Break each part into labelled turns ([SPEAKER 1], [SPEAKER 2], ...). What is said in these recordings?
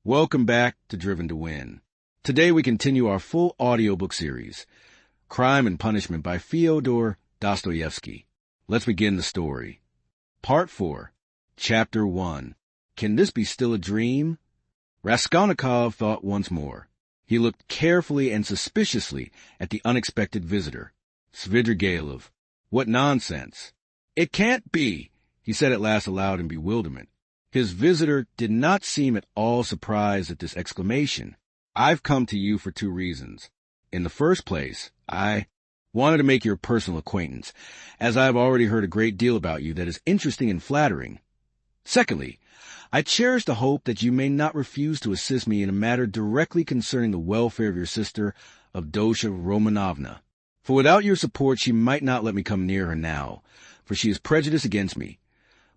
[SPEAKER 1] Welcome back to Driven to Win. Today we continue our full audiobook series, Crime and Punishment by Fyodor Dostoevsky. Let's begin the story. Part 4, Chapter 1. Can this be still a dream? Raskolnikov thought once more. He looked carefully and suspiciously at the unexpected visitor. Svidrigailov. What nonsense. It can't be, he said at last aloud in bewilderment. His visitor did not seem at all surprised at this exclamation. I've come to you for 2 reasons. In the first place, I wanted to make your personal acquaintance, as I have already heard a great deal about you that is interesting and flattering. Secondly, I cherish the hope that you may not refuse to assist me in a matter directly concerning the welfare of your sister, Avdotya Romanovna. For without your support she might not let me come near her now, for she is prejudiced against me.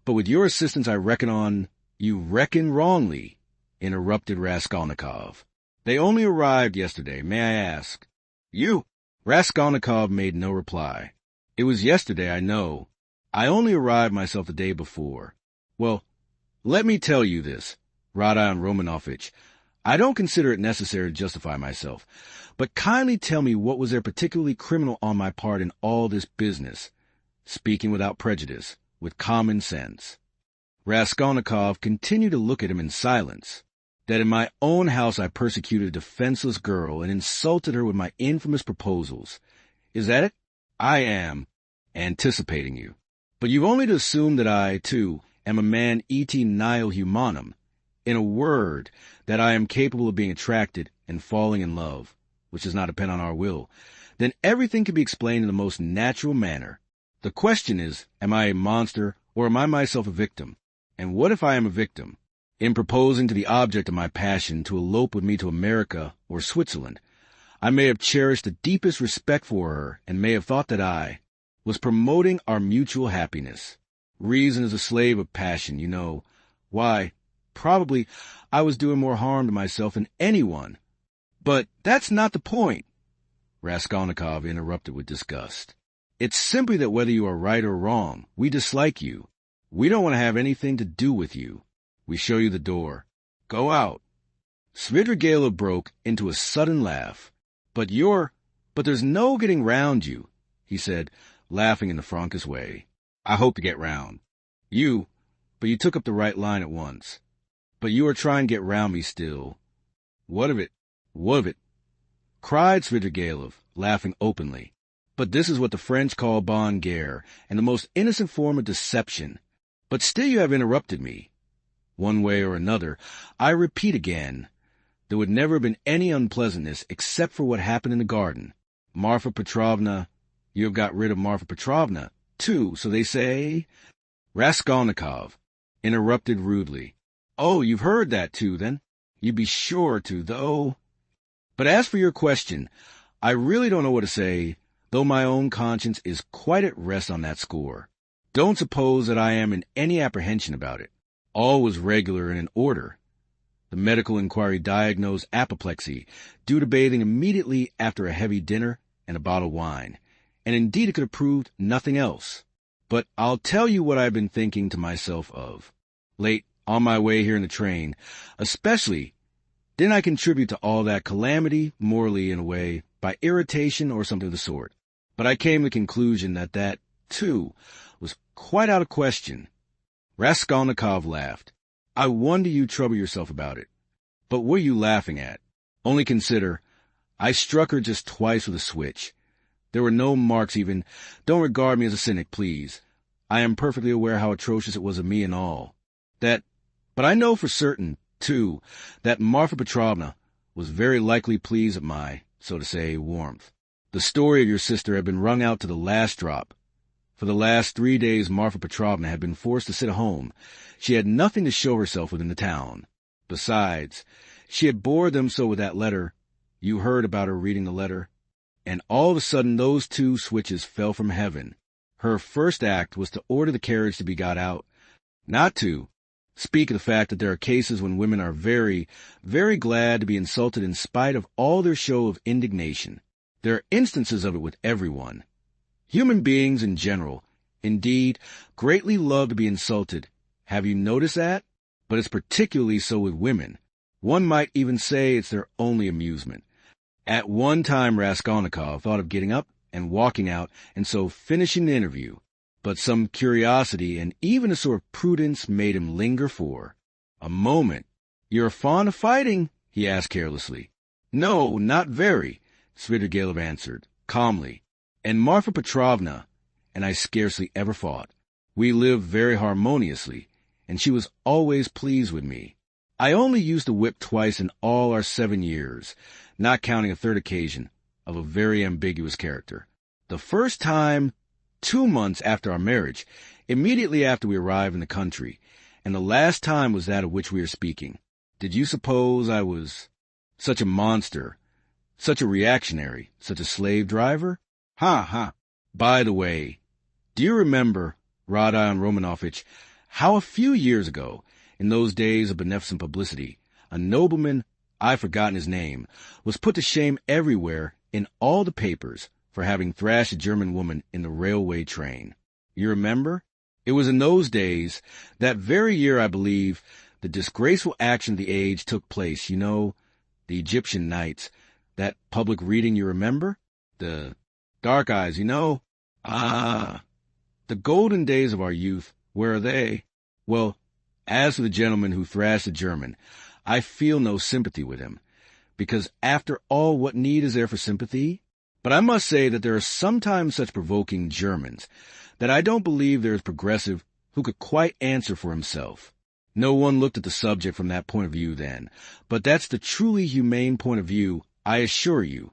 [SPEAKER 1] But with your assistance I reckon on— You reckon wrongly, interrupted Raskolnikov. They only arrived yesterday, may I ask? You? Raskolnikov made no reply. It was yesterday, I know. I only arrived myself the day before. Well, let me tell you this, Rodion Romanovitch. I don't consider it necessary to justify myself, but kindly tell me what was there particularly criminal on my part in all this business, speaking without prejudice, with common sense. Raskolnikov continued to look at him in silence. That in my own house I persecuted a defenseless girl and insulted her with my infamous proposals. Is that it? I am anticipating you. But you've only to assume that I, too, am a man eti nihil humanum. In a word, that I am capable of being attracted and falling in love, which does not depend on our will. Then everything can be explained in the most natural manner. The question is, am I a monster, or am I myself a victim? And what if I am a victim? In proposing to the object of my passion to elope with me to America or Switzerland, I may have cherished the deepest respect for her and may have thought that I was promoting our mutual happiness. Reason is a slave of passion, you know. Why, probably I was doing more harm to myself than anyone. But that's not the point, Raskolnikov interrupted with disgust. It's simply that whether you are right or wrong, we dislike you. We don't want to have anything to do with you. We show you the door. Go out. Svidrigailov broke into a sudden laugh. But there's no getting round you, he said, laughing in the frankest way. I hope to get round. But you took up the right line at once. But you are trying to get round me still. What of it? What of it? Cried Svidrigailov, laughing openly. But this is what the French call bonne guerre, and the most innocent form of deception. But still you have interrupted me. One way or another, I repeat again, there would never have been any unpleasantness except for what happened in the garden. Marfa Petrovna, you have got rid of Marfa Petrovna, too, so they say? Raskolnikov interrupted rudely. Oh, you've heard that too, then? You'd be sure to, though. But as for your question, I really don't know what to say, though my own conscience is quite at rest on that score. Don't suppose that I am in any apprehension about it. All was regular and in order. The medical inquiry diagnosed apoplexy, due to bathing immediately after a heavy dinner and a bottle of wine, and indeed it could have proved nothing else. But I'll tell you what I've been thinking to myself of. Late, on my way here in the train, especially, didn't I contribute to all that calamity, morally in a way, by irritation or something of the sort? But I came to the conclusion that, too, was quite out of question. Raskolnikov laughed. I wonder you trouble yourself about it. But what are you laughing at? Only consider, I struck her just twice with a switch. There were no marks even. Don't regard me as a cynic, please. I am perfectly aware how atrocious it was of me and all. But I know for certain, too, that Marfa Petrovna was very likely pleased at my, so to say, warmth. The story of your sister had been wrung out to the last drop. For the last 3 days Marfa Petrovna had been forced to sit at home. She had nothing to show herself within the town. Besides, she had bored them so with that letter. You heard about her reading the letter. And all of a sudden those 2 switches fell from heaven. Her first act was to order the carriage to be got out, not to speak of the fact that there are cases when women are very, very glad to be insulted in spite of all their show of indignation. There are instances of it with everyone. Human beings in general, indeed, greatly love to be insulted. Have you noticed that? But it's particularly so with women. One might even say it's their only amusement. At one time, Raskolnikov thought of getting up and walking out and so finishing the interview, but some curiosity and even a sort of prudence made him linger for a moment. "You're fond of fighting?" he asked carelessly. "No, not very," Svidrigailov answered, calmly. "And Marfa Petrovna and I scarcely ever fought. We lived very harmoniously, and she was always pleased with me. I only used the whip twice in all our 7 years, not counting a third occasion of a very ambiguous character. The first time, 2 months after our marriage, immediately after we arrived in the country, and the last time was that of which we are speaking. Did you suppose I was such a monster, such a reactionary, such a slave driver? Ha, ha. By the way, do you remember, Rodion Romanovitch, how a few years ago, in those days of beneficent publicity, a nobleman, I've forgotten his name, was put to shame everywhere in all the papers for having thrashed a German woman in the railway train? You remember? It was in those days, that very year, I believe, the disgraceful action of the age took place, you know, the Egyptian Nights, that public reading, you remember? The dark eyes, you know? Ah, the golden days of our youth, where are they? Well, as for the gentleman who thrashed the German, I feel no sympathy with him, because after all, what need is there for sympathy? But I must say that there are sometimes such provoking Germans that I don't believe there is progressive who could quite answer for himself. No one looked at the subject from that point of view then, but that's the truly humane point of view, I assure you.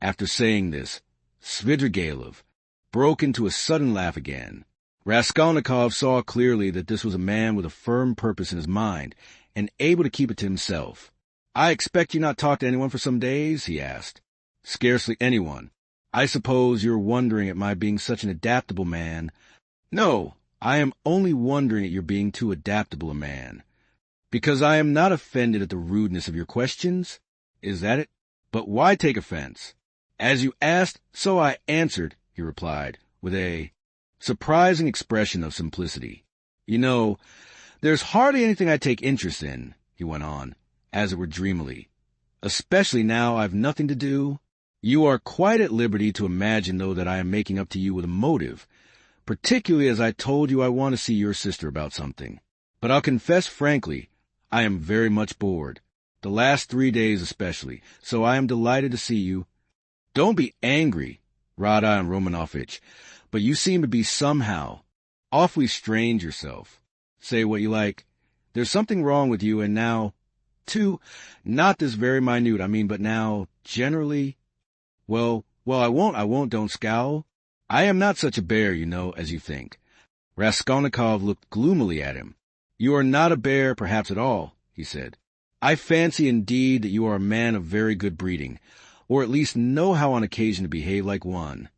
[SPEAKER 1] After saying this, Svidrigailov broke into a sudden laugh again. Raskolnikov saw clearly that this was a man with a firm purpose in his mind, and able to keep it to himself. "I expect you not talked to anyone for some days?" he asked. "Scarcely anyone. I suppose you're wondering at my being such an adaptable man." "No, I am only wondering at your being too adaptable a man. Because I am not offended at the rudeness of your questions? Is that it? But why take offense? As you asked, so I answered," he replied, with a surprising expression of simplicity. "You know, there's hardly anything I take interest in," he went on, as it were dreamily, "especially now I've nothing to do. You are quite at liberty to imagine, though, that I am making up to you with a motive, particularly as I told you I want to see your sister about something. But I'll confess frankly, I am very much bored, the last 3 days especially, so I am delighted to see you. Don't be angry, Rodion Romanovitch, but you seem to be somehow awfully strange yourself. Say what you like. There's something wrong with you, and now, too, not this very minute, but now, generally. Well, I won't, don't scowl. I am not such a bear, you know, as you think." Raskolnikov looked gloomily at him. "You are not a bear, perhaps, at all," he said. "I fancy, indeed, that you are a man of very good breeding, or at least know how on occasion to behave like one.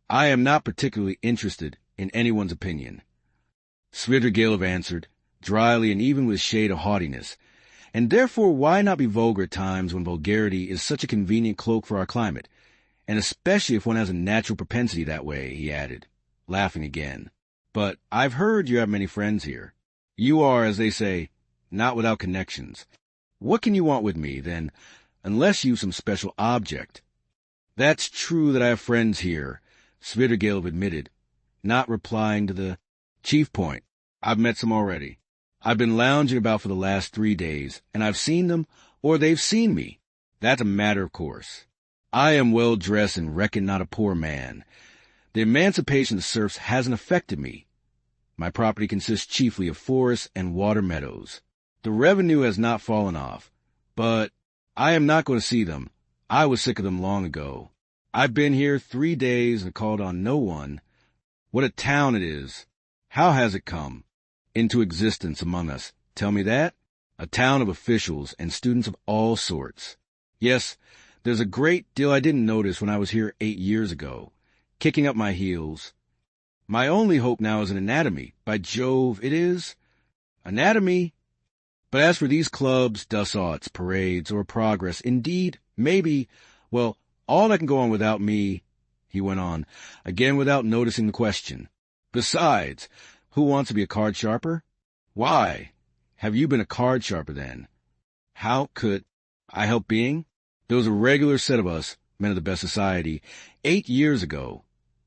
[SPEAKER 1] I am not particularly interested in anyone's opinion," Svidrigailov answered, dryly and even with a shade of haughtiness. "And therefore why not be vulgar at times when vulgarity is such a convenient cloak for our climate? And especially if one has a natural propensity that way," he added, laughing again. "But I've heard you have many friends here. You are, as they say, not without connections. What can you want with me, then, unless you've some special object?" "That's true that I have friends here," Svidrigailov admitted, not replying to the chief point. "I've met some already. I've been lounging about for the last 3 days, and I've seen them, or they've seen me. That's a matter of course. I am well dressed and reckon not a poor man. The emancipation of the serfs hasn't affected me. My property consists chiefly of forests and water meadows. The revenue has not fallen off, but I am not going to see them. I was sick of them long ago. I've been here 3 days and called on no one. What a town it is! How has it come into existence among us? Tell me that? A town of officials and students of all sorts. Yes, there's a great deal I didn't notice when I was here 8 years ago, kicking up my heels. My only hope now is in anatomy. By Jove, it is. Anatomy. But as for these clubs, dusauts, parades, or progress, indeed, maybe, well, all that can go on without me," he went on, again without noticing the question. "Besides, who wants to be a card sharper?" "Why? Have you been a card sharper, then?" How could I help being? There was a regular set of us, men of the best society, 8 years ago.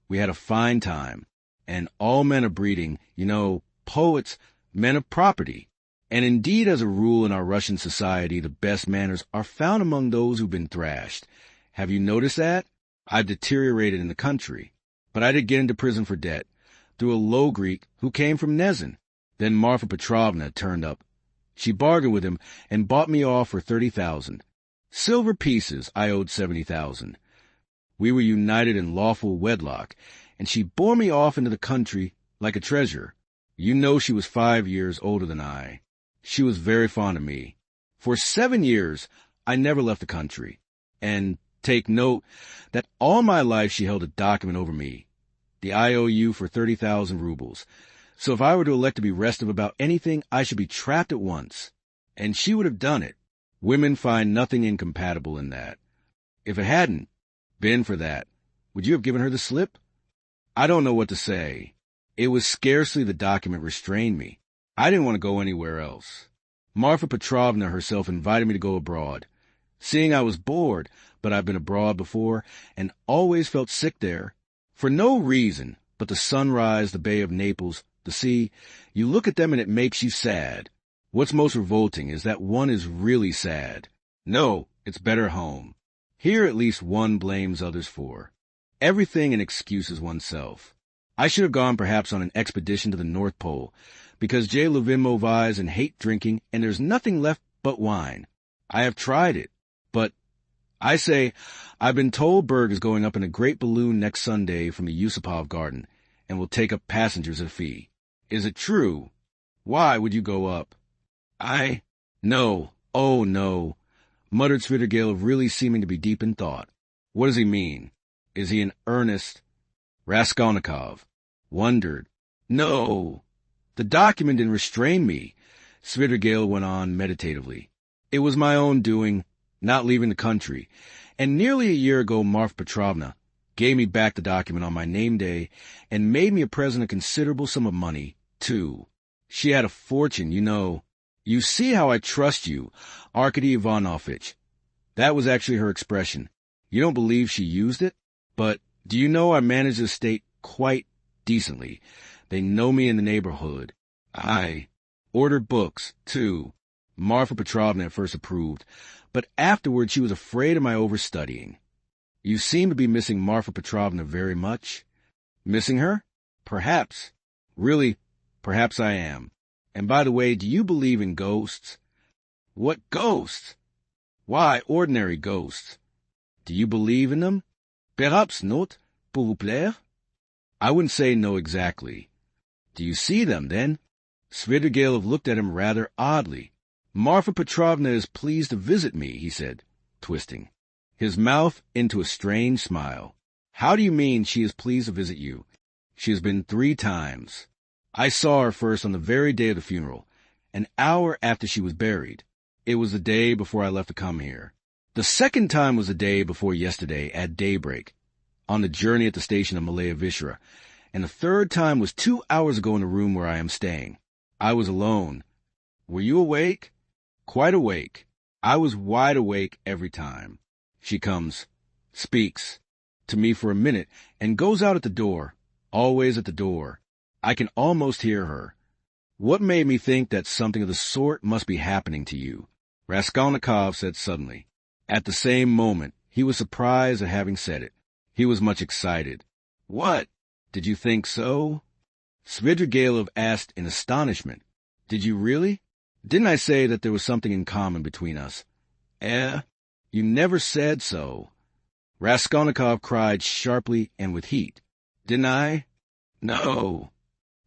[SPEAKER 1] We had a fine time, and all men of breeding, poets, men of property. And indeed, as a rule in our Russian society, the best manners are found among those who've been thrashed. Have you noticed that? I've deteriorated in the country, but I did get into prison for debt, through a low Greek who came from Nezin. Then Marfa Petrovna turned up. She bargained with him and bought me off for 30,000. Silver pieces I owed 70,000. We were united in lawful wedlock, and she bore me off into the country like a treasure. You know she was 5 years older than I. She was very fond of me. For 7 years, I never left the country. And take note that all my life she held a document over me, the IOU for 30,000 rubles. So if I were to elect to be restive about anything, I should be trapped at once. And she would have done it. Women find nothing incompatible in that. If it hadn't been for that, would you have given her the slip? I don't know what to say. It was scarcely the document restrained me. I didn't want to go anywhere else. Marfa Petrovna herself invited me to go abroad. Seeing I was bored, but I've been abroad before and always felt sick there. For no reason but the sunrise, the Bay of Naples, the sea. You look at them and it makes you sad. What's most revolting is that one is really sad. No, it's better home. Here at least one blames others for. Everything and excuses oneself. I should have gone perhaps on an expedition to the North Pole, because J. Levin vies and hate drinking, and there's nothing left but wine. I have tried it, but I say, I've been told Berg is going up in a great balloon next Sunday from the Yusupov garden, and will take up passengers at a fee. Is it true? Why would you go up? No, oh no, muttered Svidrigailov, really seeming to be deep in thought. What does he mean? Is he in earnest? Raskolnikov wondered. No, the document didn't restrain me, Svidrigailov went on meditatively. It was my own doing, not leaving the country, and nearly a year ago Marfa Petrovna gave me back the document on my name day and made me a present of considerable sum of money, too. She had a fortune, you know. You see how I trust you, Arkady Ivanovitch. That was actually her expression. You don't believe she used it? But do you know I manage the estate quite decently? They know me in the neighborhood. I ordered books, too. Marfa Petrovna at first approved, but afterward she was afraid of my overstudying. You seem to be missing Marfa Petrovna very much. Missing her? Perhaps. Really, perhaps I am. And by the way, do you believe in ghosts? What ghosts? Why, ordinary ghosts. Do you believe in them? Perhaps not, pour vous plaire? I wouldn't say no exactly. Do you see them, then? Svidrigailov looked at him rather oddly. Marfa Petrovna is pleased to visit me, he said, twisting his mouth into a strange smile. How do you mean she is pleased to visit you? She has been 3 times. I saw her first on the very day of the funeral, an hour after she was buried. It was the day before I left to come here. The second time was the day before yesterday at daybreak, on the journey at the station of Malaya Vishra, and the third time was 2 hours ago in the room where I am staying. I was alone. Were you awake? Quite awake. I was wide awake every time. She comes, speaks to me for a minute, and goes out at the door, always at the door. I can almost hear her. What made me think that something of the sort must be happening to you? Raskolnikov said suddenly. At the same moment, he was surprised at having said it. He was much excited. What? Did you think so? Svidrigailov asked in astonishment. Did you really? Didn't I say that there was something in common between us? You never said so. Raskolnikov cried sharply and with heat. Didn't I? No.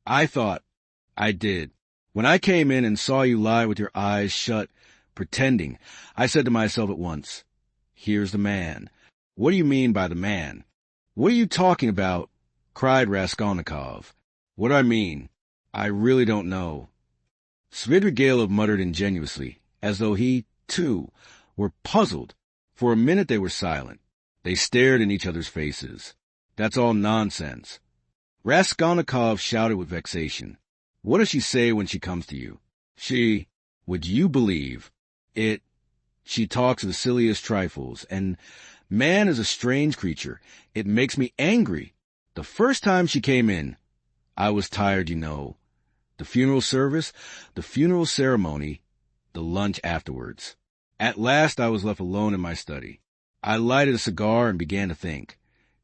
[SPEAKER 1] I thought I did. When I came in and saw you lie with your eyes shut, pretending, I said to myself at once, here's the man. What do you mean by the man? What are you talking about? Cried Raskolnikov. What do I mean? I really don't know. Svidrigailov muttered ingenuously, as though he, too, were puzzled. For a minute they were silent. They stared in each other's faces. That's all nonsense. Raskolnikov shouted with vexation. What does she say when she comes to you? Would you believe it, She talks of the silliest trifles, and man is a strange creature. It makes me angry. The first time she came in, I was tired, you know. The funeral service, the funeral ceremony, the lunch afterwards. At last I was left alone in my study. I lighted a cigar and began to think.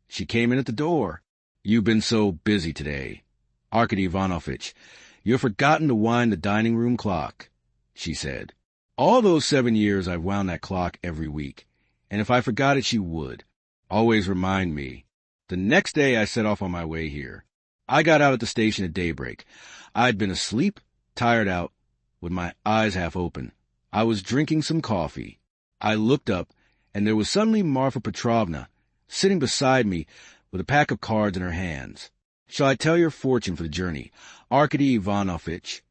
[SPEAKER 1] She came in at the door. "You've been so busy today. Arkady Ivanovitch, you've forgotten to wind the dining room clock," she said. All those 7 years I've wound that clock every week, and if I forgot it, she would always remind me. The next day I set off on my way here. I got out at the station at daybreak. I'd been asleep, tired out, with my eyes half open. I was drinking some coffee. I looked up, and there was suddenly Marfa Petrovna sitting beside me with a pack of cards in her hands. "Shall I tell your fortune for the journey, Arkady Ivanovitch?"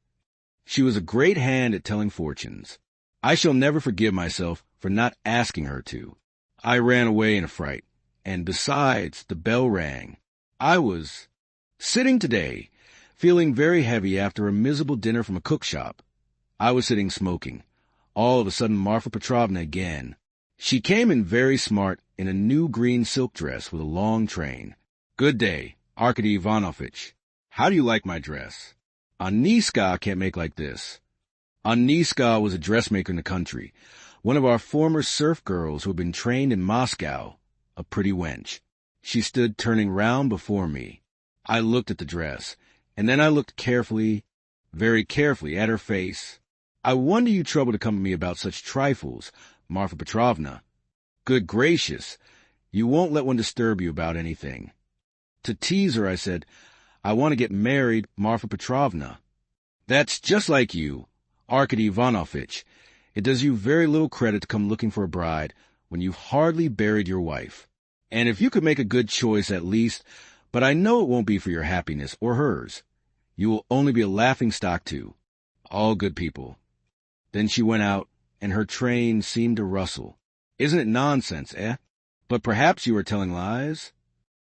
[SPEAKER 1] She was a great hand at telling fortunes. I shall never forgive myself for not asking her to. I ran away in a fright, and besides, the bell rang. I was sitting today, feeling very heavy after a miserable dinner from a cook shop. I was sitting smoking. All of a sudden, Marfa Petrovna again. She came in very smart in a new green silk dress with a long train. "Good day, Arkady Ivanovitch. How do you like my dress? Aniska can't make like this." Aniska was a dressmaker in the country, one of our former serf girls who had been trained in Moscow, a pretty wench. She stood turning round before me. I looked at the dress, and then I looked carefully, very carefully, at her face. "I wonder you trouble to come to me about such trifles, Marfa Petrovna. Good gracious, you won't let one disturb you about anything." To tease her, I said, "I want to get married, Marfa Petrovna." "That's just like you, Arkady Ivanovitch. It does you very little credit to come looking for a bride when you've hardly buried your wife. And if you could make a good choice at least, but I know it won't be for your happiness or hers. You will only be a laughing-stock to all good people." Then she went out, and her train seemed to rustle. "Isn't it nonsense, eh? But perhaps you are telling lies?"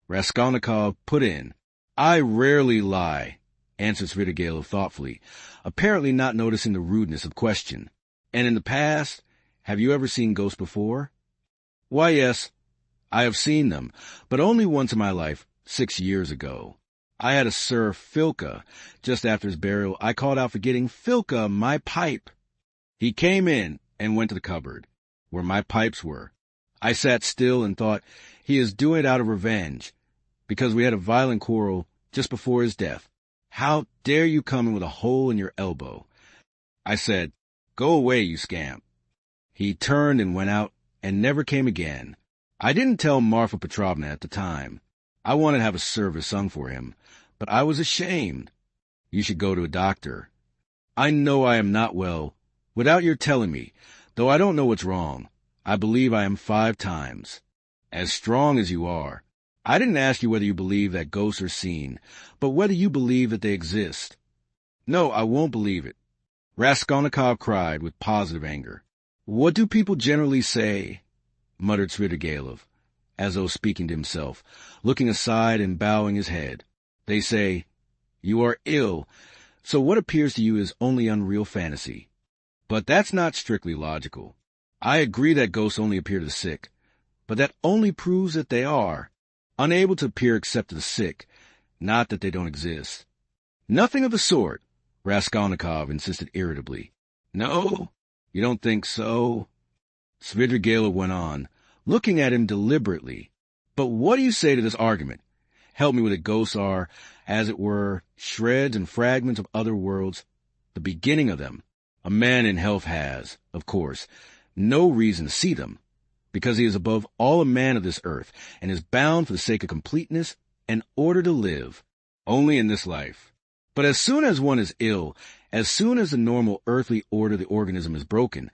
[SPEAKER 1] Raskolnikov put in. "I rarely lie," answered Svidrigailov thoughtfully, apparently not noticing the rudeness of the question. "And in the past, have you ever seen ghosts before?" "Why, yes, I have seen them, but only once in my life, 6 years ago. I had a serf, Filka. Just after his burial, I called out forgetting, 'Filka, my pipe!' He came in and went to the cupboard, where my pipes were. I sat still and thought, he is doing it out of revenge, because we had a violent quarrel just before his death. How dare you come in with a hole in your elbow?" I said, "Go away, you scamp." He turned and went out and never came again. I didn't tell Marfa Petrovna at the time. I wanted to have a service sung for him, but I was ashamed. "You should go to a doctor." "I know I am not well, without your telling me, though I don't know what's wrong. I believe I am 5 times. As strong as you are. I didn't ask you whether you believe that ghosts are seen, but whether you believe that they exist." "No, I won't believe it," Raskolnikov cried with positive anger. "What do people generally say?" muttered Svidrigailov, as though speaking to himself, looking aside and bowing his head. "They say, 'You are ill, so what appears to you is only unreal fantasy.' But that's not strictly logical. I agree that ghosts only appear to the sick, but that only proves that they are unable to appear except to the sick, not that they don't exist." "Nothing of the sort," Raskolnikov insisted irritably. "No? You don't think so?" Svidrigailov went on, looking at him deliberately. "But what do you say to this argument? Help me with it. Ghosts are, as it were, shreds and fragments of other worlds, the beginning of them. A man in health has, of course, no reason to see them, because he is above all a man of this earth, and is bound for the sake of completeness and order to live, only in this life. But as soon as one is ill, as soon as the normal earthly order of the organism is broken,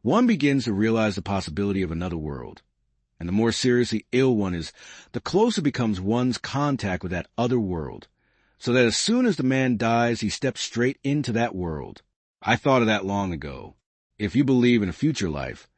[SPEAKER 1] one begins to realize the possibility of another world. And the more seriously ill one is, the closer becomes one's contact with that other world, so that as soon as the man dies, he steps straight into that world. I thought of that long ago. If you believe in a future life,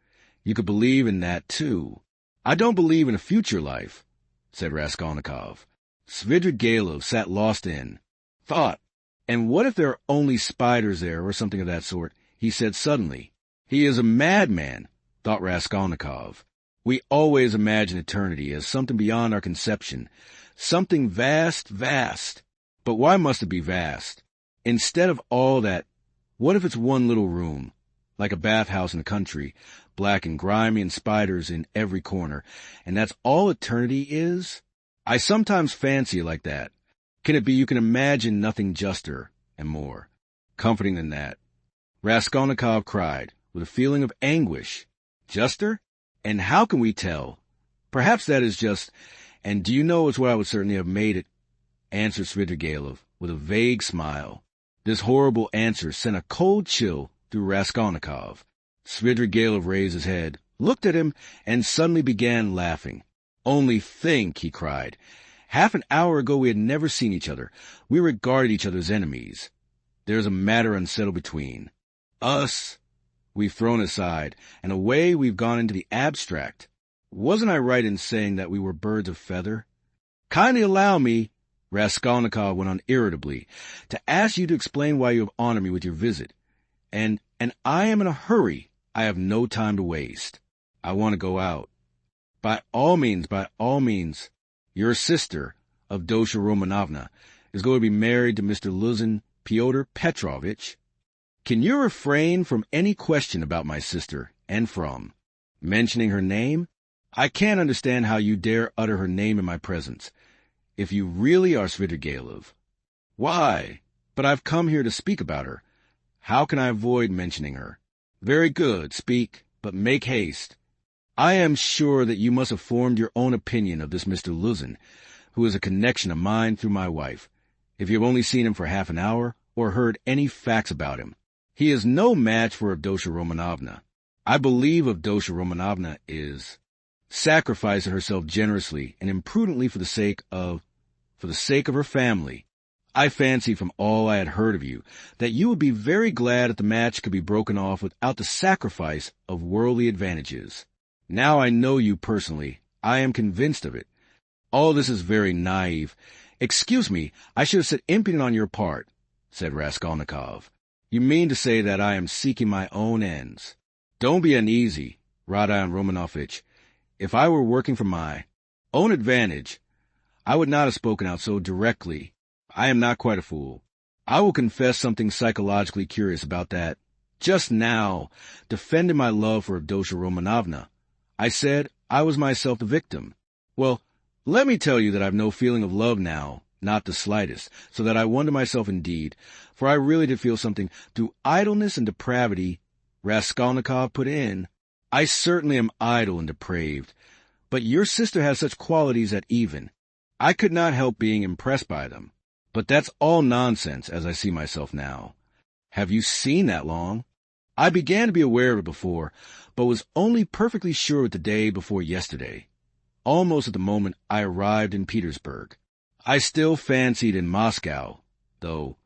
[SPEAKER 1] you could believe in that too." "I don't believe in a future life," said Raskolnikov. Svidrigailov sat lost in thought. "And what if there are only spiders there, or something of that sort?" he said suddenly. "He is a madman, thought Raskolnikov. We always imagine eternity as something beyond our conception, something vast, vast. But why must it be vast? Instead of all that, what if it's one little room, like a bathhouse in the country, black and grimy and spiders in every corner, and that's all eternity is? I sometimes fancy it like that. Can it be you can imagine nothing juster and more comforting than that? Raskolnikov cried, with a feeling of anguish. Juster? And how can we tell? Perhaps that is just, and do you know it's what I would certainly have made it, answered Svidrigailov, with a vague smile. This horrible answer sent a cold chill through Raskolnikov. Svidrigailov raised his head, looked at him, and suddenly began laughing. Only think, he cried. Half an hour ago we had never seen each other. We regarded each other as enemies. There is a matter unsettled between us. We've thrown aside, and away we've gone into the abstract. Wasn't I right in saying that we were birds of feather? Kindly allow me, Raskolnikov went on irritably, to ask you to explain why you have honored me with your visit. And I am in a hurry. I have no time to waste. I want to go out. By all means. Your sister, Avdotya Romanovna, is going to be married to Mr. Luzin Fyodor Petrovitch. Can you refrain from any question about my sister, and from mentioning her name? I can't understand how you dare utter her name in my presence. If you really are Svidrigailov. Why? But I've come here to speak about her. How can I avoid mentioning her? Very good, speak, but make haste. I am sure that you must have formed your own opinion of this Mr. Luzin, who is a connection of mine through my wife, if you have only seen him for half an hour, or heard any facts about him. He is no match for Avdotya Romanovna. I believe Avdotya Romanovna is sacrificing herself generously and imprudently for the sake of her family. I fancy from all I had heard of you that you would be very glad if the match could be broken off without the sacrifice of worldly advantages. Now I know you personally. I am convinced of it. All this is very naive. Excuse me, I should have said impudent on your part, said Raskolnikov. You mean to say that I am seeking my own ends. Don't be uneasy, Rodion Romanovitch. If I were working for my own advantage, I would not have spoken out so directly. I am not quite a fool. I will confess something psychologically curious about that. Just now, defending my love for Avdotya Romanovna, I said I was myself the victim. Well, let me tell you that I have no feeling of love now, not the slightest, so that I wonder myself indeed, for I really did feel something through idleness and depravity. Raskolnikov put in, I certainly am idle and depraved, but your sister has such qualities that even I could not help being impressed by them. But that's all nonsense, as I see myself now. Have you seen that long? I began to be aware of it before, but was only perfectly sure of it the day before yesterday, almost at the moment I arrived in Petersburg. I still fancied in Moscow, though,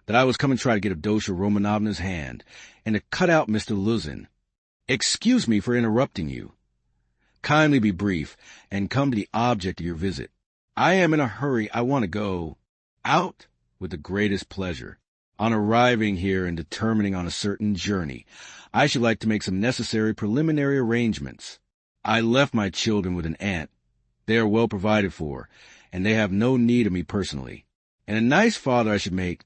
[SPEAKER 1] that I was coming to try to get Avdotya Romanovna's hand, and to cut out Mr. Luzin. Excuse me for interrupting you. Kindly be brief, and come to the object of your visit. I am in a hurry. I want to go out with the greatest pleasure. On arriving here and determining on a certain journey, I should like to make some necessary preliminary arrangements. I left my children with an aunt. They are well provided for, and they have no need of me personally. And a nice father I should make,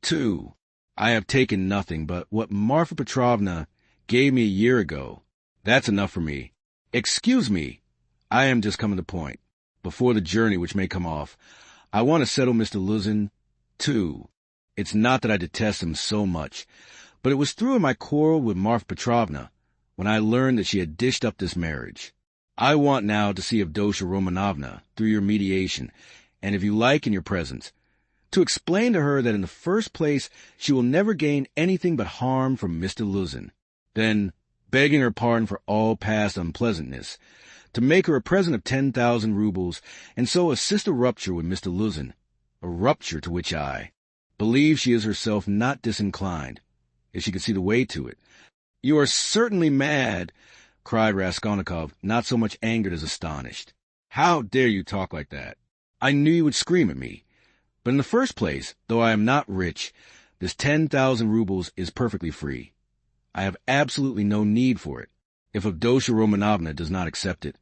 [SPEAKER 1] too. I have taken nothing but what Marfa Petrovna gave me a year ago. That's enough for me. Excuse me, I am just coming to the point. Before the journey which may come off, I want to settle Mr. Luzin, too. It's not that I detest him so much, but it was through my quarrel with Marfa Petrovna when I learned that she had dished up this marriage. I want now to see Avdotya Romanovna through your mediation, and if you like in your presence, to explain to her that in the first place she will never gain anything but harm from Mr. Luzin. Then, begging her pardon for all past unpleasantness, to make her a present of 10,000 rubles, and so assist a rupture with Mr. Luzin, a rupture to which I believe she is herself not disinclined, if she could see the way to it. You are certainly mad, cried Raskolnikov, not so much angered as astonished. How dare you talk like that? I knew you would scream at me. But in the first place, though I am not rich, this 10,000 rubles is perfectly free. I have absolutely no need for it. If Avdotya Romanovna does not accept it,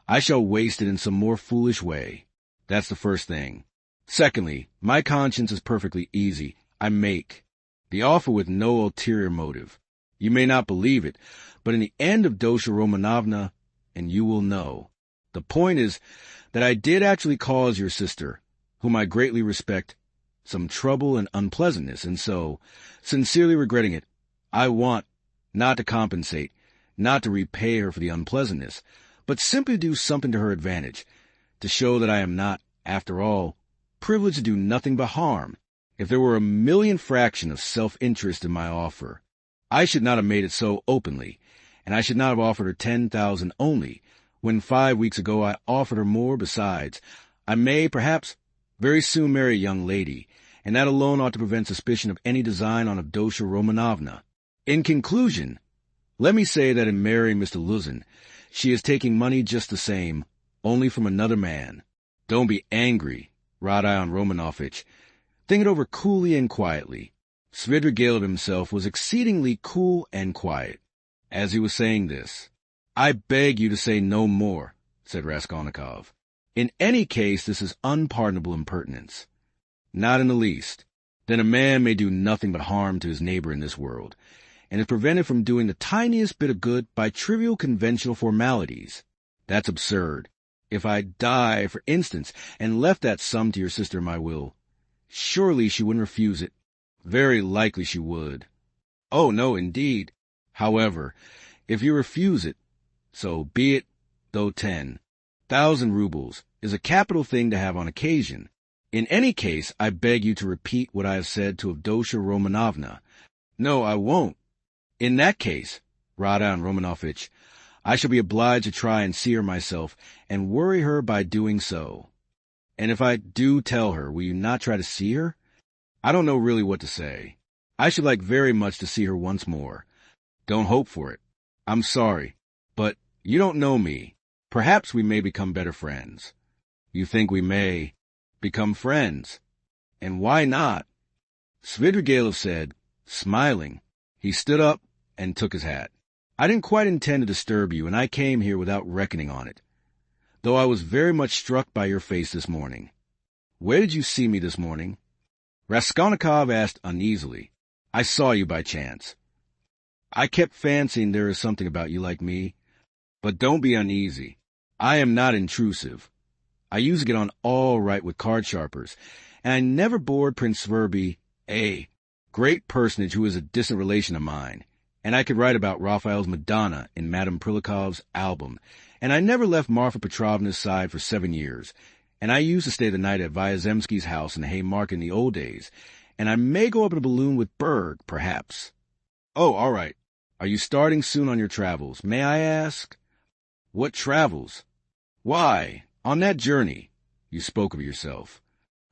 [SPEAKER 1] I shall waste it in some more foolish way. That's the first thing. Secondly, my conscience is perfectly easy. I make the offer with no ulterior motive. You may not believe it, but in the end of Avdotya Romanovna, and you will know. The point is that I did actually cause your sister, whom I greatly respect, some trouble and unpleasantness, and so, sincerely regretting it, I want not to compensate, not to repay her for the unpleasantness, but simply to do something to her advantage, to show that I am not, after all, privileged to do nothing but harm. If there were a million fraction of self-interest in my offer, I should not have made it so openly, and I should not have offered her 10,000 only, when 5 weeks ago I offered her more besides. I may, perhaps, very soon marry a young lady, and that alone ought to prevent suspicion of any design on Avdotya Romanovna. In conclusion, let me say that in marrying Mr. Luzin, she is taking money just the same, only from another man. Don't be angry, Rodion Romanovitch. Think it over coolly and quietly. Svidrigailov himself was exceedingly cool and quiet. As he was saying this, I beg you to say no more, said Raskolnikov. In any case, this is unpardonable impertinence. Not in the least. Then a man may do nothing but harm to his neighbor in this world, and is prevented from doing the tiniest bit of good by trivial conventional formalities. That's absurd. If I die, for instance, and left that sum to your sister in my will, surely she wouldn't refuse it. Very likely she would. Oh, no, indeed. However, if you refuse it, so be it, though 10,000 rubles is a capital thing to have on occasion. In any case, I beg you to repeat what I have said to Avdotya Romanovna. No, I won't. In that case, Rodion Romanovitch, I shall be obliged to try and see her myself and worry her by doing so. And if I do tell her, will you not try to see her? I don't know really what to say. I should like very much to see her once more. Don't hope for it. I'm sorry, but you don't know me. Perhaps we may become better friends. You think we may become friends? And why not? Svidrigailov said, smiling. He stood up and took his hat. I didn't quite intend to disturb you, and I came here without reckoning on it, though I was very much struck by your face this morning. Where did you see me this morning? Raskolnikov asked uneasily. I saw you by chance. I kept fancying there is something about you like me, but don't be uneasy. I am not intrusive. I used to get on all right with card sharpers, and I never bored Prince Sverby, a great personage who is a distant relation of mine, and I could write about Raphael's Madonna in Madame Prilukov's album, and I never left Marfa Petrovna's side for 7 years, and I used to stay the night at Vyazemsky's house in the Haymarket in the old days, and I may go up in a balloon with Berg, perhaps. Oh, all right. Are you starting soon on your travels? May I ask? What travels? Why, on that journey. You spoke of yourself.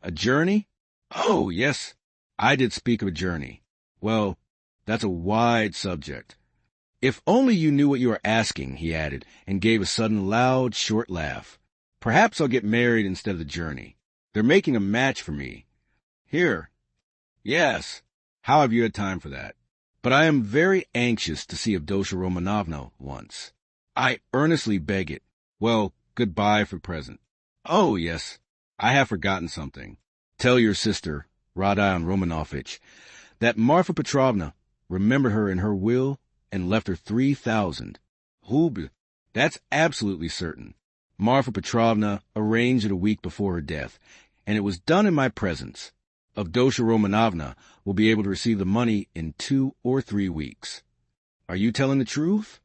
[SPEAKER 1] A journey? Oh, yes, I did speak of a journey. Well, that's a wide subject. If only you knew what you were asking, he added, and gave a sudden loud, short laugh. Perhaps I'll get married instead of the journey. They're making a match for me. Here. Yes. How have you had time for that? But I am very anxious to see Avdotya Romanovna once. I earnestly beg it. Well, goodbye for present. Oh, yes, I have forgotten something. Tell your sister, Rodion Romanovitch, that Marfa Petrovna remembered her in her will and left her 3,000. Rubles. That's absolutely certain. Marfa Petrovna arranged it a week before her death, and it was done in my presence. Avdotya Romanovna will be able to receive the money in 2 or 3 weeks. Are you telling the truth?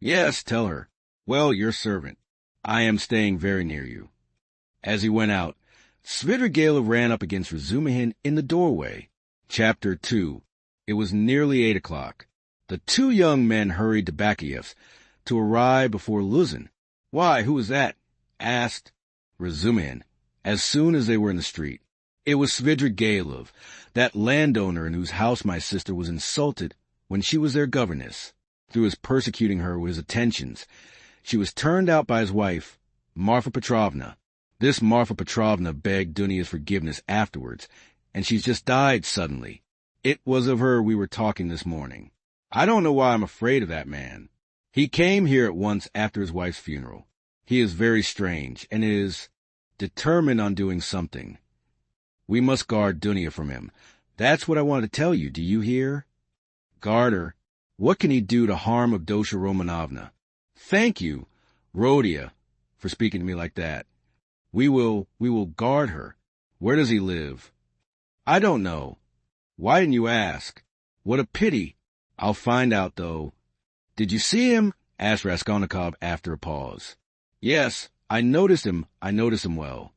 [SPEAKER 1] Yes, tell her. Well, your servant. I am staying very near you. As he went out, Svidrigailov ran up against Razumihin in the doorway. Chapter 2. It was nearly 8 o'clock. The 2 young men hurried to Bakayev's to arrive before Luzin. Why, who is that? Asked Razumihin, as soon as they were in the street. It was Svidrigailov, that landowner in whose house my sister was insulted when she was their governess. Through his persecuting her with his attentions, she was turned out by his wife, Marfa Petrovna. This Marfa Petrovna begged Dunia's forgiveness afterwards, and she's just died suddenly. It was of her we were talking this morning. I don't know why I'm afraid of that man. He came here at once after his wife's funeral. He is very strange, and is determined on doing something. We must guard Dunya from him. That's what I wanted to tell you, do you hear? Guard her. What can he do to harm Avdotya Romanovna? Thank you, Rhodia, for speaking to me like that. We will guard her. Where does he live? I don't know. Why didn't you ask? What a pity. I'll find out, though. Did you see him? Asked Raskolnikov after a pause. Yes, I noticed him well.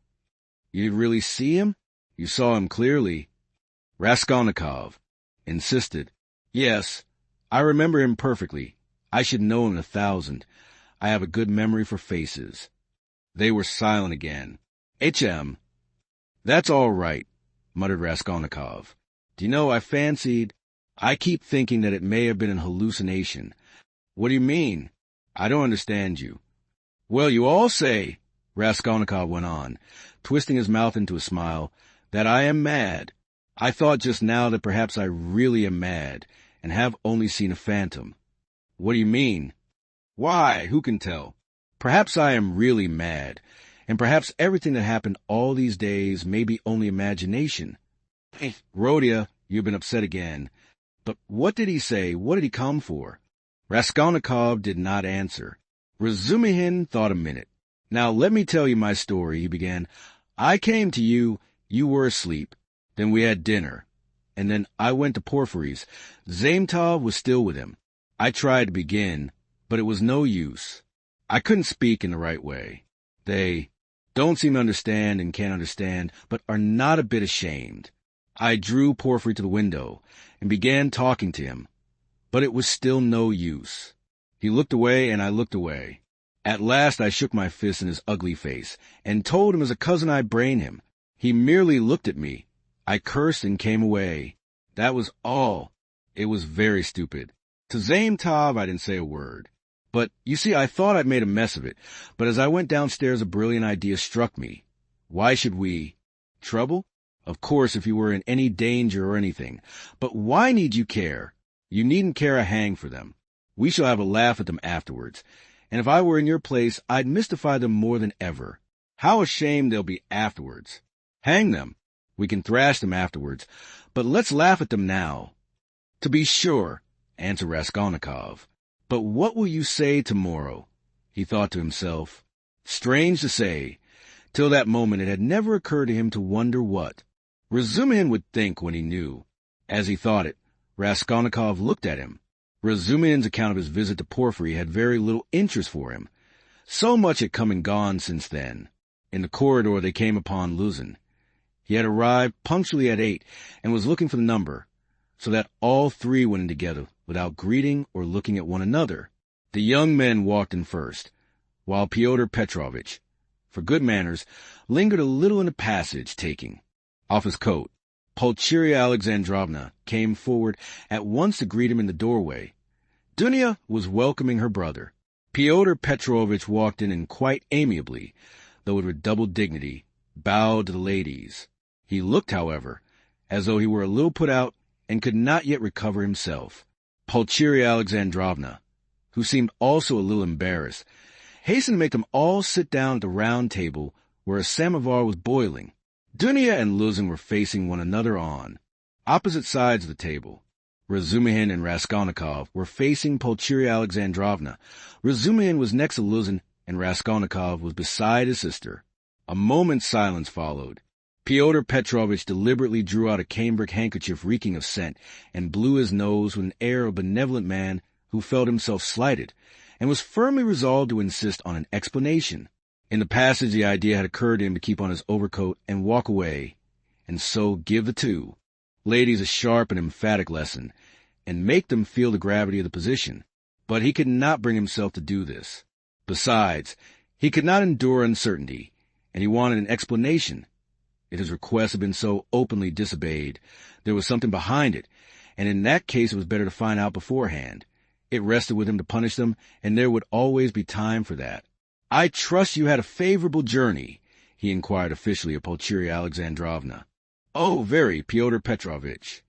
[SPEAKER 1] You did really see him? You saw him clearly. Raskolnikov insisted. Yes, I remember him perfectly. I should know him 1,000. I have a good memory for faces. They were silent again. H.M. That's all right, muttered Raskolnikov. Do you know, I keep thinking that it may have been an hallucination. What do you mean? I don't understand you. Well, you all say, Raskolnikov went on, twisting his mouth into a smile, that I am mad. I thought just now that perhaps I really am mad, and have only seen a phantom. What do you mean? Why, who can tell? Perhaps I am really mad, and perhaps everything that happened all these days may be only imagination. Rhodia, you've been upset again. But what did he say? What did he come for? Raskolnikov did not answer. Razumihin thought a minute. Now let me tell you my story, he began. I came to you, you were asleep. Then we had dinner. And then I went to Porfiry's. Zametov was still with him. I tried to begin, but it was no use. I couldn't speak in the right way. They don't seem to understand and can't understand, but are not a bit ashamed. I drew Porfiry to the window and began talking to him, but it was still no use. He looked away and I looked away. At last I shook my fist in his ugly face and told him as a cousin I'd brain him. He merely looked at me. I cursed and came away. That was all. It was very stupid. To Zametov I didn't say a word. But, you see, I thought I'd made a mess of it, but as I went downstairs a brilliant idea struck me. Why should we? Trouble? Of course, if you were in any danger or anything. But why need you care? You needn't care a hang for them. We shall have a laugh at them afterwards. And if I were in your place, I'd mystify them more than ever. How ashamed they'll be afterwards. Hang them. We can thrash them afterwards. But let's laugh at them now. To be sure, answered Raskolnikov. But what will you say tomorrow? He thought to himself. Strange to say, till that moment it had never occurred to him to wonder what. Razumihin would think when he knew. As he thought it, Raskolnikov looked at him. Razumihin's account of his visit to Porfiry had very little interest for him. So much had come and gone since then. In the corridor they came upon Luzin. He had arrived punctually at 8 and was looking for the number, so that all three went in together without greeting or looking at one another. The young men walked in first, while Fyodor Petrovitch, for good manners, lingered a little in the passage, taking off his coat. Pulcheria Alexandrovna came forward at once to greet him in the doorway. Dunya was welcoming her brother. Fyodor Petrovitch walked in and quite amiably, though with redoubled dignity, bowed to the ladies. He looked, however, as though he were a little put out and could not yet recover himself. Pulcheria Alexandrovna, who seemed also a little embarrassed, hastened to make them all sit down at the round table where a samovar was boiling. Dunya and Luzin were facing one another on opposite sides of the table. Razumihin and Raskolnikov were facing Pulcheria Alexandrovna. Razumihin was next to Luzin, and Raskolnikov was beside his sister. A moment's silence followed. Fyodor Petrovitch deliberately drew out a cambric handkerchief reeking of scent and blew his nose with an air of a benevolent man who felt himself slighted and was firmly resolved to insist on an explanation. In the passage the idea had occurred to him to keep on his overcoat and walk away, and so give the two ladies a sharp and emphatic lesson, and make them feel the gravity of the position. But he could not bring himself to do this. Besides, he could not endure uncertainty, and he wanted an explanation. If his request had been so openly disobeyed, there was something behind it, and in that case it was better to find out beforehand. It rested with him to punish them, and there would always be time for that. I trust you had a favorable journey, he inquired officially of Pulcheria Alexandrovna. Oh, very, Fyodor Petrovitch.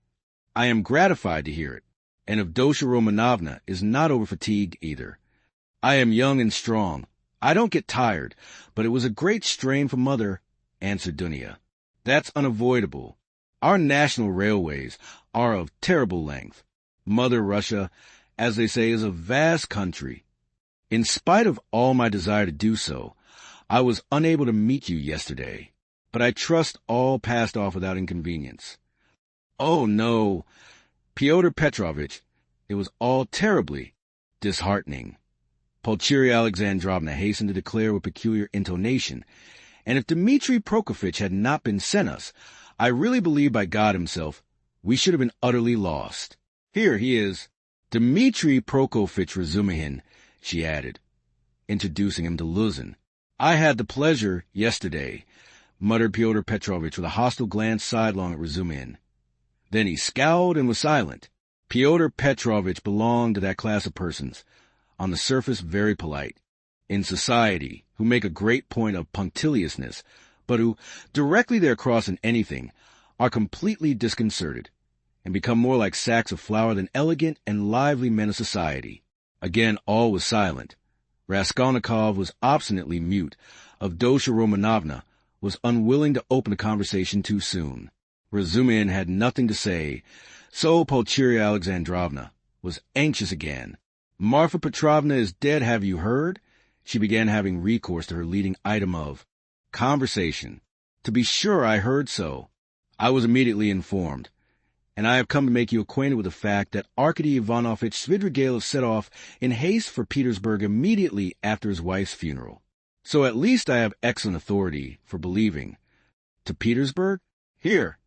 [SPEAKER 1] I am gratified to hear it, and Avdotya Romanovna is not over-fatigued either. I am young and strong. I don't get tired, but it was a great strain for Mother, answered Dunya. That's unavoidable. Our national railways are of terrible length. Mother Russia, as they say, is a vast country. In spite of all my desire to do so, I was unable to meet you yesterday, but I trust all passed off without inconvenience. Oh, no, Fyodor Petrovitch, it was all terribly disheartening, Pulcheria Alexandrovna hastened to declare with peculiar intonation, and if Dmitri Prokofitch had not been sent us, I really believe by God himself, we should have been utterly lost. Here he is, Dmitri Prokofitch Razumihin, she added, introducing him to Luzin. I had the pleasure yesterday, muttered Pyotr Petrovitch with a hostile glance sidelong at Razumihin. Then he scowled and was silent. Pyotr Petrovitch belonged to that class of persons, on the surface very polite, in society, who make a great point of punctiliousness, but who, directly they are crossing anything, are completely disconcerted, and become more like sacks of flour than elegant and lively men of society. Again all was silent. Raskolnikov was obstinately mute. Avdotya Romanovna was unwilling to open the conversation too soon. Razumihin had nothing to say, so Pulcheria Alexandrovna was anxious again. Marfa Petrovna is dead, have you heard? She began, having recourse to her leading item of conversation. To be sure, I heard so. I was immediately informed, and I have come to make you acquainted with the fact that Arkady Ivanovitch Svidrigailov set off in haste for Petersburg immediately after his wife's funeral. So at least I have excellent authority for believing. To Petersburg? Here.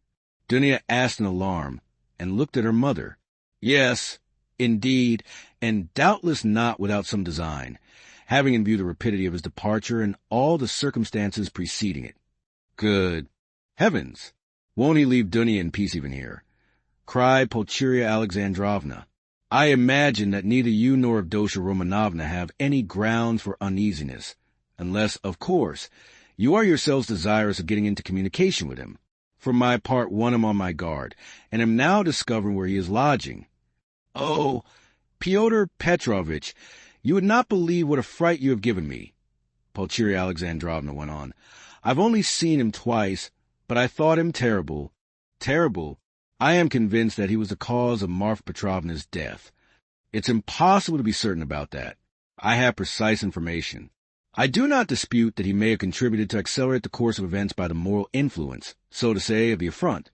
[SPEAKER 1] Dunya asked in alarm, and looked at her mother. Yes, indeed, and doubtless not without some design, having in view the rapidity of his departure and all the circumstances preceding it. Good heavens! Won't he leave Dunya in peace even here? Cried Pulcheria Alexandrovna. I imagine that neither you nor Avdotya Romanovna have any grounds for uneasiness, unless, of course, you are yourselves desirous of getting into communication with him. For my part, one am on my guard, and am now discovering where he is lodging. Oh, Pyotr Petrovitch, you would not believe what a fright you have given me, Pulcheria Alexandrovna went on. I've only seen him twice, but I thought him terrible. Terrible. I am convinced that he was the cause of Marfa Petrovna's death. It's impossible to be certain about that. I have precise information. I do not dispute that he may have contributed to accelerate the course of events by the moral influence, so to say, of the affront.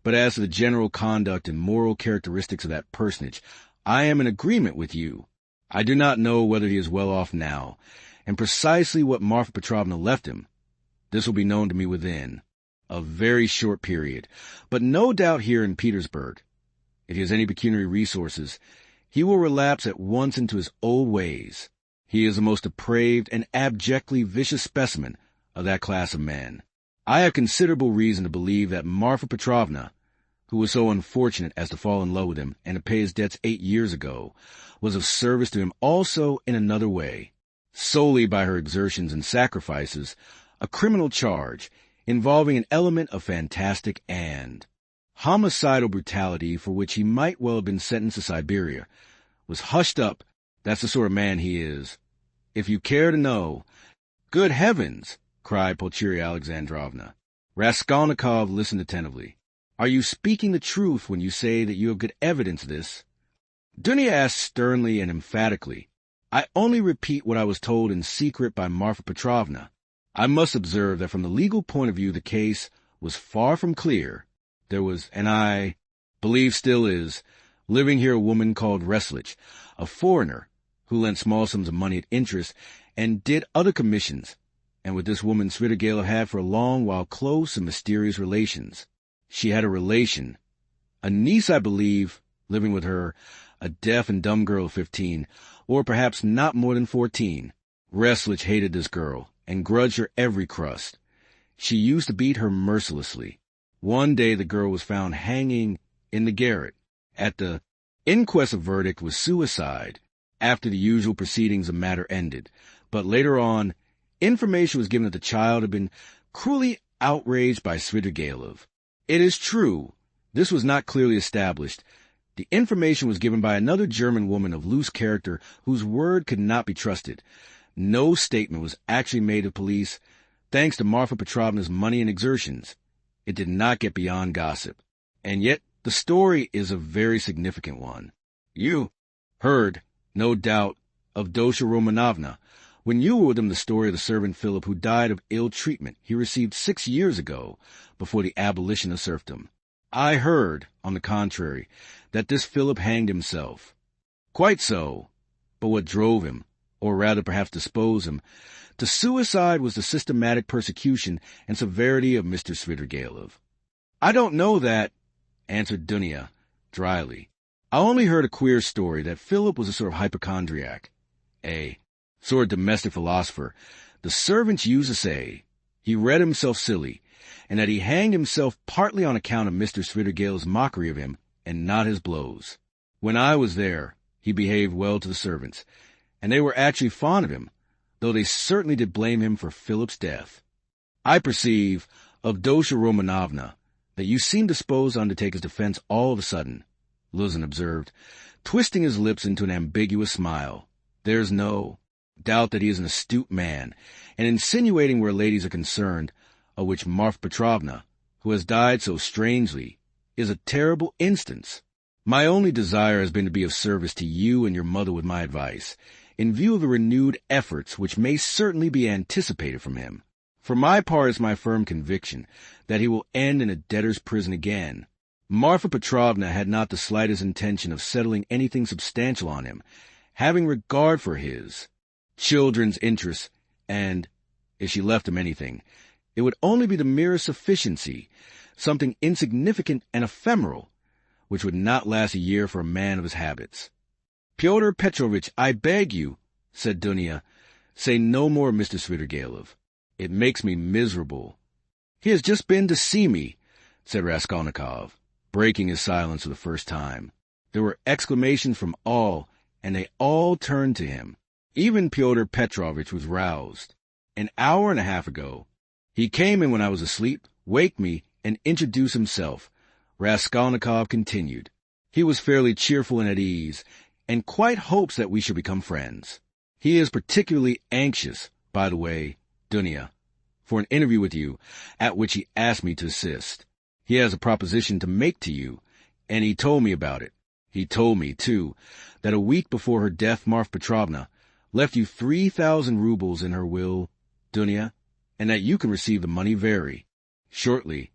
[SPEAKER 1] But as to the general conduct and moral characteristics of that personage, I am in agreement with you. I do not know whether he is well off now, and precisely what Marfa Petrovna left him. This will be known to me within a very short period, but no doubt here in Petersburg. If he has any pecuniary resources, he will relapse at once into his old ways. He is the most depraved and abjectly vicious specimen of that class of men. I have considerable reason to believe that Marfa Petrovna, who was so unfortunate as to fall in love with him and to pay his debts 8 years ago, was of service to him also in another way, solely by her exertions and sacrifices, a criminal charge involving an element of fantastic and homicidal brutality for which he might well have been sentenced to Siberia, was hushed up. That's the sort of man he is. If you care to know— Good heavens! Cried Pulcheria Alexandrovna. Raskolnikov listened attentively. Are you speaking the truth when you say that you have good evidence of this? Dunya asked sternly and emphatically. I only repeat what I was told in secret by Marfa Petrovna. I must observe that from the legal point of view the case was far from clear. There was, and I believe still is, living here a woman called Reslich, a foreigner, who lent small sums of money at interest and did other commissions, and with this woman Svidrigailov had for a long while close and mysterious relations. She had a relation, a niece, I believe, living with her, a deaf and dumb girl of 15, or perhaps not more than 14. Reslich hated this girl, and grudged her every crust. She used to beat her mercilessly. One day the girl was found hanging in the garret. At the inquest, a verdict was suicide. After the usual proceedings, the matter ended. But later on, information was given that the child had been cruelly outraged by Svidrigailov. It is true, this was not clearly established, The information was given by another German woman of loose character whose word could not be trusted. No statement was actually made to police, thanks to Marfa Petrovna's money and exertions. It did not get beyond gossip. And yet, the story is a very significant one. You heard, no doubt, of Dosha Romanovna. When you were with him, the story of the servant Philip who died of ill treatment he received 6 years ago, before the abolition of serfdom. I heard, on the contrary, that this Philip hanged himself. Quite so. But what drove him, or rather perhaps disposed him, to suicide was the systematic persecution and severity of Mr. Svidrigailov. I don't know that, answered Dunya, dryly. I only heard a queer story that Philip was a sort of hypochondriac, a sort of domestic philosopher. The servants used to say he read himself silly, and that he hanged himself partly on account of Mr. Svidrigailov's mockery of him and not his blows. When I was there, he behaved well to the servants, and they were actually fond of him, though they certainly did blame him for Philip's death. I perceive, of Dosha Romanovna, that you seem disposed to undertake his defense all of a sudden, Luzin observed, twisting his lips into an ambiguous smile. There's no doubt that he is an astute man, and insinuating where ladies are concerned, of which Marfa Petrovna, who has died so strangely, is a terrible instance. My only desire has been to be of service to you and your mother with my advice, in view of the renewed efforts which may certainly be anticipated from him. For my part, it's my firm conviction that he will end in a debtor's prison again. Marfa Petrovna had not the slightest intention of settling anything substantial on him, having regard for his children's interests, and, if she left him anything, it would only be the merest sufficiency, something insignificant and ephemeral, which would not last a year for a man of his habits. Fyodor Petrovitch, I beg you, said Dunya, say no more of Mr. Svidrigailov. It makes me miserable. He has just been to see me, said Raskolnikov, breaking his silence for the first time. There were exclamations from all, and they all turned to him. Even Fyodor Petrovitch was roused. An hour and a half ago, he came in when I was asleep, waked me, and introduced himself. Raskolnikov continued. He was fairly cheerful and at ease, and quite hopes that we should become friends. He is particularly anxious, by the way, Dunya, for an interview with you, at which he asked me to assist. He has a proposition to make to you, and he told me about it. He told me, too, that a week before her death, Marfa Petrovna left you 3,000 rubles in her will, Dunya, and that you can receive the money very shortly.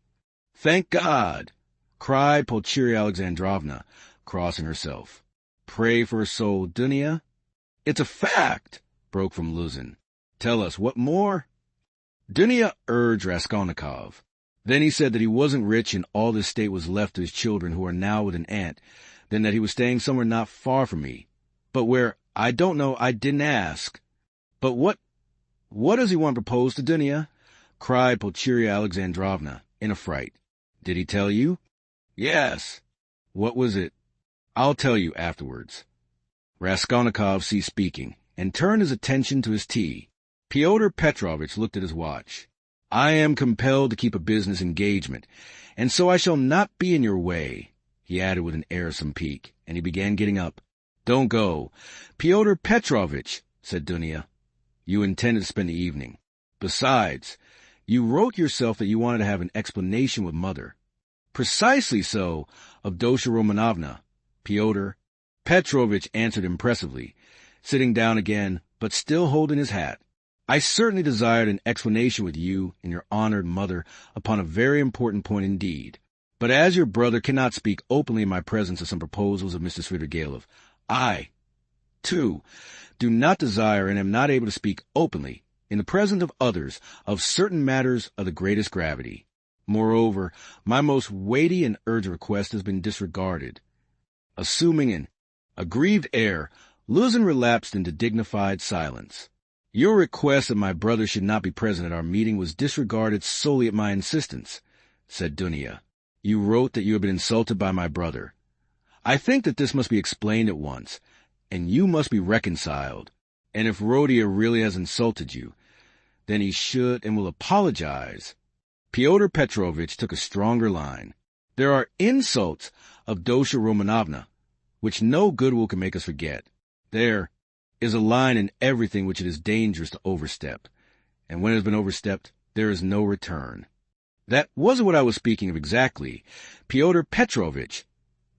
[SPEAKER 1] Thank God! Cried Pulcheria Alexandrovna, crossing herself. Pray for her soul, Dunya. It's a fact, broke from Luzin. Tell us, what more? Dunya urged Raskolnikov. Then he said that he wasn't rich and all this estate was left to his children who are now with an aunt, then that he was staying somewhere not far from me. But where, I don't know, I didn't ask. But what does he want proposed to Dunya? Cried Pulcheria Alexandrovna, in a fright. Did he tell you? Yes. What was it? I'll tell you afterwards. Raskolnikov ceased speaking, and turned his attention to his tea. Fyodor Petrovitch looked at his watch. I am compelled to keep a business engagement, and so I shall not be in your way, he added with an air of some pique, and he began getting up. Don't go. Fyodor Petrovitch, said Dunya. You intended to spend the evening. Besides, you wrote yourself that you wanted to have an explanation with Mother. Precisely so, of Dosha Romanovna, Fyodor Petrovitch answered impressively, sitting down again, but still holding his hat. I certainly desired an explanation with you and your honored mother upon a very important point indeed. But as your brother cannot speak openly in my presence of some proposals of Mr. Svidrigailov, I, too, do not desire and am not able to speak openly, in the presence of others, of certain matters of the greatest gravity. Moreover, my most weighty and urgent request has been disregarded. Assuming an aggrieved air, Luzin relapsed into dignified silence. Your request that my brother should not be present at our meeting was disregarded solely at my insistence, said Dunya. You wrote that you had been insulted by my brother. I think that this must be explained at once, and you must be reconciled. And if Rodia really has insulted you, then he should and will apologize. Fyodor Petrovitch took a stronger line. There are insults of Dosha Romanovna, which no goodwill can make us forget. There is a line in everything which it is dangerous to overstep, and when it has been overstepped, there is no return. That wasn't what I was speaking of exactly. Fyodor Petrovitch,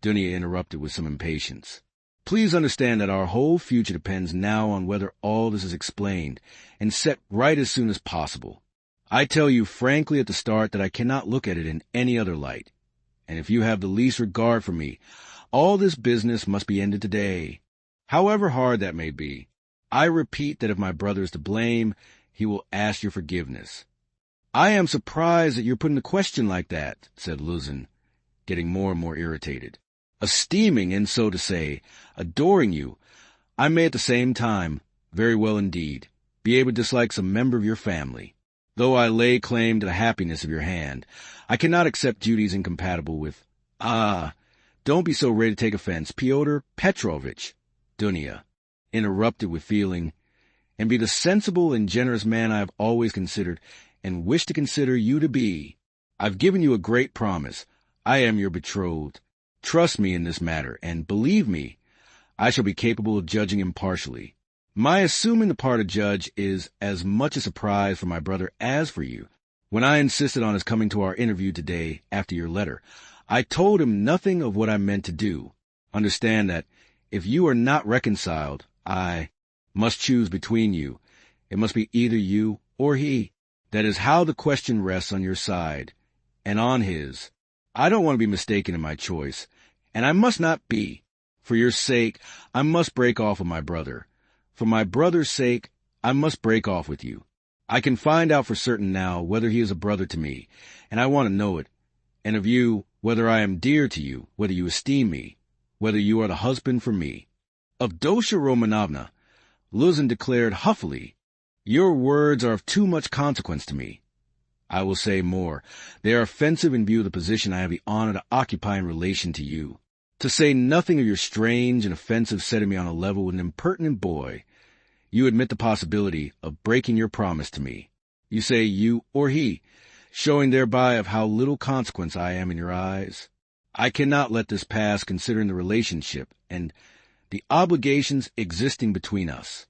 [SPEAKER 1] Dunya interrupted with some impatience. Please understand that our whole future depends now on whether all this is explained and set right as soon as possible. I tell you frankly at the start that I cannot look at it in any other light. And if you have the least regard for me, all this business must be ended today. However hard that may be, I repeat that if my brother is to blame, he will ask your forgiveness. I am surprised that you're putting the question like that, said Luzin, getting more and more irritated. Esteeming, and so to say, adoring you, I may at the same time, very well indeed, be able to dislike some member of your family. Though I lay claim to the happiness of your hand, I cannot accept duties incompatible with— don't be so ready to take offense, Fyodor Petrovitch, Dunya interrupted with feeling, and be the sensible and generous man I have always considered and wish to consider you to be. I've given you a great promise. I am your betrothed. Trust me in this matter, and believe me, I shall be capable of judging impartially. My assuming the part of judge is as much a surprise for my brother as for you. When I insisted on his coming to our interview today after your letter, I told him nothing of what I meant to do. Understand that if you are not reconciled, I must choose between you. It must be either you or he. That is how the question rests on your side, and on his. I don't want to be mistaken in my choice, and I must not be. For your sake, I must break off with my brother. For my brother's sake, I must break off with you. I can find out for certain now whether he is a brother to me, and I want to know it. And of you, whether I am dear to you, whether you esteem me, whether you are the husband for me. Of Dosha Romanovna, Luzin declared huffily, your words are of too much consequence to me. I will say more. They are offensive in view of the position I have the honor to occupy in relation to you. To say nothing of your strange and offensive setting me on a level with an impertinent boy, you admit the possibility of breaking your promise to me. You say you or he, showing thereby of how little consequence I am in your eyes. I cannot let this pass considering the relationship and the obligations existing between us.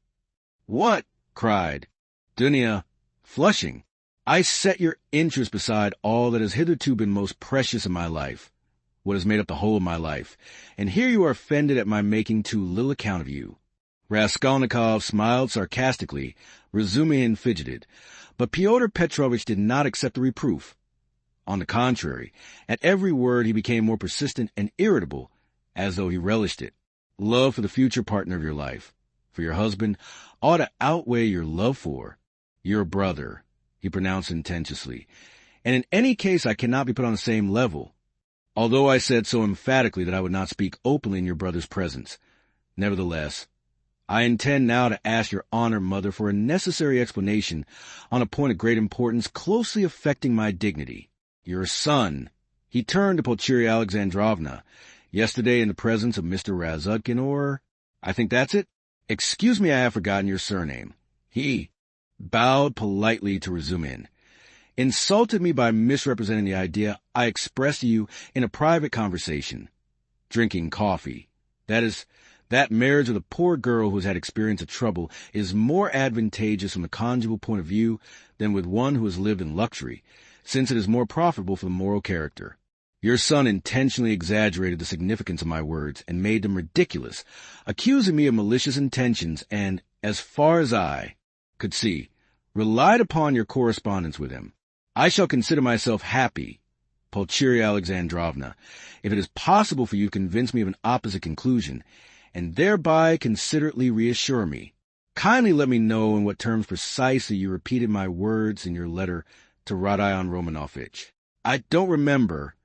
[SPEAKER 1] What? Cried Dunya, flushing. I set your interest beside all that has hitherto been most precious in my life, what has made up the whole of my life, and here you are offended at my making too little account of you. Raskolnikov smiled sarcastically, Razumihin fidgeted, but Fyodor Petrovitch did not accept the reproof. On the contrary, at every word he became more persistent and irritable, as though he relished it. Love for the future partner of your life, for your husband, ought to outweigh your love for your brother, he pronounced sententiously, and in any case I cannot be put on the same level, although I said so emphatically that I would not speak openly in your brother's presence. Nevertheless, I intend now to ask your honored mother for a necessary explanation on a point of great importance closely affecting my dignity. Your son, he turned to Pulcheria Alexandrovna, yesterday in the presence of Mr. Razudkin, or, I think that's it? Excuse me, I have forgotten your surname. He bowed politely to Razumihin, insulted me by misrepresenting the idea I expressed to you in a private conversation. Drinking coffee. That marriage with a poor girl who has had experience of trouble is more advantageous from the conjugal point of view than with one who has lived in luxury, since it is more profitable for the moral character. Your son intentionally exaggerated the significance of my words and made them ridiculous, accusing me of malicious intentions and, as far as I could see, relied upon your correspondence with him. I shall consider myself happy, Pulcheria Alexandrovna, if it is possible for you to convince me of an opposite conclusion, and thereby considerately reassure me. Kindly let me know in what terms precisely you repeated my words in your letter to Rodion Romanovitch. I don't remember,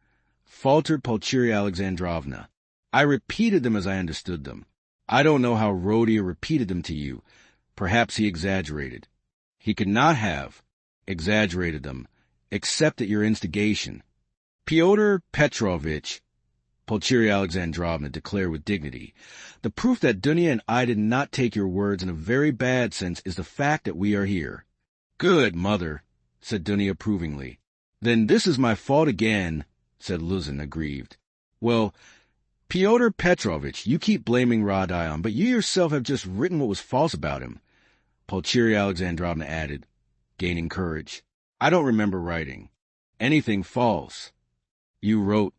[SPEAKER 1] faltered Pulcheria Alexandrovna. I repeated them as I understood them. I don't know how Rodia repeated them to you. Perhaps he exaggerated. He could not have exaggerated them, except at your instigation. Fyodor Petrovitch, Pulcheria Alexandrovna declared with dignity, the proof that Dunya and I did not take your words in a very bad sense is the fact that we are here. Good, mother, said Dunya approvingly. Then this is my fault again, said Luzin, aggrieved. Well, Pyotr Petrovitch, you keep blaming Rodion, but you yourself have just written what was false about him, Pulcheria Alexandrovna added, gaining courage. I don't remember writing anything false. You wrote,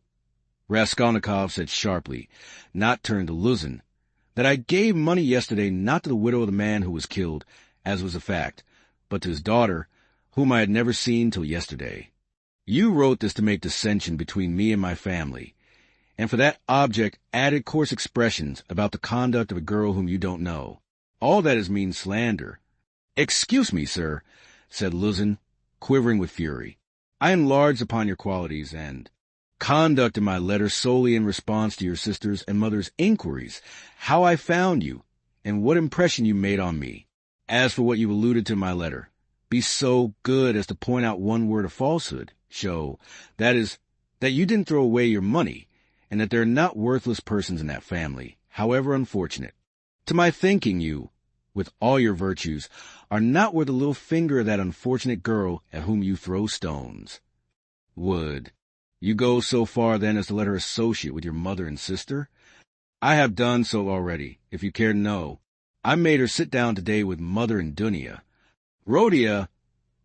[SPEAKER 1] Raskolnikov said sharply, not turning to Luzin, that I gave money yesterday not to the widow of the man who was killed, as was a fact, but to his daughter, whom I had never seen till yesterday. You wrote this to make dissension between me and my family, and for that object added coarse expressions about the conduct of a girl whom you don't know. All that is mean slander. Excuse me, sir, said Luzin, quivering with fury. I enlarged upon your qualities and conduct in my letter solely in response to your sister's and mother's inquiries, how I found you, and what impression you made on me. As for what you alluded to in my letter, be so good as to point out one word of falsehood. Show, that is, that you didn't throw away your money, and that there are not worthless persons in that family, however unfortunate. To my thinking, you, with all your virtues, are not worth a little finger of that unfortunate girl at whom you throw stones. Would you go so far, then, as to let her associate with your mother and sister? I have done so already, if you care to know. I made her sit down today with mother and Dunya. Rodia,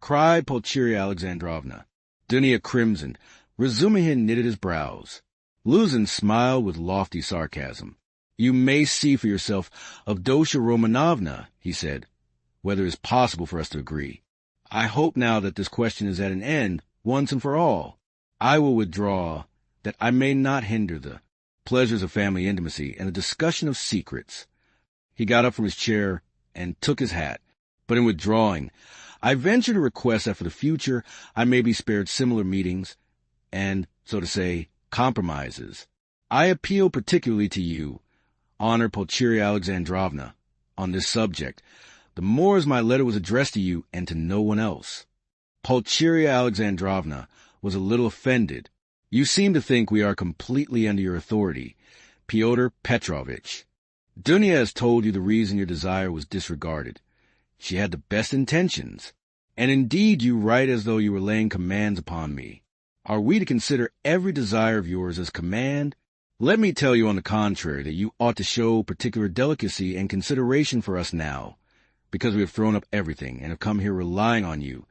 [SPEAKER 1] cried Pulcheria Alexandrovna. Dunya crimsoned. Razumihin knitted his brows. Luzin smiled with lofty sarcasm. You may see for yourself, Avdotya Romanovna, he said, whether it is possible for us to agree. I hope now that this question is at an end, once and for all. I will withdraw, that I may not hinder the pleasures of family intimacy and the discussion of secrets. He got up from his chair and took his hat, but in withdrawing, I venture to request that for the future I may be spared similar meetings and, so to say, compromises. I appeal particularly to you, Honored Pulcheria Alexandrovna, on this subject, the more as my letter was addressed to you and to no one else. Pulcheria Alexandrovna was a little offended. You seem to think we are completely under your authority, Pyotr Petrovitch. Dunya has told you the reason your desire was disregarded. She had the best intentions, and indeed you write as though you were laying commands upon me. Are we to consider every desire of yours as command? Let me tell you on the contrary that you ought to show particular delicacy and consideration for us now, because we have thrown up everything and have come here relying on you,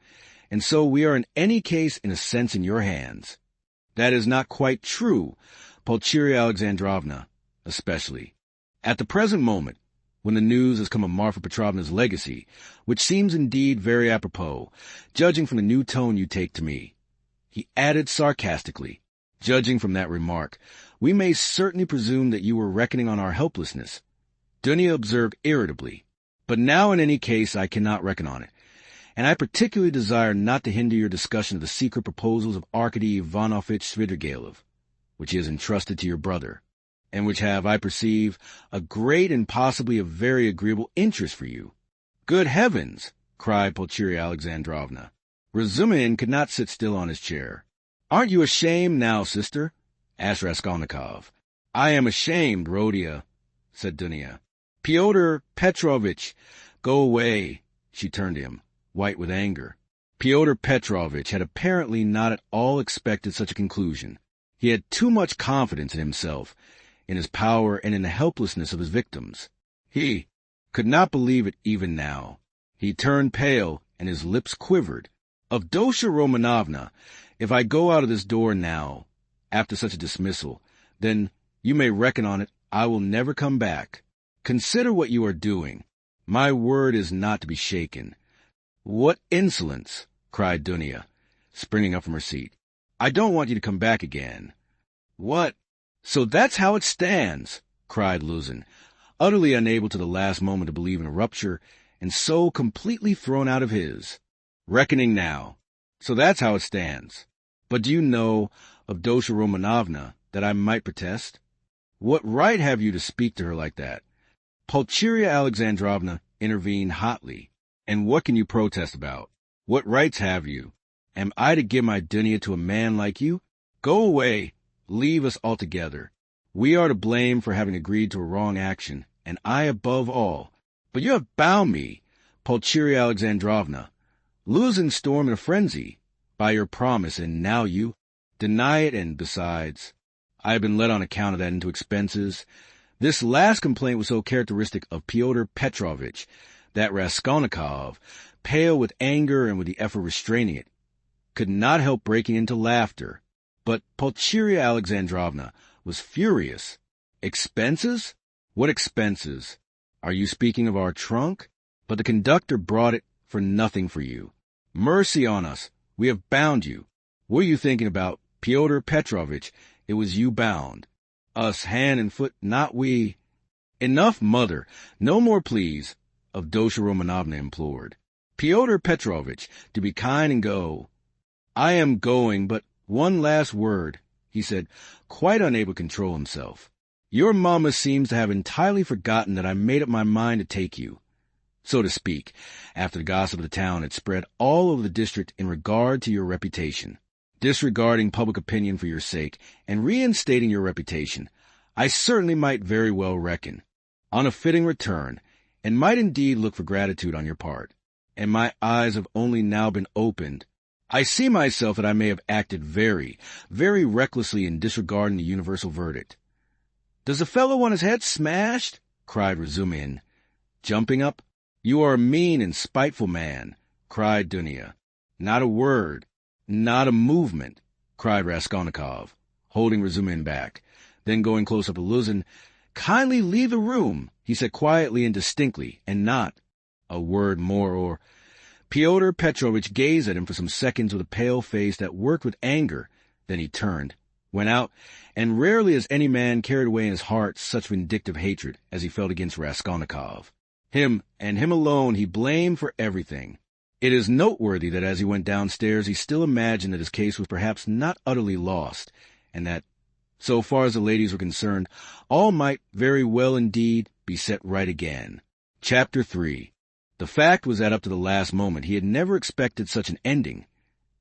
[SPEAKER 1] and so we are in any case in a sense in your hands. That is not quite true, Pulcheria Alexandrovna, especially. At the present moment, when the news has come of Marfa Petrovna's legacy, which seems indeed very apropos, judging from the new tone you take to me. He added sarcastically, judging from that remark, we may certainly presume that you were reckoning on our helplessness. Dunya observed irritably, but now in any case I cannot reckon on it, and I particularly desire not to hinder your discussion of the secret proposals of Arkady Ivanovitch Svidrigailov, which he has entrusted to your brother, and which have, I perceive, a great and possibly a very agreeable interest for you. Good heavens! Cried Pulcheria Alexandrovna. Razumihin could not sit still on his chair. Aren't you ashamed now, sister? Asked Raskolnikov. I am ashamed, Rodia, said Dunya. Pyotr Petrovitch, go away. She turned to him, white with anger. Pyotr Petrovitch had apparently not at all expected such a conclusion. He had too much confidence in himself, in his power and in the helplessness of his victims. He could not believe it even now. He turned pale, and his lips quivered. Avdotya Romanovna, if I go out of this door now, after such a dismissal, then you may reckon on it I will never come back. Consider what you are doing. My word is not to be shaken. What insolence! Cried Dunya, springing up from her seat. I don't want you to come back again. What? So that's how it stands, cried Luzin, utterly unable to the last moment to believe in a rupture, and so completely thrown out of his. Reckoning now. So that's how it stands. But do you know, Avdotya Romanovna, that I might protest? What right have you to speak to her like that? Pulcheria Alexandrovna intervened hotly. And what can you protest about? What rights have you? Am I to give my Dunya to a man like you? Go away. Leave us altogether. We are to blame for having agreed to a wrong action, and I above all. But you have bound me, Pulcheria Alexandrovna. Luzin stormed in a frenzy by your promise, and now you deny it, and besides, I have been let on account of that into expenses. This last complaint was so characteristic of Pyotr Petrovitch that Raskolnikov, pale with anger and with the effort restraining it, could not help breaking into laughter. But Pulcheria Alexandrovna was furious. Expenses? What expenses? Are you speaking of our trunk? But the conductor brought it for nothing for you. Mercy on us! We have bound you. What are you thinking about, Pyotr Petrovitch? It was you bound. Us hand and foot, not we. Enough, mother. No more, please, Avdotya Romanovna implored. Pyotr Petrovitch, to be kind and go. I am going, but one last word, he said, quite unable to control himself. Your mamma seems to have entirely forgotten that I made up my mind to take you, so to speak, after the gossip of the town had spread all over the district in regard to your reputation. Disregarding public opinion for your sake, and reinstating your reputation, I certainly might very well reckon on a fitting return, and might indeed look for gratitude on your part. And my eyes have only now been opened. I see myself that I may have acted very, very recklessly in disregarding the universal verdict. Does the fellow want his head smashed? Cried Razumihin, jumping up. You are a mean and spiteful man, cried Dunya. Not a word, not a movement, cried Raskolnikov, holding Razumihin back. Then going close up to Luzhin, kindly leave the room, he said quietly and distinctly, and not a word more, or... Pyotr Petrovitch gazed at him for some seconds with a pale face that worked with anger. Then he turned, went out, and rarely has any man carried away in his heart such vindictive hatred as he felt against Raskolnikov. Him, and him alone, he blamed for everything. It is noteworthy that as he went downstairs, he still imagined that his case was perhaps not utterly lost, and that, so far as the ladies were concerned, all might very well indeed be set right again. Chapter 3. The fact was that up to the last moment he had never expected such an ending.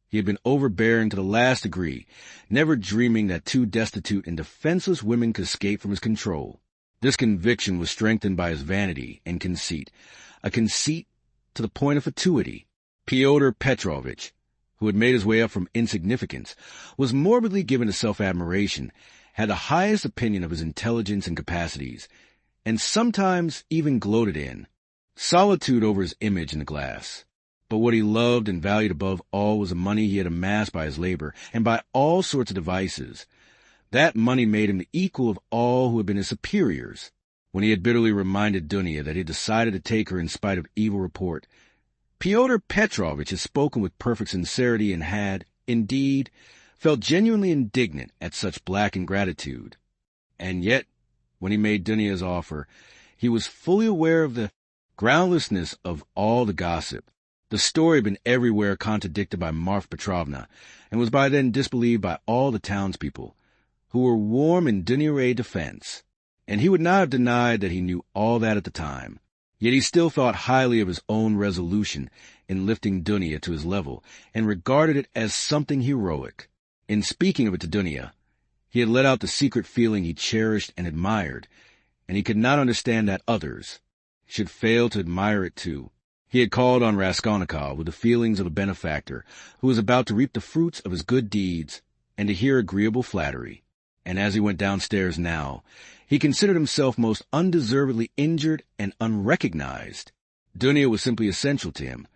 [SPEAKER 1] He had been overbearing to the last degree, never dreaming that two destitute and defenseless women could escape from his control. This conviction was strengthened by his vanity and conceit, a conceit to the point of fatuity. Pyotr Petrovitch, who had made his way up from insignificance, was morbidly given to self-admiration, had the highest opinion of his intelligence and capacities, and sometimes even gloated in solitude over his image in the glass. But what he loved and valued above all was the money he had amassed by his labor and by all sorts of devices. That money made him the equal of all who had been his superiors. When he had bitterly reminded Dunya that he had decided to take her in spite of evil report, Pyotr Petrovitch had spoken with perfect sincerity and had, indeed, felt genuinely indignant at such black ingratitude. And yet, when he made Dunya's offer, he was fully aware of the groundlessness of all the gossip. The story had been everywhere contradicted by Marfa Petrovna, and was by then disbelieved by all the townspeople, who were warm in Dunya's defense. And he would not have denied that he knew all that at the time. Yet he still thought highly of his own resolution in lifting Dunya to his level, and regarded it as something heroic. In speaking of it to Dunya, he had let out the secret feeling he cherished and admired, and he could not understand that others should fail to admire it too. He had called on Raskolnikov with the feelings of a benefactor who was about to reap the fruits of his good deeds, and to hear agreeable flattery. And as he went downstairs now, he considered himself most undeservedly injured and unrecognized. Dunya was simply essential to him.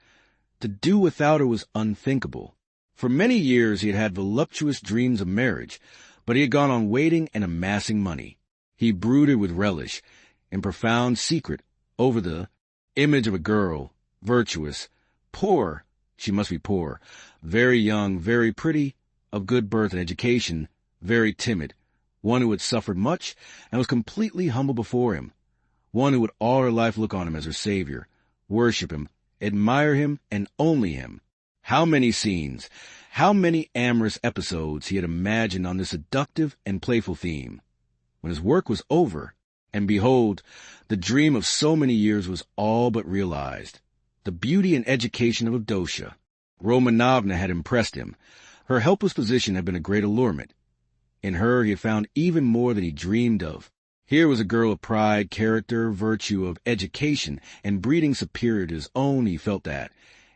[SPEAKER 1] To do without her was unthinkable. For many years he had had voluptuous dreams of marriage, but he had gone on waiting and amassing money. He brooded with relish, in profound secret, over the image of a girl, virtuous, poor, she must be poor, very young, very pretty, of good birth and education, very timid, one who had suffered much and was completely humble before him, one who would all her life look on him as her savior, worship him, admire him, and only him. How many scenes, how many amorous episodes he had imagined on this seductive and playful theme. When his work was over, and behold, the dream of so many years was all but realized. The beauty and education of Avdotya Romanovna had impressed him. Her helpless position had been a great allurement. In her he had found even more than he dreamed of. Here was a girl of pride, character, virtue, of education, and breeding superior to his own, he felt that.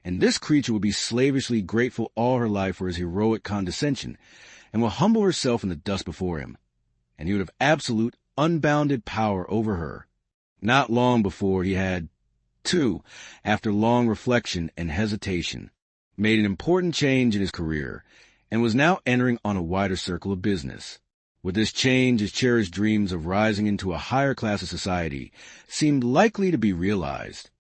[SPEAKER 1] And this creature would be slavishly grateful all her life for his heroic condescension, and will humble herself in the dust before him. and he would have absolute, unbounded power over her. Not long before he had, too, after long reflection and hesitation, made an important change in his career, and was now entering on a wider circle of business. With this change, his cherished dreams of rising into a higher class of society seemed likely to be realized.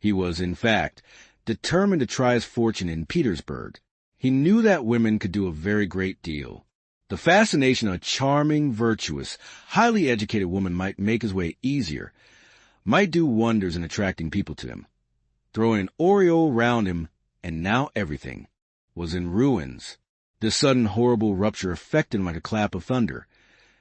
[SPEAKER 1] He was, in fact, determined to try his fortune in Petersburg. He knew that women could do a very great deal. The fascination of a charming, virtuous, highly educated woman might make his way easier, might do wonders in attracting people to him. Throwing an aureole round him, and now everything was in ruins. This sudden horrible rupture affected him like a clap of thunder.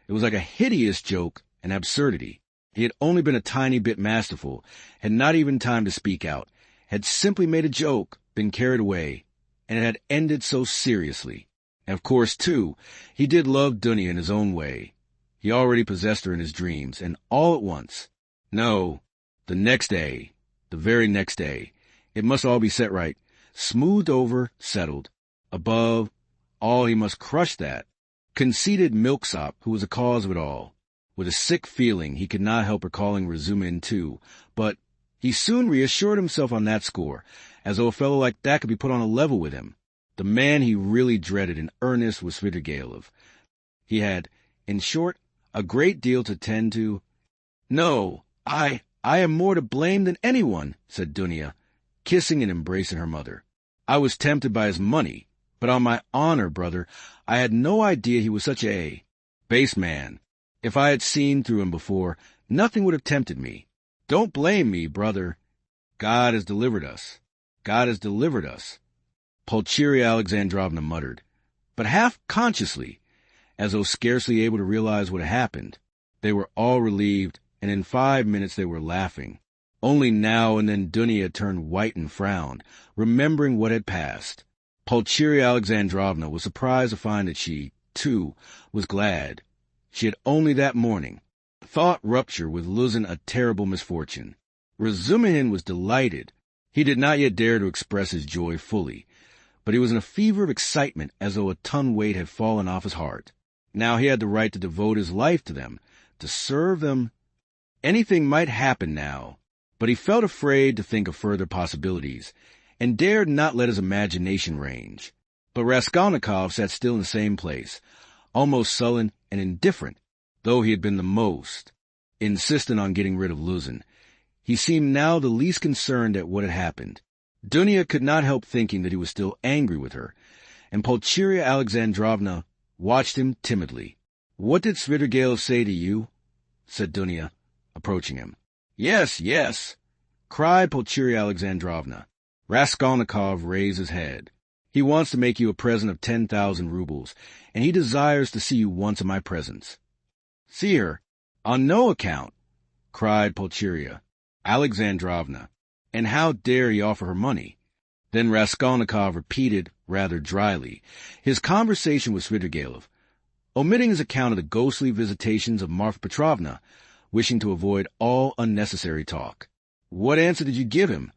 [SPEAKER 1] It was like a hideous joke and absurdity. He had only been a tiny bit masterful, had not even time to speak out, had simply made a joke, been carried away, and it had ended so seriously. And of course, too, he did love Dunya in his own way. He already possessed her in his dreams, and all at once. No, the next day, the very next day, it must all be set right, smoothed over, settled. Above all, he must crush that conceited milksop who was the cause of it all. With a sick feeling, he could not help recalling Razumin too, but he soon reassured himself on that score, as though a fellow like that could be put on a level with him. The man he really dreaded in earnest was Fyodor. He had, in short, a great deal to tend to. "No, I am more to blame than anyone," said Dunya, kissing and embracing her mother. "I was tempted by his money, but on my honor, brother, I had no idea he was such a base man. If I had seen through him before, nothing would have tempted me. Don't blame me, brother. God has delivered us. God has delivered us," Pulcheria Alexandrovna muttered, but half consciously, as though scarcely able to realize what had happened. They were all relieved, and in 5 minutes they were laughing. Only now and then Dunya turned white and frowned, remembering what had passed. Pulcheria Alexandrovna was surprised to find that she, too, was glad. She had only that morning thought rupture with Luzin a terrible misfortune. Razumihin was delighted. He did not yet dare to express his joy fully, but he was in a fever of excitement as though a ton weight had fallen off his heart. Now he had the right to devote his life to them, to serve them. Anything might happen now, but he felt afraid to think of further possibilities, and dared not let his imagination range. But Raskolnikov sat still in the same place, almost sullen and indifferent, though he had been the most insistent on getting rid of Luzin. He seemed now the least concerned at what had happened. Dunya could not help thinking that he was still angry with her, and Pulcheria Alexandrovna watched him timidly. "What did Svidrigailov say to you?" said Dunya, approaching him. "Yes, yes," cried Pulcheria Alexandrovna. Raskolnikov raised his head. "He wants to make you a present of 10,000 rubles, and he desires to see you once in my presence." "See her? On no account," cried Pulcheria Alexandrovna. "And how dare he offer her money?" Then Raskolnikov repeated, rather dryly, his conversation with Svidrigailov, omitting his account of the ghostly visitations of Marfa Petrovna, wishing to avoid all unnecessary talk. "What answer did you give him?"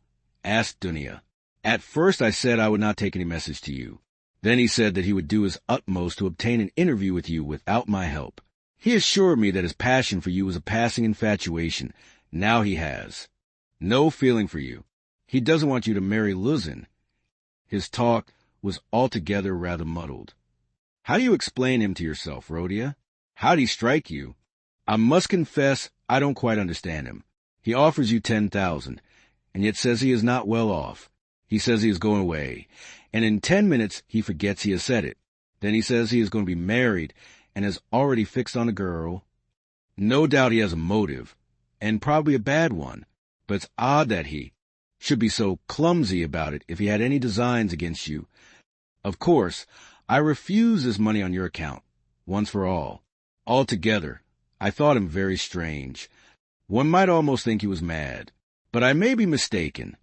[SPEAKER 1] asked Dunya. "At first I said I would not take any message to you. Then he said that he would do his utmost to obtain an interview with you without my help. He assured me that his passion for you was a passing infatuation. Now he has no feeling for you. He doesn't want you to marry Luzin." His talk was altogether rather muddled. "How do you explain him to yourself, Rhodia? How did he strike you? I must confess I don't quite understand him. He offers you 10,000, and yet says he is not well off. He says he is going away, and in 10 minutes he forgets he has said it. Then he says he is going to be married, and has already fixed on a girl. No doubt he has a motive, and probably a bad one, but it's odd that he should be so clumsy about it if he had any designs against you. Of course, I refuse this money on your account, once for all. Altogether, I thought him very strange. One might almost think he was mad, but I may be mistaken.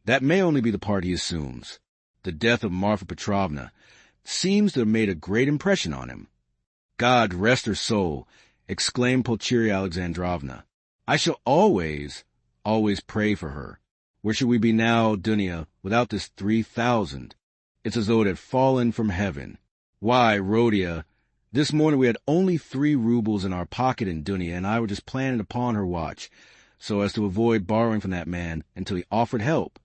[SPEAKER 1] That may only be the part he assumes. The death of Marfa Petrovna seems to have made a great impression on him." "God rest her soul," exclaimed Pulcheria Alexandrovna. "I shall always pray for her. Where should we be now, Dunya, without this 3,000? It's as though it had fallen from heaven. Why, Rhodia, This morning we had only 3 rubles in our pocket, and Dunya and I were just planning to pawn her watch, so as to avoid borrowing from that man until he offered help.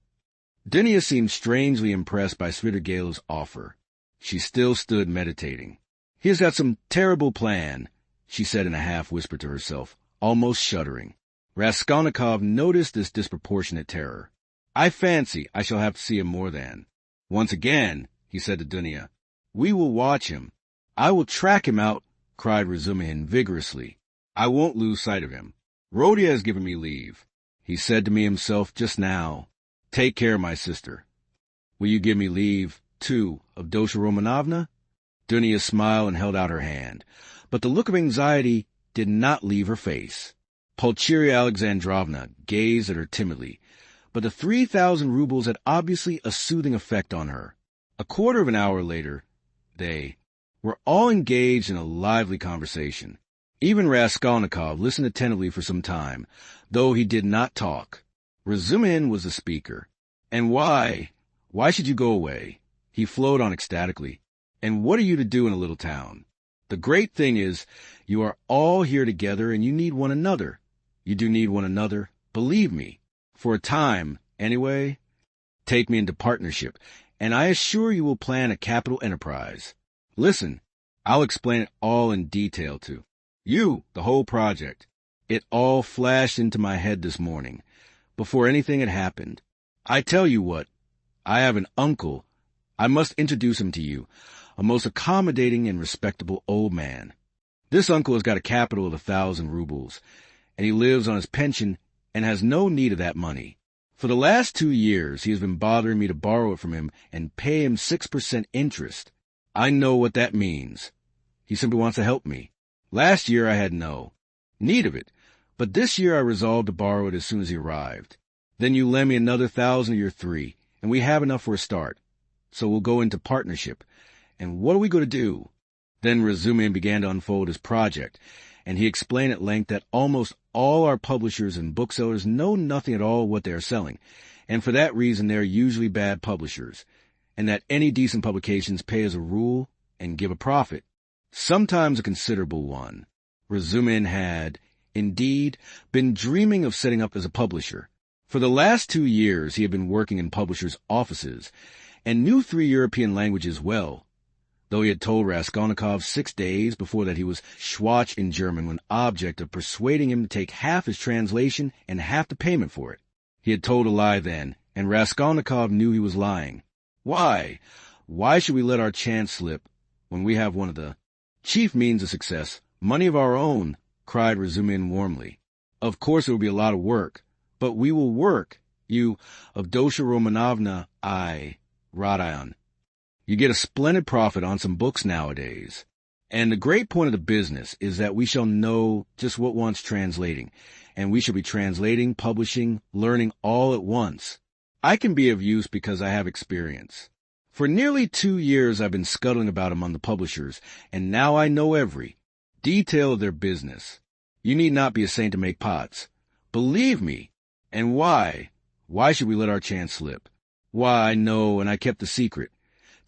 [SPEAKER 1] Dunya seemed strangely impressed by Svidrigail's offer. She still stood meditating. "He has got some terrible plan," she said in a half-whisper to herself, almost shuddering. Raskolnikov noticed this disproportionate terror. "I fancy I shall have to see him more than. Once again," he said to Dunya, "we will watch him. I will track him out," cried Razumihin vigorously. "I won't lose sight of him. Rodya has given me leave. He said to me himself just now, 'Take care, my sister.' Will you give me leave, too, of Dosha Romanovna?" Dunya smiled and held out her hand, but the look of anxiety did not leave her face. Pulcheria Alexandrovna gazed at her timidly, but the 3,000 rubles had obviously a soothing effect on her. A quarter of an hour later, they were all engaged in a lively conversation. Even Raskolnikov listened attentively for some time, though he did not talk. Razumihin was the speaker. "And why? Why should you go away?" He flowed on ecstatically. "And what are you to do in a little town? The great thing is, you are all here together and you need one another. You do need one another, believe me. For a time, anyway. Take me into partnership, and I assure you will plan a capital enterprise. Listen, I'll explain it all in detail to you, the whole project. It all flashed into my head this morning, before anything had happened. I tell you what, I have an uncle. I must introduce him to you, a most accommodating and respectable old man. This uncle has got a capital of 1,000 rubles, and he lives on his pension and has no need of that money. For the last 2 years he has been bothering me to borrow it from him and pay him 6% interest. I know what that means. He simply wants to help me. Last year I had no need of it, but this year I resolved to borrow it as soon as he arrived. Then you lend me another 1,000 of your 3, and we have enough for a start. So we'll go into partnership. And what are we going to do?" Then Razumihin began to unfold his project, and he explained at length that almost all our publishers and booksellers know nothing at all what they are selling, and for that reason they are usually bad publishers, and that any decent publications pay as a rule and give a profit, sometimes a considerable one. Razumihin had, indeed, been dreaming of setting up as a publisher. For the last 2 years he had been working in publishers' offices, and knew 3 European languages well, though he had told Raskolnikov 6 days before that he was Schwach in German with object of persuading him to take half his translation and half the payment for it. He had told a lie then, and Raskolnikov knew he was lying. Why? Why should we let our chance slip when we have one of the chief means of success, money of our own? Cried Razumihin warmly. Of course it will be a lot of work, but we will work. You, of Dosha Romanovna, I, Rodion. You get a splendid profit on some books nowadays. And the great point of the business is that we shall know just what wants translating, and we shall be translating, publishing, learning all at once. I can be of use because I have experience. For nearly 2 years I've been scuttling about among the publishers, and now I know every detail of their business. You need not be a saint to make pots. Believe me. And why? Why should we let our chance slip? Why, I know, and I kept the secret.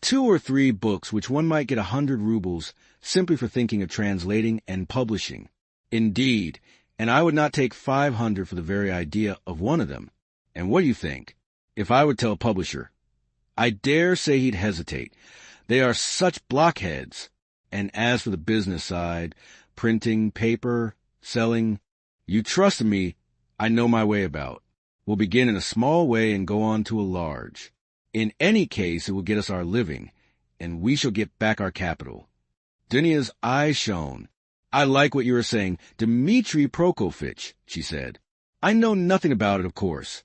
[SPEAKER 1] 2 or 3 books which one might get 100 rubles simply for thinking of translating and publishing. Indeed, and I would not take 500 for the very idea of one of them. And what do you think? If I would tell a publisher, I dare say he'd hesitate. They are such blockheads. And as for the business side, printing, paper, selling, you trust in me, I know my way about. We'll begin in a small way and go on to a large. In any case, it will get us our living, and we shall get back our capital. Dunya's eyes shone. I like what you are saying, Dmitri Prokofitch, she said. I know nothing about it, of course,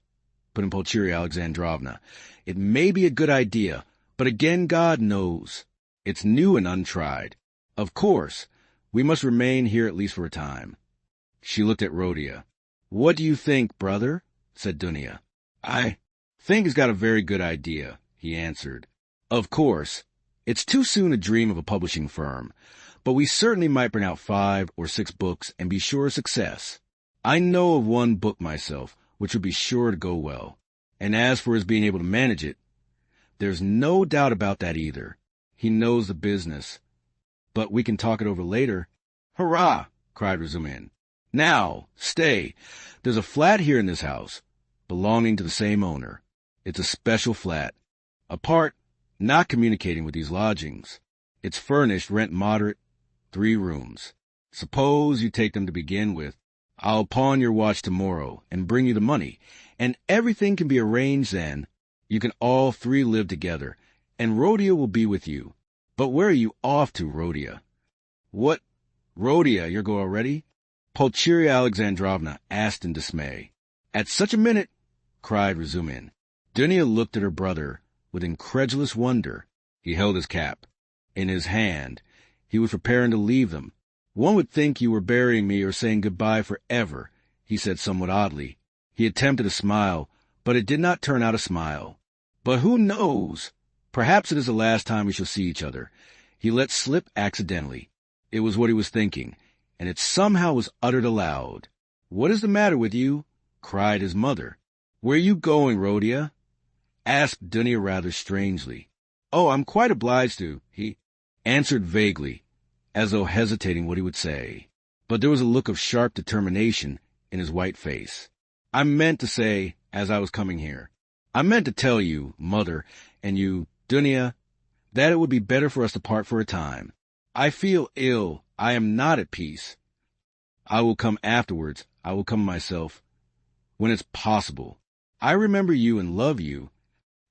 [SPEAKER 1] put in Pulcheria Alexandrovna. It may be a good idea, but again God knows. It's new and untried. Of course, we must remain here at least for a time. She looked at Rodya. What do you think, brother? Said Dunya. I think he's got a very good idea, he answered. Of course, it's too soon to dream of a publishing firm, but we certainly might bring out 5 or 6 books and be sure of success. I know of one book myself, which would be sure to go well. And as for his being able to manage it, there's no doubt about that either. He knows the business. but we can talk it over later." "Hurrah!" cried Razumihin. "Now, stay. There's a flat here in this house, belonging to the same owner. It's a special flat. Apart, not communicating with these lodgings. It's furnished, rent moderate, 3 rooms. Suppose you take them to begin with. I'll pawn your watch tomorrow and bring you the money, and everything can be arranged then. You can all 3 live together, and Rhodia will be with you. But where are you off to, Rhodia?" "What? Rhodia, you're go already?" Pulcheria Alexandrovna asked in dismay. "At such a minute?" cried Razumihin. Dunya looked at her brother with incredulous wonder. He held his cap in his hand. He was preparing to leave them. "One would think you were burying me or saying goodbye forever," he said somewhat oddly. He attempted a smile, but it did not turn out a smile. "But who knows? Perhaps it is the last time we shall see each other." He let slip accidentally. It was what he was thinking, and it somehow was uttered aloud. "What is the matter with you?" cried his mother. "Where are you going, Rhodia?" asked Dunya rather strangely. "Oh, I'm quite obliged to," he answered vaguely, as though hesitating what he would say. But there was a look of sharp determination in his white face. "I meant to say, as I was coming here, I meant to tell you, Mother, and you, Dunya, that it would be better for us to part for a time. I feel ill. I am not at peace. I will come afterwards. I will come myself, when it's possible. I remember you and love you.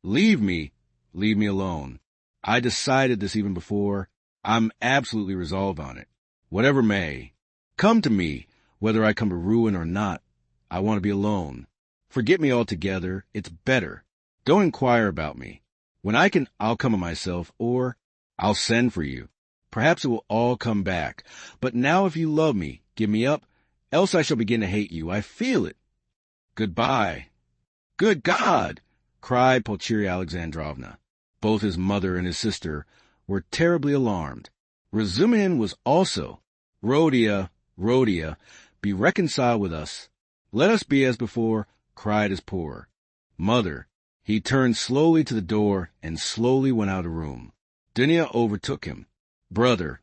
[SPEAKER 1] Leave me alone. I decided this even before. I'm absolutely resolved on it. Whatever may. Come to me, whether I come to ruin or not. I want to be alone. Forget me altogether. It's better. Don't inquire about me. When I can, I'll come of myself, or I'll send for you. Perhaps it will all come back. But now if you love me, give me up, else I shall begin to hate you. I feel it. Goodbye." "Good God!" cried Pulcheria Alexandrovna. Both his mother and his sister were terribly alarmed. Razumihin was also. "Rhodia, Rhodia, be reconciled with us. Let us be as before," cried his poor mother. He turned slowly to the door and slowly went out of the room. Dunya overtook him. "Brother,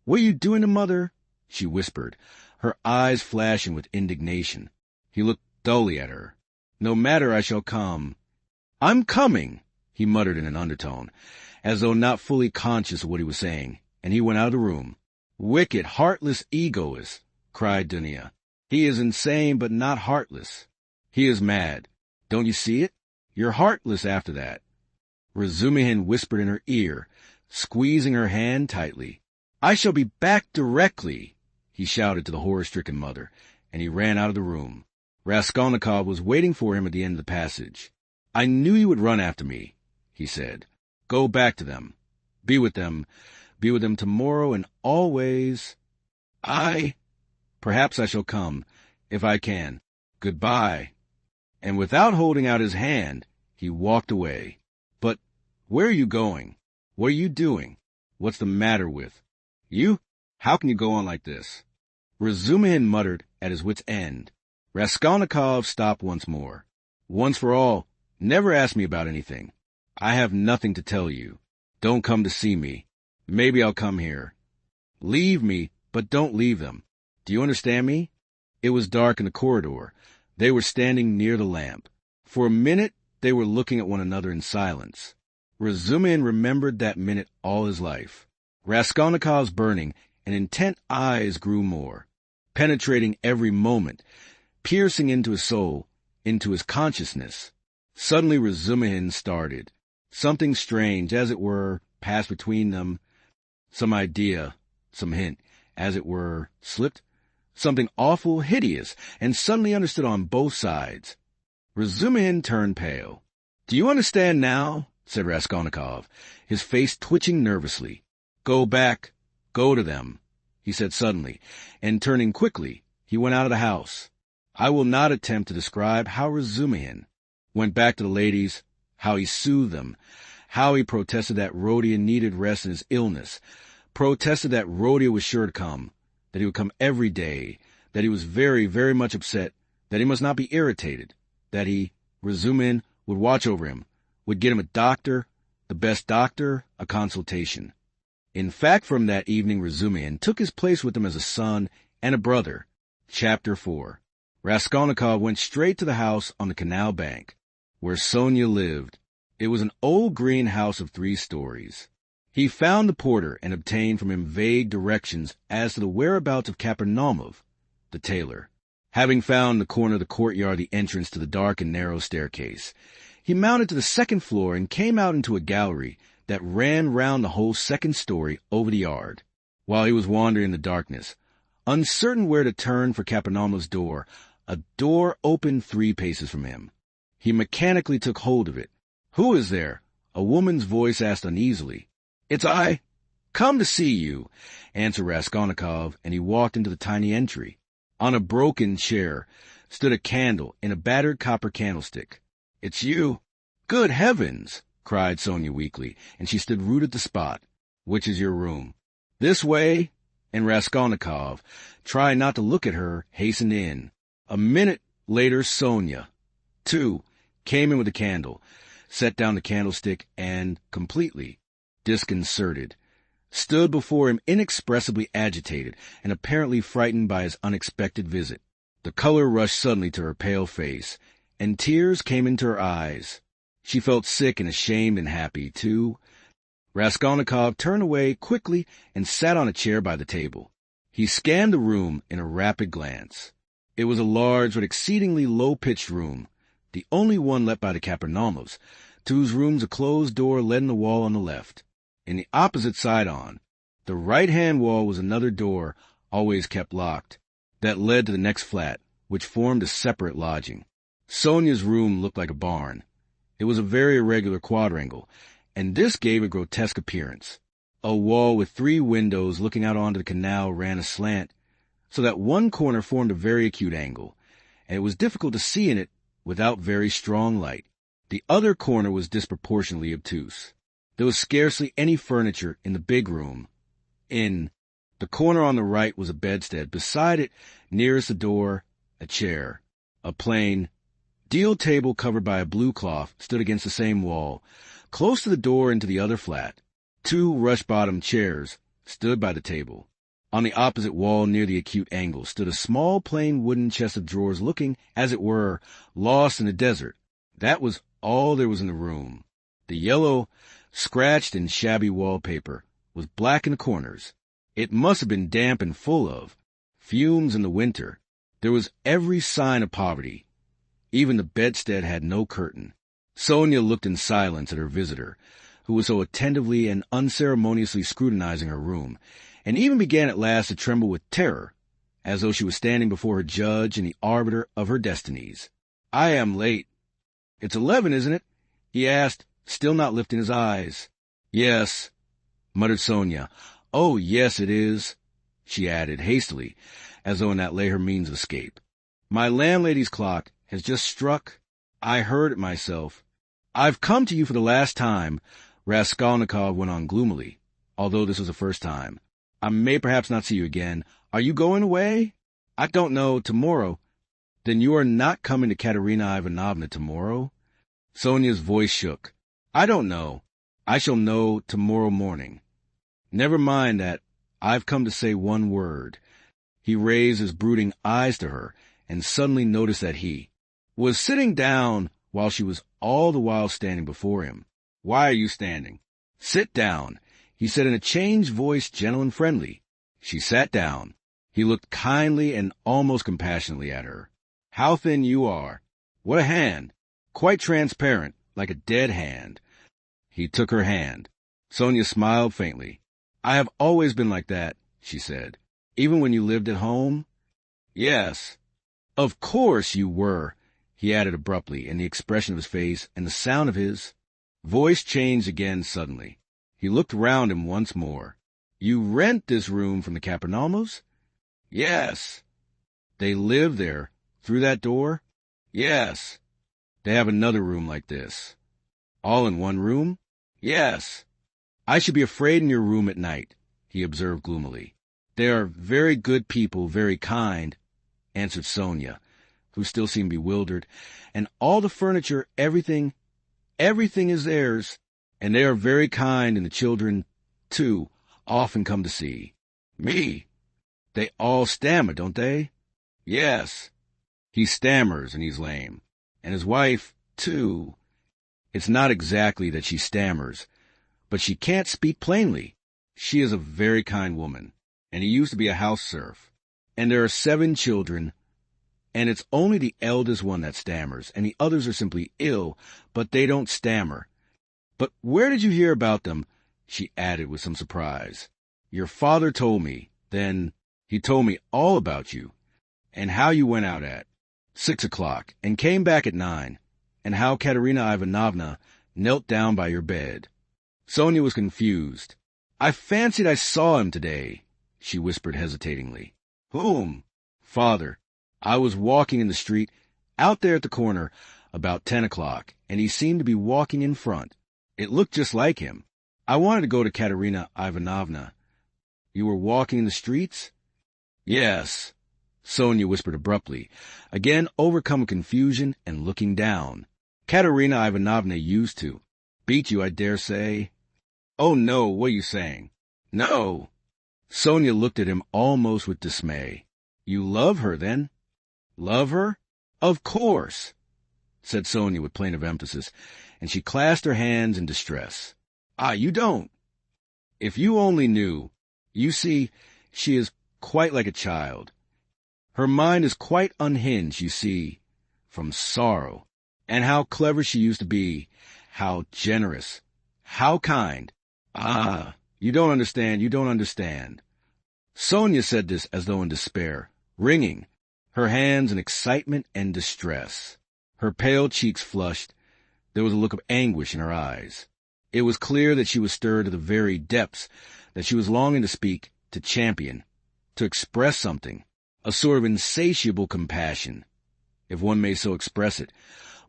[SPEAKER 1] what are you doing to Mother?" she whispered, her eyes flashing with indignation. He looked dully at her. "No matter, I shall come." "I'm coming," he muttered in an undertone, as though not fully conscious of what he was saying, and he went out of the room. "Wicked, heartless egoist," cried Dunya. "He is insane, but not heartless. He is mad. Don't you see it? You're heartless after that." Razumihin whispered in her ear, squeezing her hand tightly. "I shall be back directly," he shouted to the horror-stricken mother, and he ran out of the room. Raskolnikov was waiting for him at the end of the passage. "I knew you would run after me," he said. "Go back to them. Be with them tomorrow and always. Perhaps I shall come, if I can. Goodbye." And without holding out his hand, he walked away. "But where are you going? What are you doing? What's the matter with you? How can you go on like this?" Razumihin muttered at his wit's end. Raskolnikov stopped once more. "Once for all, never ask me about anything. I have nothing to tell you. Don't come to see me. Maybe I'll come here. Leave me, but don't leave them. Do you understand me?" It was dark in the corridor. They were standing near the lamp. For a minute they were looking at one another in silence. Razumihin remembered that minute all his life. Raskolnikov's burning and intent eyes grew more, penetrating every moment, piercing into his soul, into his consciousness. Suddenly Razumihin started. Something strange, as it were, passed between them. Some idea, some hint, as it were, slipped. Something awful, hideous, and suddenly understood on both sides. Razumihin turned pale. "Do you understand now?" said Raskolnikov, his face twitching nervously. "Go back. Go to them," he said suddenly, and turning quickly, he went out of the house. I will not attempt to describe how Razumihin went back to the ladies, how he soothed them, how he protested that Rhodia needed rest in his illness, protested that Rhodia was sure to come, that he would come every day, that he was very, very much upset, that he must not be irritated, that he, Razumihin, would watch over him, would get him a doctor, the best doctor, a consultation. In fact, from that evening, Razumihin took his place with them as a son and a brother. Chapter 4. Raskolnikov went straight to the house on the canal bank, where Sonya lived. It was an old green house of 3 stories. He found the porter and obtained from him vague directions as to the whereabouts of Kapernaumov, the tailor. Having found the corner of the courtyard the entrance to the dark and narrow staircase, he mounted to the 2nd floor and came out into a gallery that ran round the whole 2nd story over the yard. While he was wandering in the darkness, uncertain where to turn for Kapernaumov's door, a door opened 3 paces from him. He mechanically took hold of it. "Who is there?" a woman's voice asked uneasily. "It's I. Come to see you," answered Raskolnikov, and he walked into the tiny entry. On a broken chair stood a candle in a battered copper candlestick. "It's you." "Good heavens!" cried Sonya weakly, and she stood rooted to the spot. "Which is your room?" "This way," and Raskolnikov, trying not to look at her, hastened in. A minute later Sonya, too, came in with a candle, set down the candlestick, and, completely disconcerted, stood before him inexpressibly agitated and apparently frightened by his unexpected visit. The color rushed suddenly to her pale face, and tears came into her eyes. She felt sick and ashamed and happy, too. Raskolnikov turned away quickly and sat on a chair by the table. He scanned the room in a rapid glance. It was a large but exceedingly low-pitched room, the only one let by the Kapernaumovs, to whose rooms a closed door led in the wall on the left. In the opposite side on, the right-hand wall was another door, always kept locked, that led to the next flat, which formed a separate lodging. Sonia's room looked like a barn. It was a very irregular quadrangle, and this gave a grotesque appearance. A wall with 3 windows looking out onto the canal ran aslant, so that one corner formed a very acute angle, and it was difficult to see in it without very strong light. The other corner was disproportionately obtuse. There was scarcely any furniture in the big room. In the corner on the right was a bedstead. Beside it, nearest the door, a chair. A plain deal table covered by a blue cloth stood against the same wall. Close to the door into the other flat, 2 rush-bottomed chairs stood by the table. On the opposite wall, near the acute angle, stood a small plain wooden chest of drawers looking, as it were, lost in the desert. That was all there was in the room. The yellow, scratched and shabby wallpaper was black in the corners. It must have been damp and full of fumes in the winter. There was every sign of poverty. Even the bedstead had no curtain. Sonya looked in silence at her visitor, who was so attentively and unceremoniously scrutinizing her room, and even began at last to tremble with terror, as though she was standing before her judge and the arbiter of her destinies. "I am late." "It's 11, isn't it?" he asked, still not lifting his eyes. "Yes," muttered Sonya. "Oh, yes, it is," she added hastily, as though in that lay her means of escape. "My landlady's clock has just struck. I heard it myself." "I've come to you for the last time," Raskolnikov went on gloomily, although this was the first time. "I may perhaps not see you again. Are you going away?" "I don't know. Tomorrow." "Then you are not coming to Katerina Ivanovna tomorrow?" Sonia's voice shook. "I don't know. I shall know tomorrow morning." "Never mind that. I've come to say one word." He raised his brooding eyes to her, and suddenly noticed that he was sitting down while she was all the while standing before him. "Why are you standing?" "Sit down," he said in a changed voice, gentle and friendly. She sat down. He looked kindly and almost compassionately at her. "How thin you are! What a hand! Quite transparent, like a dead hand." He took her hand. Sonya smiled faintly. "I have always been like that," she said. "Even when you lived at home?" "Yes." "Of course you were," he added abruptly, and the expression of his face and the sound of his voice changed again suddenly. He looked round him once more. "You rent this room from the Kapernaumovs?" "Yes." "They live there, through that door?" "Yes." "They have another room like this?" "All in one room?" "Yes." "I should be afraid in your room at night," he observed gloomily. "They are very good people, very kind," answered Sonya, who still seemed bewildered. "And all the furniture, everything is theirs. And they are very kind, and the children, too. often come to see. Me? They all stammer, don't they? Yes. He stammers and he's lame. And his wife, too. It's not exactly that she stammers, but she can't speak plainly. She is a very kind woman, and he used to be a house serf. And there are 7 children, and it's only the eldest one that stammers, and the others are simply ill, but they don't stammer. But where did you hear about them? She added with some surprise. Your father told me. Then he told me all about you, and how you went out at 6 o'clock and came back at 9, and how Katerina Ivanovna knelt down by your bed. Sonia was confused. I fancied I saw him today, she whispered hesitatingly. Whom? Father. I was walking in the street, out there at the corner, about 10 o'clock, and he seemed to be walking in front. It looked just like him. I wanted to go to Katerina Ivanovna. You were walking in the streets? Yes, Sonia whispered abruptly, again overcome with confusion and looking down. Katerina Ivanovna used to. Beat you, I dare say. Oh, no, what are you saying? No. Sonia looked at him almost with dismay. You love her, then? Love her? Of course, said Sonia with plaintive emphasis, and she clasped her hands in distress. Ah, you don't. If you only knew. You see, she is quite like a child. Her mind is quite unhinged, you see, from sorrow. And how clever she used to be, how generous, how kind. Ah, you don't understand. Sonia said this as though in despair, wringing her hands in excitement and distress. Her pale cheeks flushed. There was a look of anguish in her eyes. It was clear that she was stirred to the very depths, that she was longing to speak, to champion, to express something. A sort of insatiable compassion, if one may so express it,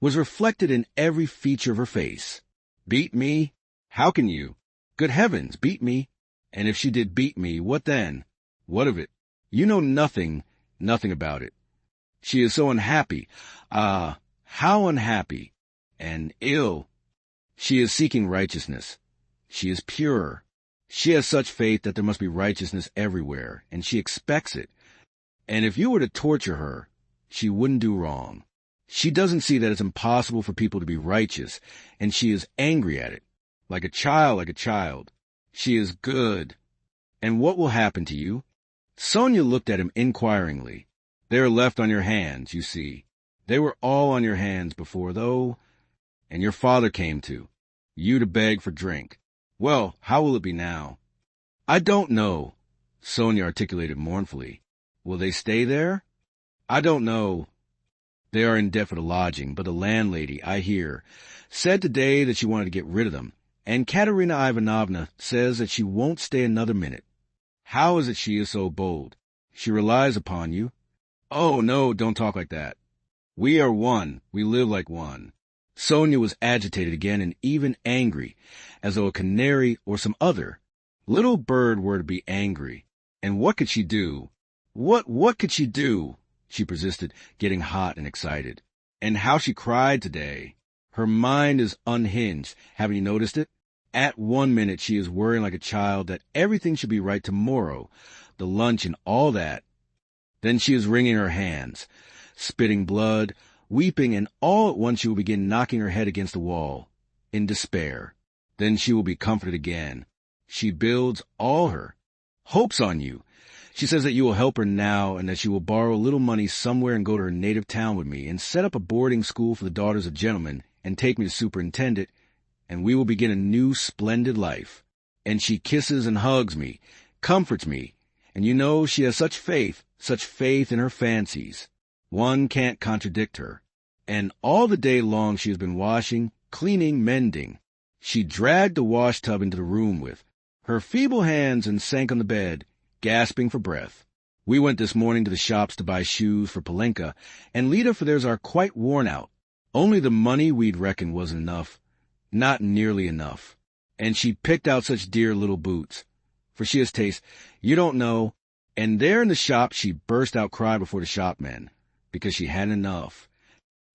[SPEAKER 1] was reflected in every feature of her face. Beat me? How can you? Good heavens, beat me? And if she did beat me, what then? What of it? You know nothing about it. She is so unhappy. Ah, how unhappy. And ill. She is seeking righteousness. She is pure. She has such faith that there must be righteousness everywhere, and she expects it. And if you were to torture her, she wouldn't do wrong. She doesn't see that it's impossible for people to be righteous, and she is angry at it. Like a child. She is good. And what will happen to you? Sonia looked at him inquiringly. They are left on your hands, you see. They were all on your hands before, though. And your father came to. You to beg for drink. Well, how will it be now? I don't know, Sonia articulated mournfully. Will they stay there? I don't know. They are in debt for the lodging, but the landlady, I hear, said today that she wanted to get rid of them, and Katerina Ivanovna says that she won't stay another minute. How is it she is so bold? She relies upon you. Oh, no, don't talk like that. We are one. We live like one. Sonia was agitated again and even angry, as though a canary or some other little bird were to be angry. And what could she do? What could she do? She persisted, getting hot and excited. And how she cried today. Her mind is unhinged. Haven't you noticed it? At 1 minute she is worrying like a child that everything should be right tomorrow, the lunch and all that. Then she is wringing her hands, spitting blood, weeping, and all at once she will begin knocking her head against the wall, in despair. Then she will be comforted again. She builds all her hopes on you. She says that you will help her now and that she will borrow a little money somewhere and go to her native town with me and set up a boarding school for the daughters of gentlemen and take me to superintend it, and we will begin a new splendid life. And she kisses and hugs me, comforts me, and you know she has such faith in her fancies. One can't contradict her. And all the day long she has been washing, cleaning, mending. She dragged the wash tub into the room with her feeble hands and sank on the bed, gasping for breath. We went this morning to the shops to buy shoes for Polenka, and Lita for theirs are quite worn out. Only the money we'd reckoned wasn't enough. Not nearly enough. And she picked out such dear little boots. For she has taste. You don't know. And there in the shop she burst out crying before the shopmen, because she hadn't enough.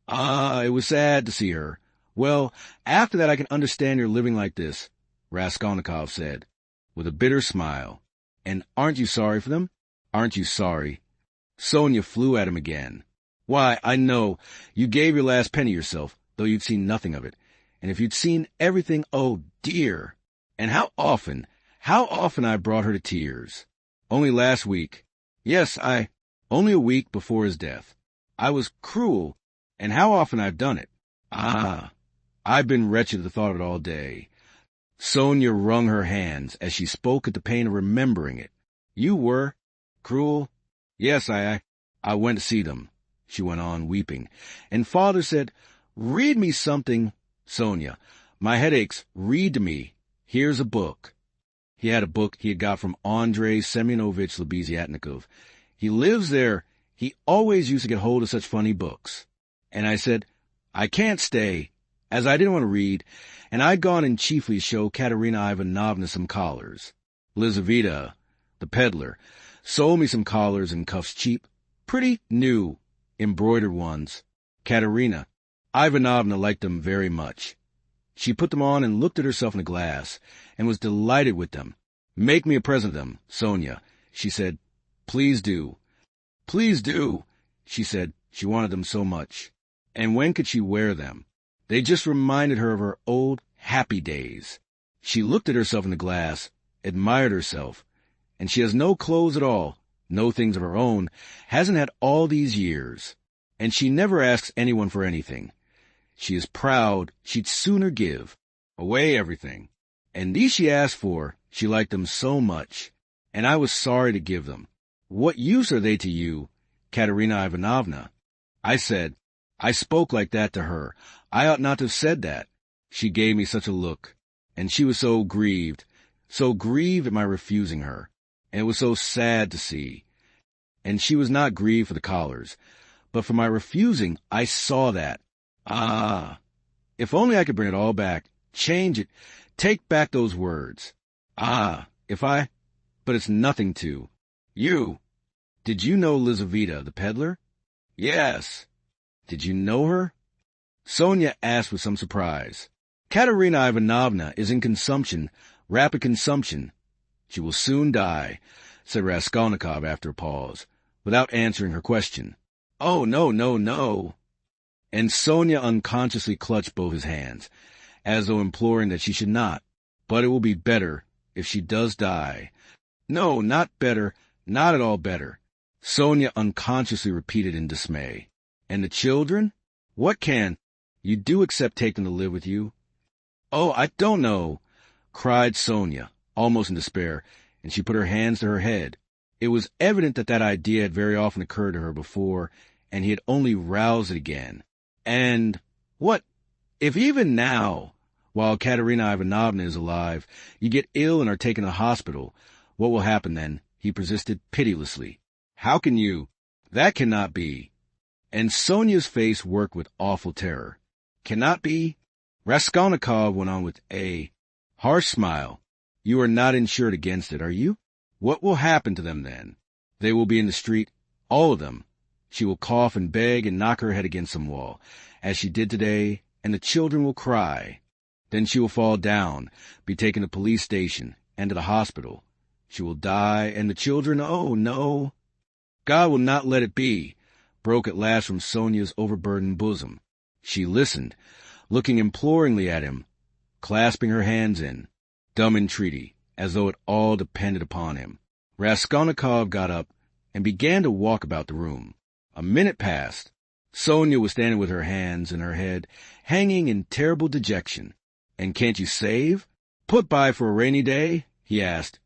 [SPEAKER 1] Ah, it was sad to see her. Well, after that I can understand your living like this, Raskolnikov said. with a bitter smile. And aren't you sorry for them? Aren't you sorry? Sonia flew at him again. Why, I know. You gave your last penny yourself, though you'd seen nothing of it. And if you'd seen everything, oh dear! And how often I brought her to tears. Only last week. Yes, only a week before his death. I was cruel, and how often I've done it. I've been wretched at the thought of it all day. Sonia wrung her hands as she spoke at the pain of remembering it. You were cruel? Yes, I went to see them, she went on, weeping. And Father said, read me something. Sonia, my head aches. Read to me. Here's a book. He had a book he had got from Andrei Semyonovich Lebeziatnikov. He lives there. He always used to get hold of such funny books. And I said, I can't stay, as I didn't want to read, and I'd gone in chiefly to show Katerina Ivanovna some collars. Lizaveta, the peddler, sold me some collars and cuffs cheap, pretty new, embroidered ones. Katerina Ivanovna liked them very much. She put them on and looked at herself in the glass, and was delighted with them. Make me a present of them, Sonia, she said. Please do. Please do, she said. She wanted them so much. And when could she wear them? They just reminded her of her old, happy days. She looked at herself in the glass, admired herself, and she has no clothes at all, no things of her own, hasn't had all these years. And she never asks anyone for anything. She is proud, she'd sooner give away everything. And these she asked for, she liked them so much, and I was sorry to give them. What use are they to you, Katerina Ivanovna? I spoke like that to her. I ought not to have said that. She gave me such a look, and she was so grieved at my refusing her, and it was so sad to see. And she was not grieved for the collars, but for my refusing. I saw that. If only I could bring it all back, change it, take back those words. But it's nothing to. You. Did you know Lizaveta, the peddler? Yes. Did you know her? Sonia asked with some surprise. Katerina Ivanovna is in consumption, rapid consumption. She will soon die, said Raskolnikov after a pause, without answering her question. Oh, no. And Sonia unconsciously clutched both his hands, as though imploring that she should not. But it will be better if she does die. No, not better, not at all better. Sonia unconsciously repeated in dismay. And the children? What can? You do accept taking to live with you? Oh, I don't know, cried Sonia, almost in despair, and she put her hands to her head. It was evident that idea had very often occurred to her before, and he had only roused it again. And what if even now, while Katerina Ivanovna is alive, you get ill and are taken to the hospital? What will happen then? He persisted pitilessly. How can you? That cannot be. And Sonia's face worked with awful terror. Cannot be? Raskolnikov went on with a harsh smile. You are not insured against it, are you? What will happen to them then? They will be in the street, all of them. She will cough and beg and knock her head against some wall, as she did today, and the children will cry. Then she will fall down, be taken to the police station, and to the hospital. She will die, and the children, oh no. God will not let it be, broke at last from Sonia's overburdened bosom. She listened, looking imploringly at him, clasping her hands in dumb entreaty, as though it all depended upon him. Raskolnikov got up and began to walk about the room. A minute passed. Sonia was standing with her hands in her head, hanging in terrible dejection. And can't you save? Put by for a rainy day? He asked,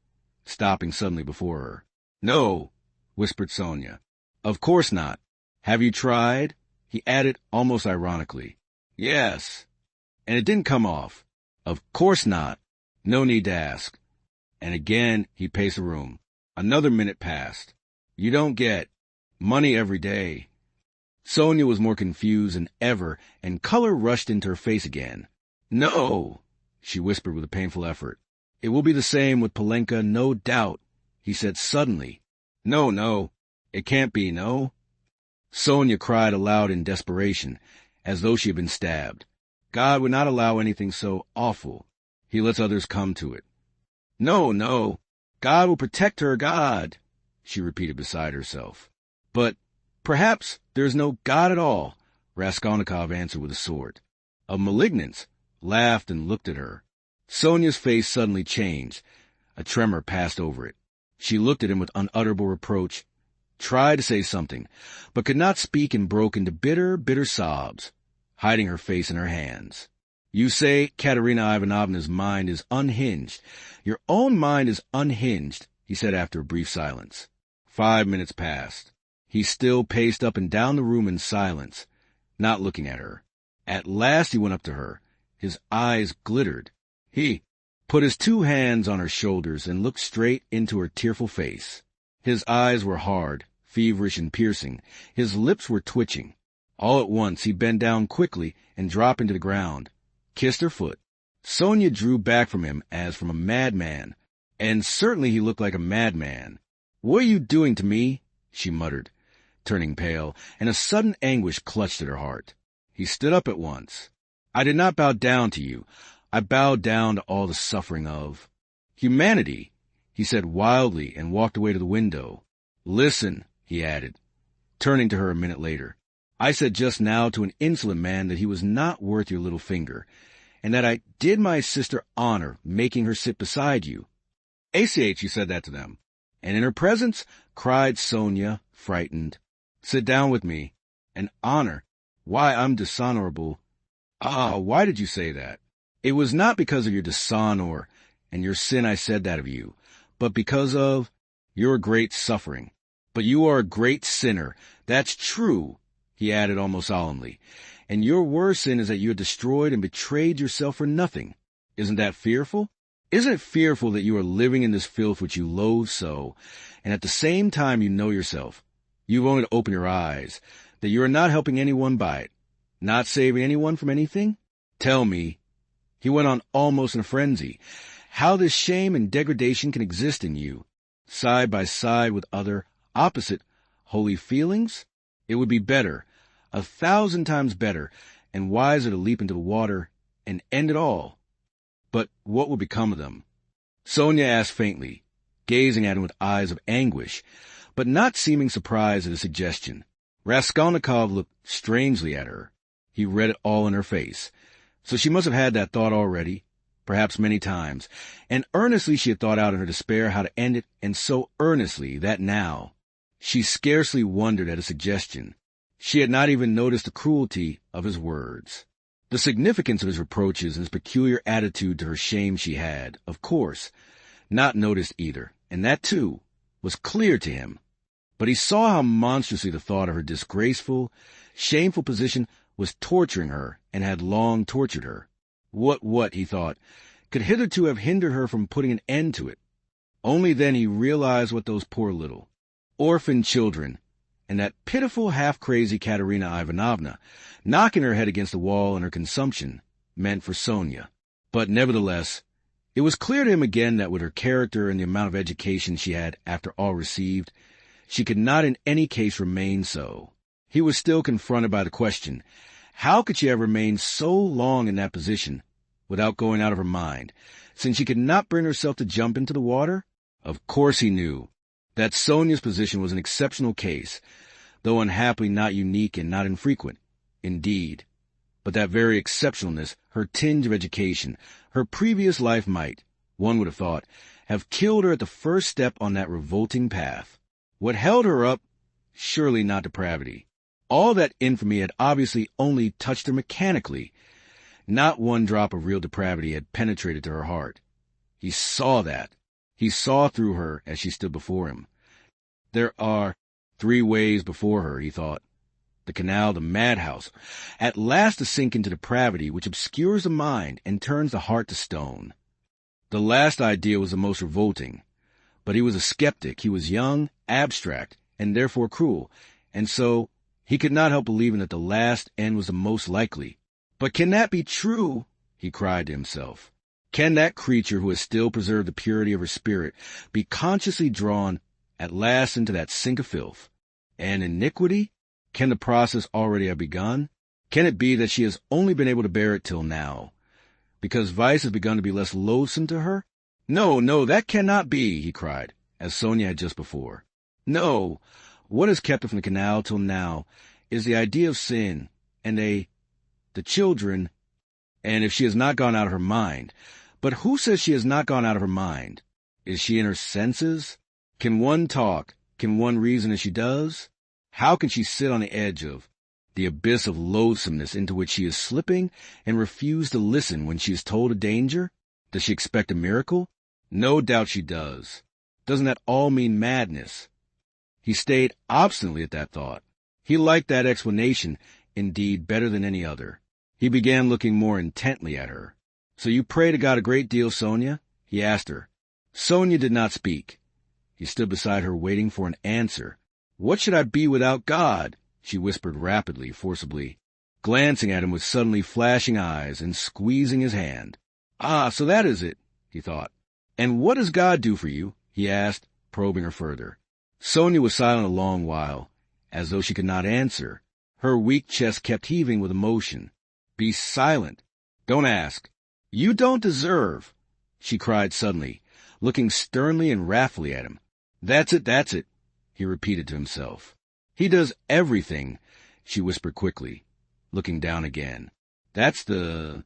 [SPEAKER 1] stopping suddenly before her. No, whispered Sonia. Of course not. Have you tried? He added almost ironically. Yes. And it didn't come off. Of course not. No need to ask. And again he paced the room. Another minute passed. You don't get money every day. Sonia was more confused than ever, and color rushed into her face again. No, she whispered with a painful effort. It will be the same with Polenka, no doubt, he said suddenly. No, it can't be, no. Sonia cried aloud in desperation, as though she had been stabbed. God would not allow anything so awful. He lets others come to it. No, no. God will protect her, God, she repeated beside herself. But perhaps there's no God at all, Raskolnikov answered with a sort. A malignance laughed and looked at her. Sonia's face suddenly changed. A tremor passed over it. She looked at him with unutterable reproach, tried to say something, but could not speak and broke into bitter, bitter sobs, hiding her face in her hands. You say Katerina Ivanovna's mind is unhinged. Your own mind is unhinged, he said after a brief silence. 5 minutes passed. He still paced up and down the room in silence, not looking at her. At last he went up to her. His eyes glittered. He put his 2 hands on her shoulders and looked straight into her tearful face. His eyes were hard, feverish and piercing. His lips were twitching. All at once he bent down quickly and dropped into the ground, kissed her foot. Sonia drew back from him as from a madman, and certainly he looked like a madman. "What are you doing to me?" she muttered, turning pale, and a sudden anguish clutched at her heart. He stood up at once. "I did not bow down to you. I bowed down to all the suffering of humanity," he said wildly and walked away to the window. "Listen," he added, turning to her a minute later. "I said just now to an insolent man that he was not worth your little finger, and that I did my sister honor making her sit beside you." "ACH, you said that to them." "And in her presence?" cried Sonia, frightened. "Sit down with me. An honor? Why, I'm dishonorable." "Ah, why did you say that?" "It was not because of your dishonor and your sin I said that of you, but because of your great suffering. But you are a great sinner. That's true," he added almost solemnly. "And your worst sin is that you have destroyed and betrayed yourself for nothing. Isn't that fearful? Isn't it fearful that you are living in this filth which you loathe so, and at the same time you know yourself? You've only to open your eyes, that you are not helping anyone by it, not saving anyone from anything? Tell me," he went on almost in a frenzy, "how this shame and degradation can exist in you, side by side with other, opposite, holy feelings? It would be better, 1,000 times better, and wiser to leap into the water and end it all. But what would become of them?" Sonia asked faintly, gazing at him with eyes of anguish, but not seeming surprised at his suggestion. Raskolnikov looked strangely at her. He read it all in her face. So she must have had that thought already, perhaps many times, and earnestly she had thought out in her despair how to end it, and so earnestly that now she scarcely wondered at his suggestion. She had not even noticed the cruelty of his words. The significance of his reproaches and his peculiar attitude to her shame she had, of course, not noticed either, and that, too, was clear to him. But he saw how monstrously the thought of her disgraceful, shameful position was torturing her and had long tortured her. What, he thought, could hitherto have hindered her from putting an end to it? Only then he realized what those poor little orphan children and that pitiful half-crazy Katerina Ivanovna, knocking her head against the wall in her consumption, meant for Sonia. But nevertheless, it was clear to him again that with her character and the amount of education she had after all received, she could not in any case remain so. He was still confronted by the question, how could she have remained so long in that position without going out of her mind, since she could not bring herself to jump into the water? Of course he knew that Sonia's position was an exceptional case, though unhappily not unique and not infrequent, indeed. But that very exceptionalness, her tinge of education, her previous life might, one would have thought, have killed her at the first step on that revolting path. What held her up? Surely not depravity. All that infamy had obviously only touched her mechanically. Not one drop of real depravity had penetrated to her heart. He saw that. He saw through her as she stood before him. There are 3 ways before her, he thought. The canal, the madhouse, at last to sink into depravity which obscures the mind and turns the heart to stone. The last idea was the most revolting. But he was a skeptic, he was young, abstract, and therefore cruel, and so he could not help believing that the last end was the most likely. But can that be true? He cried to himself. Can that creature who has still preserved the purity of her spirit be consciously drawn at last into that sink of filth? And iniquity? Can the process already have begun? Can it be that she has only been able to bear it till now, because vice has begun to be less loathsome to her? No, no, that cannot be, he cried, as Sonia had just before. No, what has kept her from the canal till now is the idea of sin, and the children, and if she has not gone out of her mind. But who says she has not gone out of her mind? Is she in her senses? Can one talk? Can one reason as she does? How can she sit on the edge of the abyss of loathsomeness into which she is slipping and refuse to listen when she is told of danger? Does she expect a miracle? No doubt she does. Doesn't that all mean madness? He stayed obstinately at that thought. He liked that explanation, indeed, better than any other. He began looking more intently at her. So you pray to God a great deal, Sonia? He asked her. Sonia did not speak. He stood beside her waiting for an answer. What should I be without God? She whispered rapidly, forcibly, glancing at him with suddenly flashing eyes and squeezing his hand. Ah, so that is it, he thought. And what does God do for you? He asked, probing her further. Sonia was silent a long while, as though she could not answer. Her weak chest kept heaving with emotion. Be silent. Don't ask. You don't deserve, she cried suddenly, looking sternly and wrathfully at him. That's it, he repeated to himself. He does everything, she whispered quickly, looking down again. That's the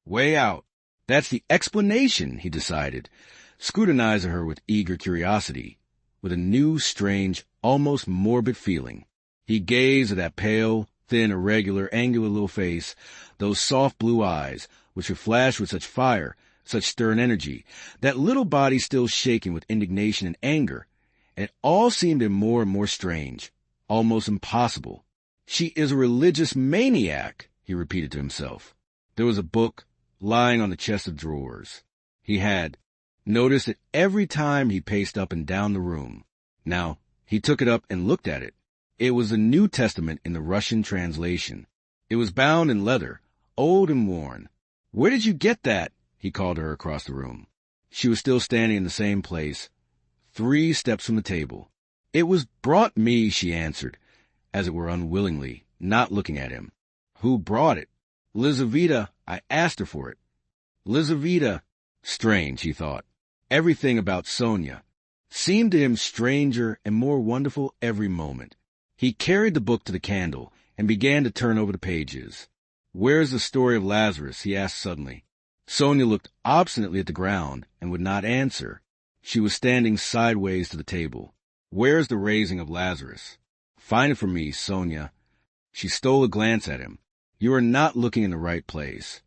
[SPEAKER 1] way out. That's the explanation, he decided, scrutinizing her with eager curiosity, with a new, strange, almost morbid feeling. He gazed at that pale, thin, irregular, angular little face, those soft blue eyes, which would flash with such fire, such stern energy, that little body still shaking with indignation and anger, and it all seemed him more and more strange, almost impossible. She is a religious maniac, he repeated to himself. There was a book lying on the chest of drawers. He had noticed it every time he paced up and down the room. Now, he took it up and looked at it. It was the New Testament in the Russian translation. It was bound in leather, old and worn. Where did you get that? He called to her across the room. She was still standing in the same place, 3 steps from the table. It was brought me, she answered, as it were unwillingly, not looking at him. Who brought it? Lizaveta. I asked her for it. Lizaveta. Strange, he thought. Everything about Sonia seemed to him stranger and more wonderful every moment. He carried the book to the candle and began to turn over the pages. Where's the story of Lazarus? He asked suddenly. Sonia looked obstinately at the ground and would not answer. She was standing sideways to the table. Where's the raising of Lazarus? Find it for me, Sonia. She stole a glance at him. You are not looking in the right place.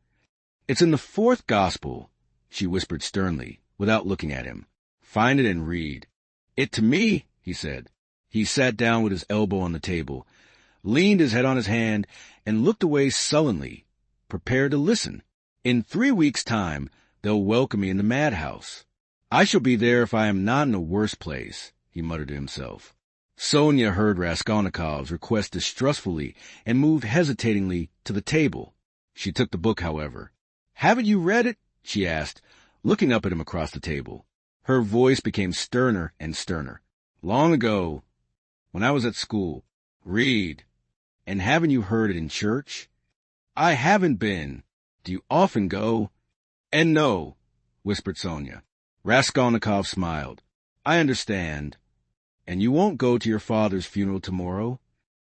[SPEAKER 1] It's in the 4th Gospel, she whispered sternly, without looking at him. Find it and read. It to me, he said. He sat down with his elbow on the table, leaned his head on his hand, and looked away sullenly, prepared to listen. In 3 weeks' time, they'll welcome me in the madhouse. I shall be there if I am not in a worse place, he muttered to himself. Sonia heard Raskolnikov's request distrustfully and moved hesitatingly to the table. She took the book, however. Haven't you read it? She asked, looking up at him across the table. Her voice became sterner and sterner. Long ago, when I was at school. Read. And haven't you heard it in church? I haven't been. Do you often go? And no, whispered Sonia. Raskolnikov smiled. I understand. And you won't go to your father's funeral tomorrow?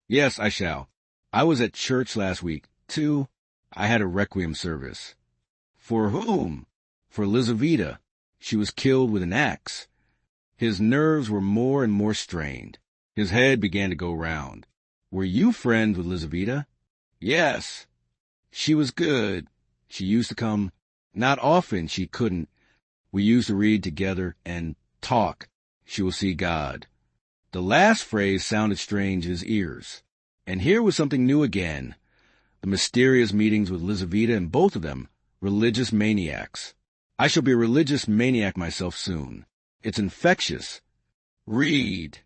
[SPEAKER 1] Yes, I shall. I was at church last week, too. I had a requiem service. For whom? For Lizaveta. She was killed with an axe. His nerves were more and more strained. His head began to go round. Were you friends with Lizaveta? Yes. She was good. She used to come. Not often, she couldn't. We used to read together and talk. She will see God. The last phrase sounded strange in his ears. And here was something new again. The mysterious meetings with Lizaveta, and both of them religious maniacs. I shall be a religious maniac myself soon. It's infectious. Read,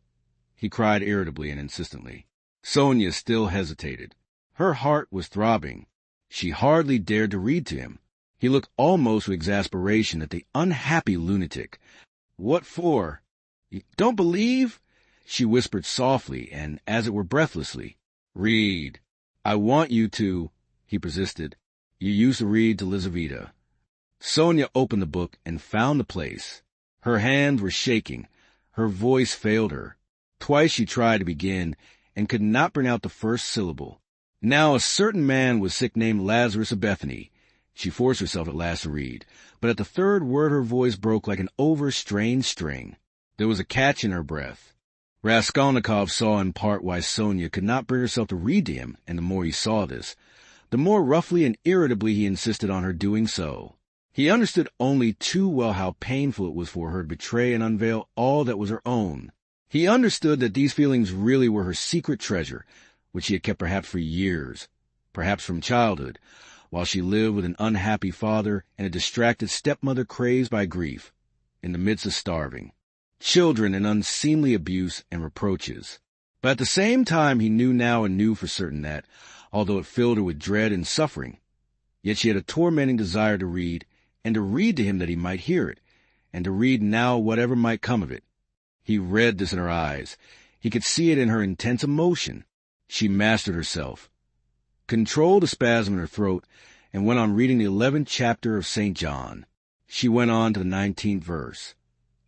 [SPEAKER 1] he cried irritably and insistently. Sonia still hesitated. Her heart was throbbing. She hardly dared to read to him. He looked almost with exasperation at the unhappy lunatic. What for? You don't believe? She whispered softly and as it were breathlessly. Read. I want you to, he persisted. You used to read to Lizaveta. Sonia opened the book and found the place. Her hands were shaking. Her voice failed her. Twice she tried to begin and could not bring out the first syllable. Now a certain man was sick named Lazarus of Bethany. She forced herself at last to read, but at the third word her voice broke like an overstrained string. There was a catch in her breath. Raskolnikov saw in part why Sonia could not bring herself to read to him, and the more he saw this, the more roughly and irritably he insisted on her doing so. He understood only too well how painful it was for her to betray and unveil all that was her own. He understood that these feelings really were her secret treasure, which she had kept perhaps for years, perhaps from childhood, while she lived with an unhappy father and a distracted stepmother crazed by grief, in the midst of starving, children and unseemly abuse and reproaches. But at the same time he knew now and knew for certain that, although it filled her with dread and suffering, yet she had a tormenting desire to read, and to read to him that he might hear it, and to read now whatever might come of it. He read this in her eyes. He could see it in her intense emotion. She mastered herself, controlled a spasm in her throat, and went on reading the 11th chapter of St. John. She went on to the 19th verse.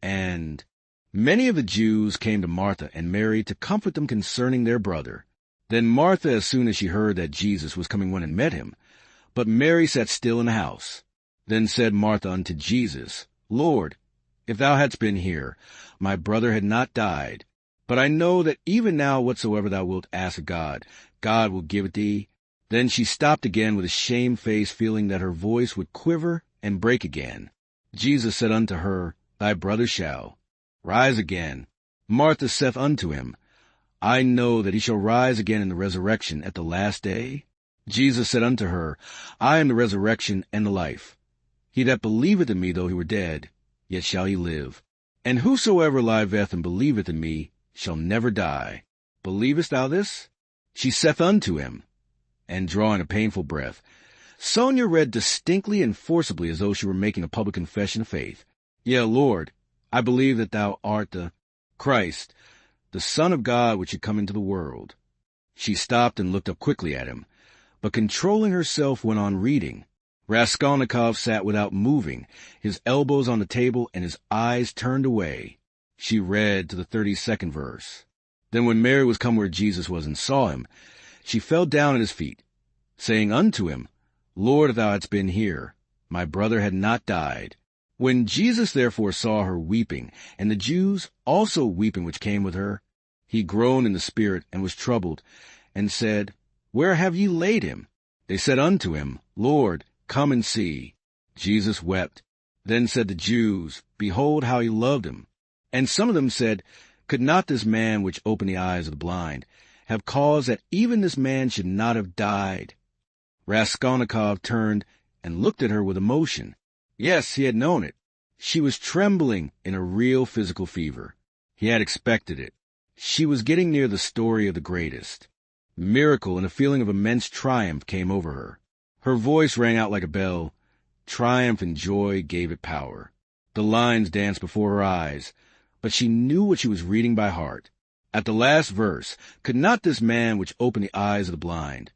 [SPEAKER 1] And many of the Jews came to Martha and Mary to comfort them concerning their brother. Then Martha, as soon as she heard that Jesus was coming, went and met him. But Mary sat still in the house. Then said Martha unto Jesus, Lord, if thou hadst been here, my brother had not died. But I know that even now whatsoever thou wilt ask of God, God will give it thee. Then she stopped again with a shamefaced feeling that her voice would quiver and break again. Jesus said unto her, Thy brother shall rise again. Martha saith unto him, I know that he shall rise again in the resurrection at the last day. Jesus said unto her, I am the resurrection and the life. He that believeth in me, though he were dead, yet shall he live. And whosoever liveth and believeth in me shall never die. Believest thou this? She saith unto him, and drawing a painful breath, Sonia read distinctly and forcibly as though she were making a public confession of faith. Yea, Lord, I believe that thou art the Christ, the Son of God, which should come into the world. She stopped and looked up quickly at him, but controlling herself went on reading. Raskolnikov sat without moving, his elbows on the table and his eyes turned away. She read to the 32nd verse. Then when Mary was come where Jesus was and saw him, she fell down at his feet, saying unto him, Lord, if thou hadst been here, my brother had not died. When Jesus therefore saw her weeping, and the Jews also weeping which came with her, he groaned in the spirit and was troubled, and said, Where have ye laid him? They said unto him, Lord, come and see. Jesus wept. Then said the Jews, Behold how he loved him. And some of them said, Could not this man which opened the eyes of the blind have caused that even this man should not have died? Raskolnikov turned and looked at her with emotion. Yes, he had known it. She was trembling in a real physical fever. He had expected it. She was getting near the story of the greatest miracle, and a feeling of immense triumph came over her. Her voice rang out like a bell. Triumph and joy gave it power. The lines danced before her eyes, but she knew what she was reading by heart. At the last verse, could not this man which opened the eyes of the blind?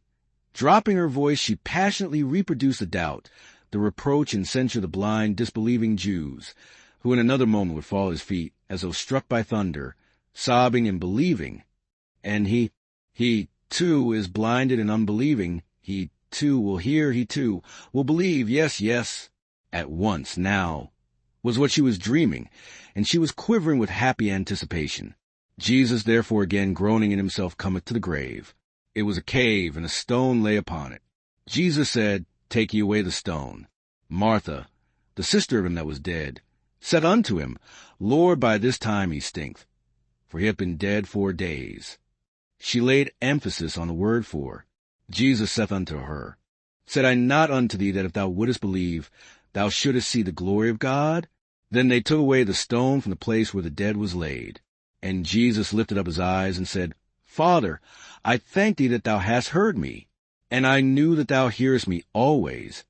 [SPEAKER 1] Dropping her voice, she passionately reproduced the doubt, the reproach and censure of the blind, disbelieving Jews, who in another moment would fall at his feet, as though struck by thunder, sobbing and believing. And he too is blinded and unbelieving. He too will hear, he too will believe, yes, at once, now, was what she was dreaming, and she was quivering with happy anticipation. Jesus therefore again groaning in himself cometh to the grave. It was a cave, and a stone lay upon it. Jesus said, Take ye away the stone. Martha, the sister of him that was dead, said unto him, Lord, by this time he stinketh, for he hath been dead 4 days. She laid emphasis on the word for. Jesus saith unto her, Said I not unto thee that if thou wouldest believe, thou shouldest see the glory of God? Then they took away the stone from the place where the dead was laid. And Jesus lifted up his eyes and said, Father, I thank thee that thou hast heard me, and I knew that thou hearest me always.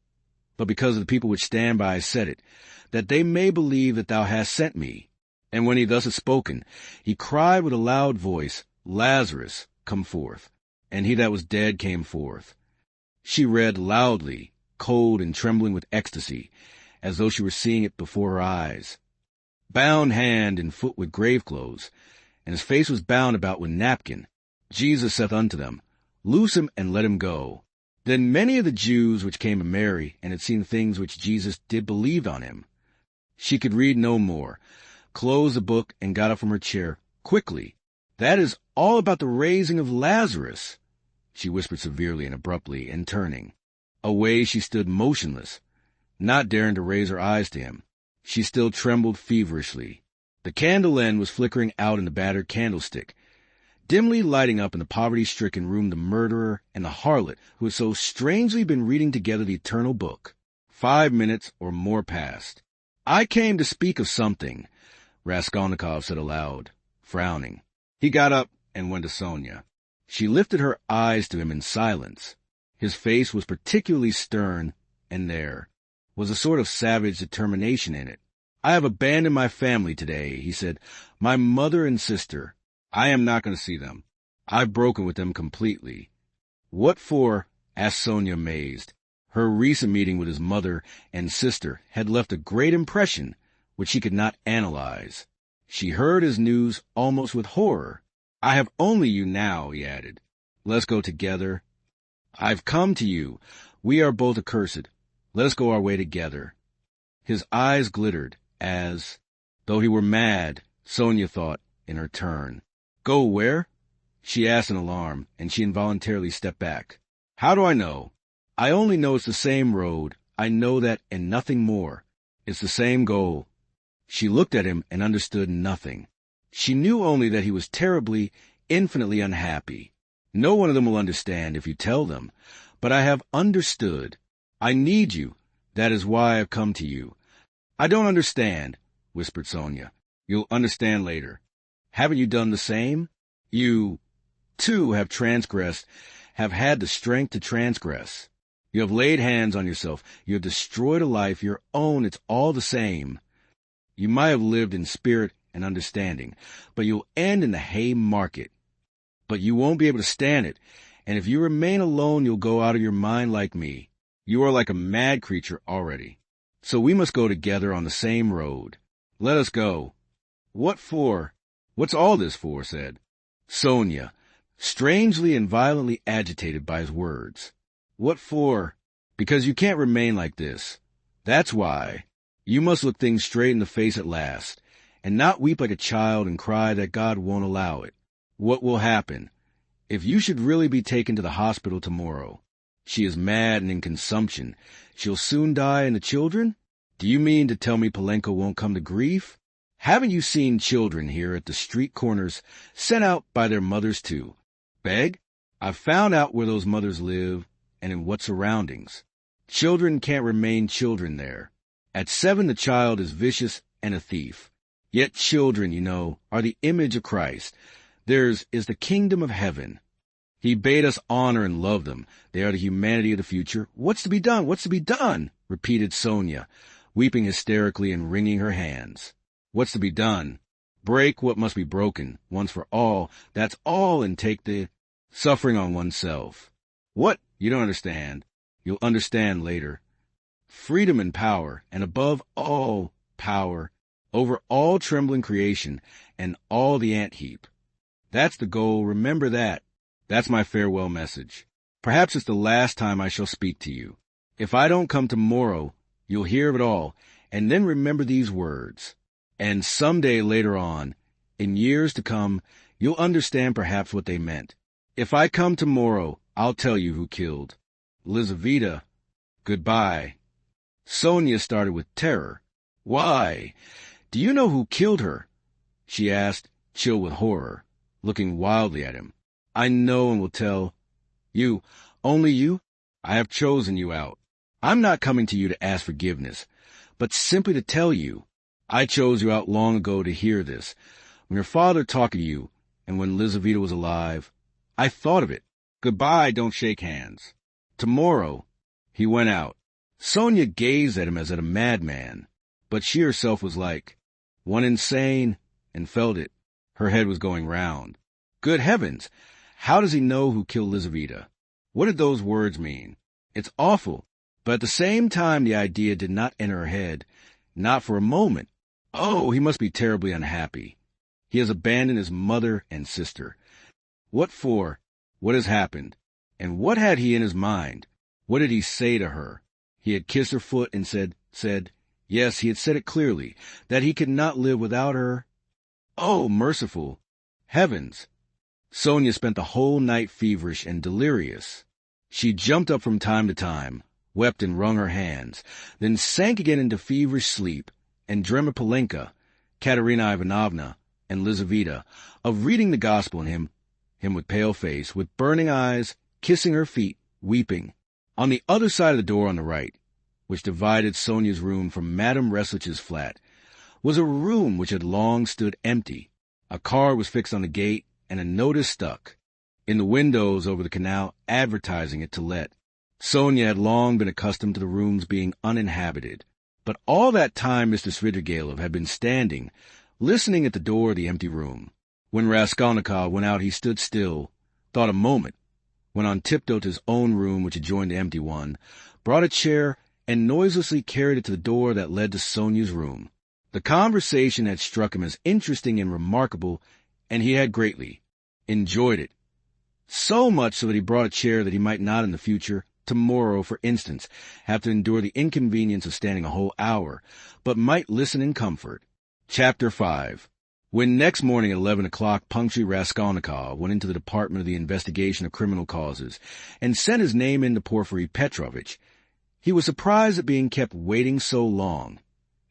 [SPEAKER 1] But because of the people which stand by I said it, that they may believe that thou hast sent me. And when he thus had spoken, he cried with a loud voice, Lazarus, come forth. And he that was dead came forth. She read loudly, cold and trembling with ecstasy, as though she were seeing it before her eyes. Bound hand and foot with grave clothes, and his face was bound about with napkin. Jesus saith unto them, Loose him and let him go. Then many of the Jews which came to Mary, and had seen things which Jesus did, believed on him. She could read no more, closed the book, and got up from her chair quickly. That is all about the raising of Lazarus, she whispered severely and abruptly, and turning away she stood motionless, not daring to raise her eyes to him. She still trembled feverishly. The candle end was flickering out in the battered candlestick, dimly lighting up in the poverty-stricken room the murderer and the harlot who had so strangely been reading together the eternal book. 5 minutes or more passed. I came to speak of something, Raskolnikov said aloud, frowning. He got up and went to Sonia. She lifted her eyes to him in silence. His face was particularly stern, and there was a sort of savage determination in it. I have abandoned my family today, he said. My mother and sister. I am not going to see them. I've broken with them completely. What for? Asked Sonia, amazed. Her recent meeting with his mother and sister had left a great impression which she could not analyze. She heard his news almost with horror. I have only you now, he added. Let's go together. I've come to you. We are both accursed. Let us go our way together. His eyes glittered as though he were mad, Sonia thought in her turn. Go where? She asked in alarm, and she involuntarily stepped back. How do I know? I only know it's the same road. I know that and nothing more. It's the same goal. She looked at him and understood nothing. She knew only that he was terribly, infinitely unhappy. No one of them will understand if you tell them, but I have understood. I need you. That is why I've come to you. I don't understand, whispered Sonia. You'll understand later. Haven't you done the same? You, too, have transgressed, have had the strength to transgress. You have laid hands on yourself. You have destroyed a life, your own. It's all the same. You might have lived in spirit and understanding, but you'll end in the hay market. But you won't be able to stand it, and if you remain alone, you'll go out of your mind like me. You are like a mad creature already. So we must go together on the same road. Let us go. What for? What's all this for? Said Sonia, strangely and violently agitated by his words. What for? Because you can't remain like this. That's why. You must look things straight in the face at last, and not weep like a child and cry that God won't allow it. What will happen? If you should really be taken to the hospital tomorrow, she is mad and in consumption. She'll soon die, and the children? Do you mean to tell me Polenka won't come to grief? Haven't you seen children here at the street corners sent out by their mothers to beg? I've found out where those mothers live and in what surroundings. Children can't remain children there. At 7 the child is vicious and a thief. Yet children, you know, are the image of Christ. Theirs is the kingdom of heaven. He bade us honor and love them. They are the humanity of the future. What's to be done? What's to be done? Repeated Sonia, weeping hysterically and wringing her hands. What's to be done? Break what must be broken, once for all. That's all, and take the suffering on oneself. What? You don't understand. You'll understand later. Freedom and power, and above all, power, over all trembling creation, and all the ant-heap. That's the goal. Remember that. That's my farewell message. Perhaps it's the last time I shall speak to you. If I don't come tomorrow, you'll hear of it all, and then remember these words. And someday later on, in years to come, you'll understand perhaps what they meant. If I come tomorrow, I'll tell you who killed Lizaveta. Goodbye. Sonia started with terror. Why? Do you know who killed her? She asked, chill with horror, looking wildly at him. I know and will tell. You, only you? I have chosen you out. I'm not coming to you to ask forgiveness, but simply to tell you. I chose you out long ago to hear this. When your father talked to you, and when Lizaveta was alive, I thought of it. Goodbye, don't shake hands. Tomorrow. He went out. Sonia gazed at him as at a madman, but she herself was like one insane, and felt it. Her head was going round. Good heavens! How does he know who killed Lizaveta? What did those words mean? It's awful, But at the same time, the idea did not enter her head, not for a moment. Oh, he must be terribly unhappy. He has abandoned his mother and sister. What for? What has happened? And what had he in his mind? What did he say to her? He had kissed her foot and said, yes, he had said it clearly, that he could not live without her. Oh, merciful heavens! Sonia spent the whole night feverish and delirious. She jumped up from time to time, wept and wrung her hands, then sank again into feverish sleep, and dreamt of Polenka, Katerina Ivanovna, and Lizaveta, of reading the gospel in him with pale face, with burning eyes, kissing her feet, weeping. On the other side of the door on the right, which divided Sonia's room from Madame Reslich's flat, was a room which had long stood empty. A card was fixed on the gate, and a notice stuck in the windows over the canal advertising it to let. Sonia had long been accustomed to the rooms being uninhabited, but all that time Mr. Svidrigailov had been standing, listening at the door of the empty room. When Raskolnikov went out, he stood still, thought a moment, went on tiptoe to his own room which adjoined the empty one, brought a chair, and noiselessly carried it to the door that led to Sonia's room. The conversation had struck him as interesting and remarkable, and he had greatly enjoyed it. So much so that he brought a chair that he might not in the future, tomorrow, for instance, have to endure the inconvenience of standing a whole hour, but might listen in comfort. Chapter 5. When next morning at 11 o'clock punctually Raskolnikov went into the Department of the Investigation of Criminal Causes and sent his name in to Porfiry Petrovitch, he was surprised at being kept waiting so long.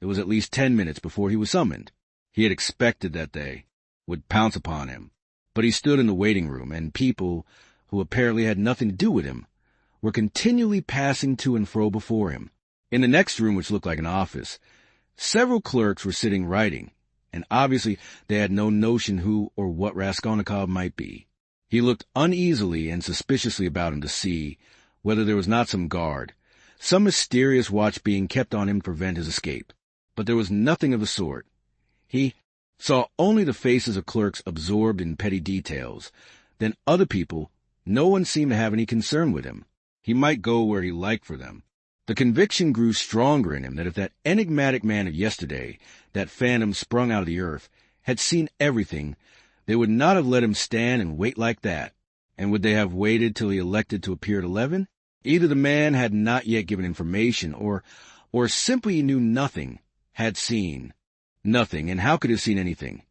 [SPEAKER 1] It was at least 10 minutes before he was summoned. He had expected that they would pounce upon him, but he stood in the waiting room, and people, who apparently had nothing to do with him, were continually passing to and fro before him. In the next room, which looked like an office, several clerks were sitting writing, and obviously they had no notion who or what Raskolnikov might be. He looked uneasily and suspiciously about him to see whether there was not some guard, some mysterious watch being kept on him to prevent his escape. But there was nothing of the sort. He saw only the faces of clerks absorbed in petty details. Then other people, no one seemed to have any concern with him. He might go where he liked for them. The conviction grew stronger in him that if that enigmatic man of yesterday, that phantom sprung out of the earth, had seen everything, they would not have let him stand and wait like that. And would they have waited till he elected to appear at 11? Either the man had not yet given information, or simply he knew nothing, had seen nothing, and how could he have seen anything?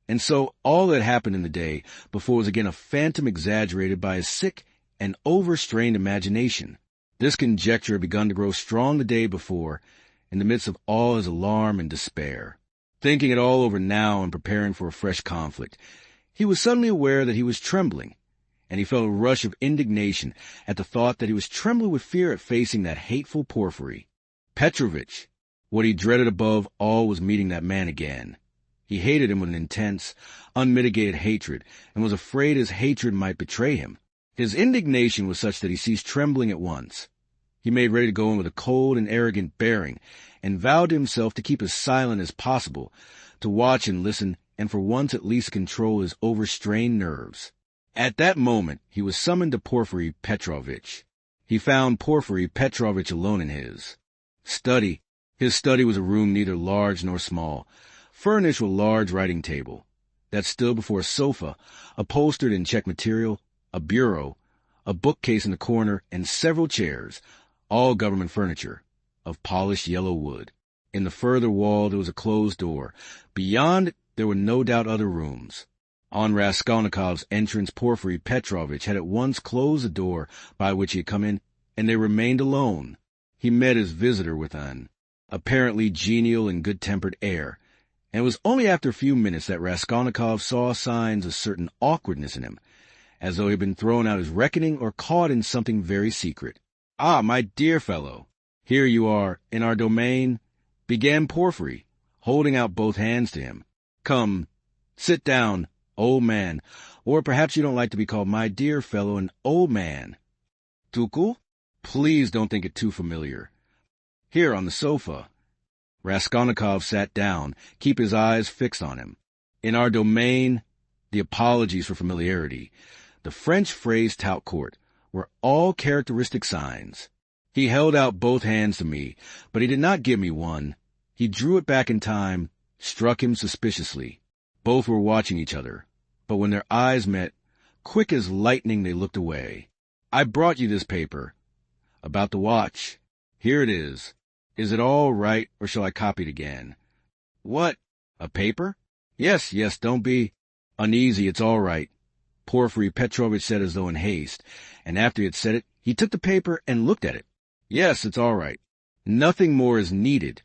[SPEAKER 1] And so all that happened in the day before was again a phantom exaggerated by a sick and overstrained imagination. This conjecture had begun to grow strong the day before, in the midst of all his alarm and despair. Thinking it all over now and preparing for a fresh conflict, he was suddenly aware that he was trembling, and he felt a rush of indignation at the thought that he was trembling with fear at facing that hateful Porfiry Petrovitch. What he dreaded above all was meeting that man again. He hated him with an intense, unmitigated hatred, and was afraid his hatred might betray him. His indignation was such that he ceased trembling at once. He made ready to go in with a cold and arrogant bearing, and vowed to himself to keep as silent as possible, to watch and listen, and for once at least control his overstrained nerves. At that moment he was summoned to Porfiry Petrovitch. He found Porfiry Petrovitch alone in his study. His study was a room neither large nor small, furnished with a large writing table that stood before a sofa, upholstered in check material, a bureau, a bookcase in the corner, and several chairs, all government furniture, of polished yellow wood. In the further wall there was a closed door. Beyond it there were no doubt other rooms. On Raskolnikov's entrance, Porfiry Petrovitch had at once closed the door by which he had come in, and they remained alone. He met his visitor with an apparently genial and good-tempered air, and it was only after a few minutes that Raskolnikov saw signs of certain awkwardness in him, as though he had been thrown out his reckoning or caught in something very secret. "Ah, my dear fellow, here you are, in our domain," began Porfiry, holding out both hands to him. "Come, sit down, old man, or perhaps you don't like to be called my dear fellow, an old man. Tuku? Please don't think it too familiar. Here on the sofa." Raskolnikov sat down, keep his eyes fixed on him. In our domain, the apologies for familiarity, the French phrase tout court, were all characteristic signs. He held out both hands to me, but he did not give me one. He drew it back in time, struck him suspiciously. Both were watching each other, but when their eyes met, quick as lightning they looked away. I brought you this paper. About the watch. Here it is. Is it all right, or shall I copy it again? What? A paper? Yes, don't be uneasy, it's all right, Porfiry Petrovitch said as though in haste, and after he had said it, he took the paper and looked at it. Yes, it's all right. Nothing more is needed,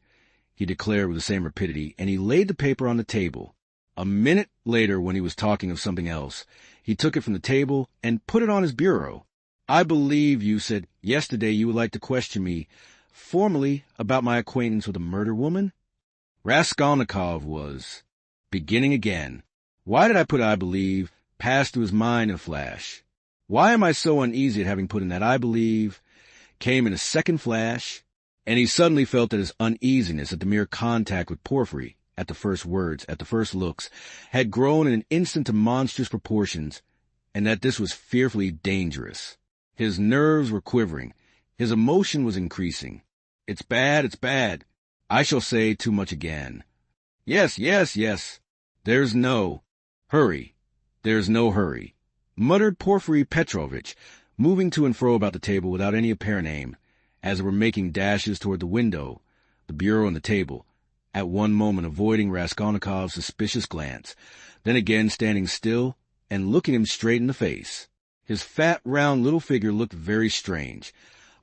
[SPEAKER 1] he declared with the same rapidity, and he laid the paper on the table. A minute later, when he was talking of something else, he took it from the table and put it on his bureau. I believe you said yesterday you would like to question me formally about my acquaintance with a murdered woman? Raskolnikov was beginning again. Why did I put I believe passed through his mind in a flash? Why am I so uneasy at having put in that I believe came in a second flash? And he suddenly felt that his uneasiness at the mere contact with Porfiry, at the first words, at the first looks, had grown in an instant to monstrous proportions, and that this was fearfully dangerous. His nerves were quivering. His emotion was increasing. It's bad. I shall say too much again. Yes. There's no hurry. There's no hurry, muttered Porfiry Petrovitch, moving to and fro about the table without any apparent aim, as it were making dashes toward the window, the bureau, and the table, at one moment avoiding Raskolnikov's suspicious glance, then again standing still and looking him straight in the face. His fat, round little figure looked very strange,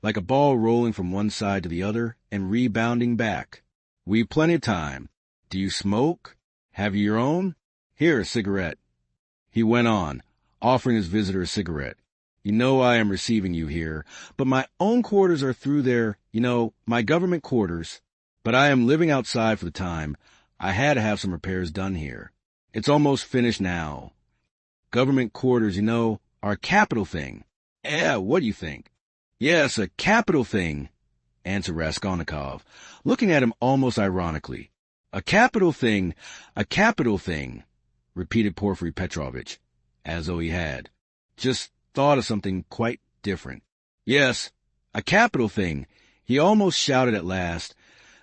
[SPEAKER 1] like a ball rolling from one side to the other and rebounding back. We've plenty of time. Do you smoke? Have you your own? Here, a cigarette. He went on, offering his visitor a cigarette. You know I am receiving you here, but my own quarters are through there, my government quarters. But I am living outside for the time. I had to have some repairs done here. It's almost finished now. Government quarters, are a capital thing. What do you think? Yes, a capital thing, answered Raskolnikov, looking at him almost ironically. A capital thing, repeated Porfiry Petrovitch, as though he had just thought of something quite different. Yes, a capital thing, he almost shouted at last,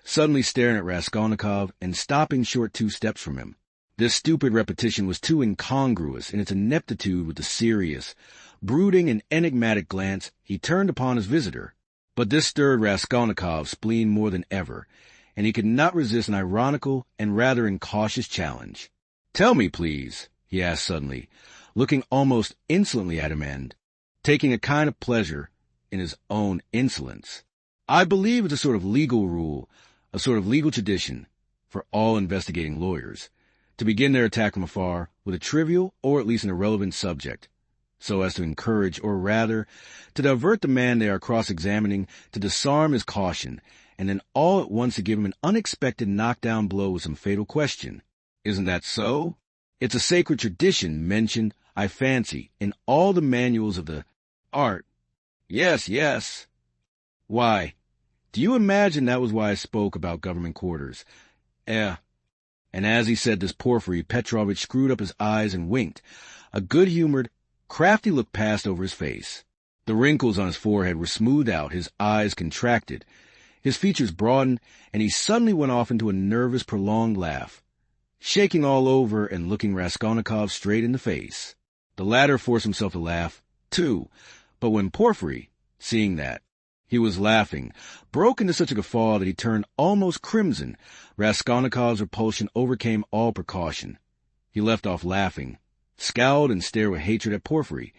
[SPEAKER 1] suddenly staring at Raskolnikov and stopping short 2 steps from him. This stupid repetition was too incongruous in its ineptitude with the serious, brooding and enigmatic glance he turned upon his visitor. But this stirred Raskolnikov's spleen more than ever, and he could not resist an ironical and rather incautious challenge. Tell me, please, he asked suddenly, looking almost insolently at him and taking a kind of pleasure in his own insolence. I believe it's a sort of legal rule, a sort of legal tradition, for all investigating lawyers, to begin their attack from afar with a trivial or at least an irrelevant subject, so as to encourage, or rather, to divert the man they are cross-examining, to disarm his caution, and then all at once to give him an unexpected knock-down blow with some fatal question. Isn't that so? It's a sacred tradition mentioned, I fancy, in all the manuals of the art. Yes. Why, do you imagine that was why I spoke about government quarters? And as he said this, Porfiry Petrovitch screwed up his eyes and winked. A good-humored, crafty look passed over his face. The wrinkles on his forehead were smoothed out, his eyes contracted, his features broadened, and he suddenly went off into a nervous, prolonged laugh, shaking all over and looking Raskolnikov straight in the face. The latter forced himself to laugh, too, but when Porfiry, seeing that he was laughing, broke into such a guffaw that he turned almost crimson, Raskolnikov's repulsion overcame all precaution. He left off laughing, scowled and stared with hatred at Porfiry,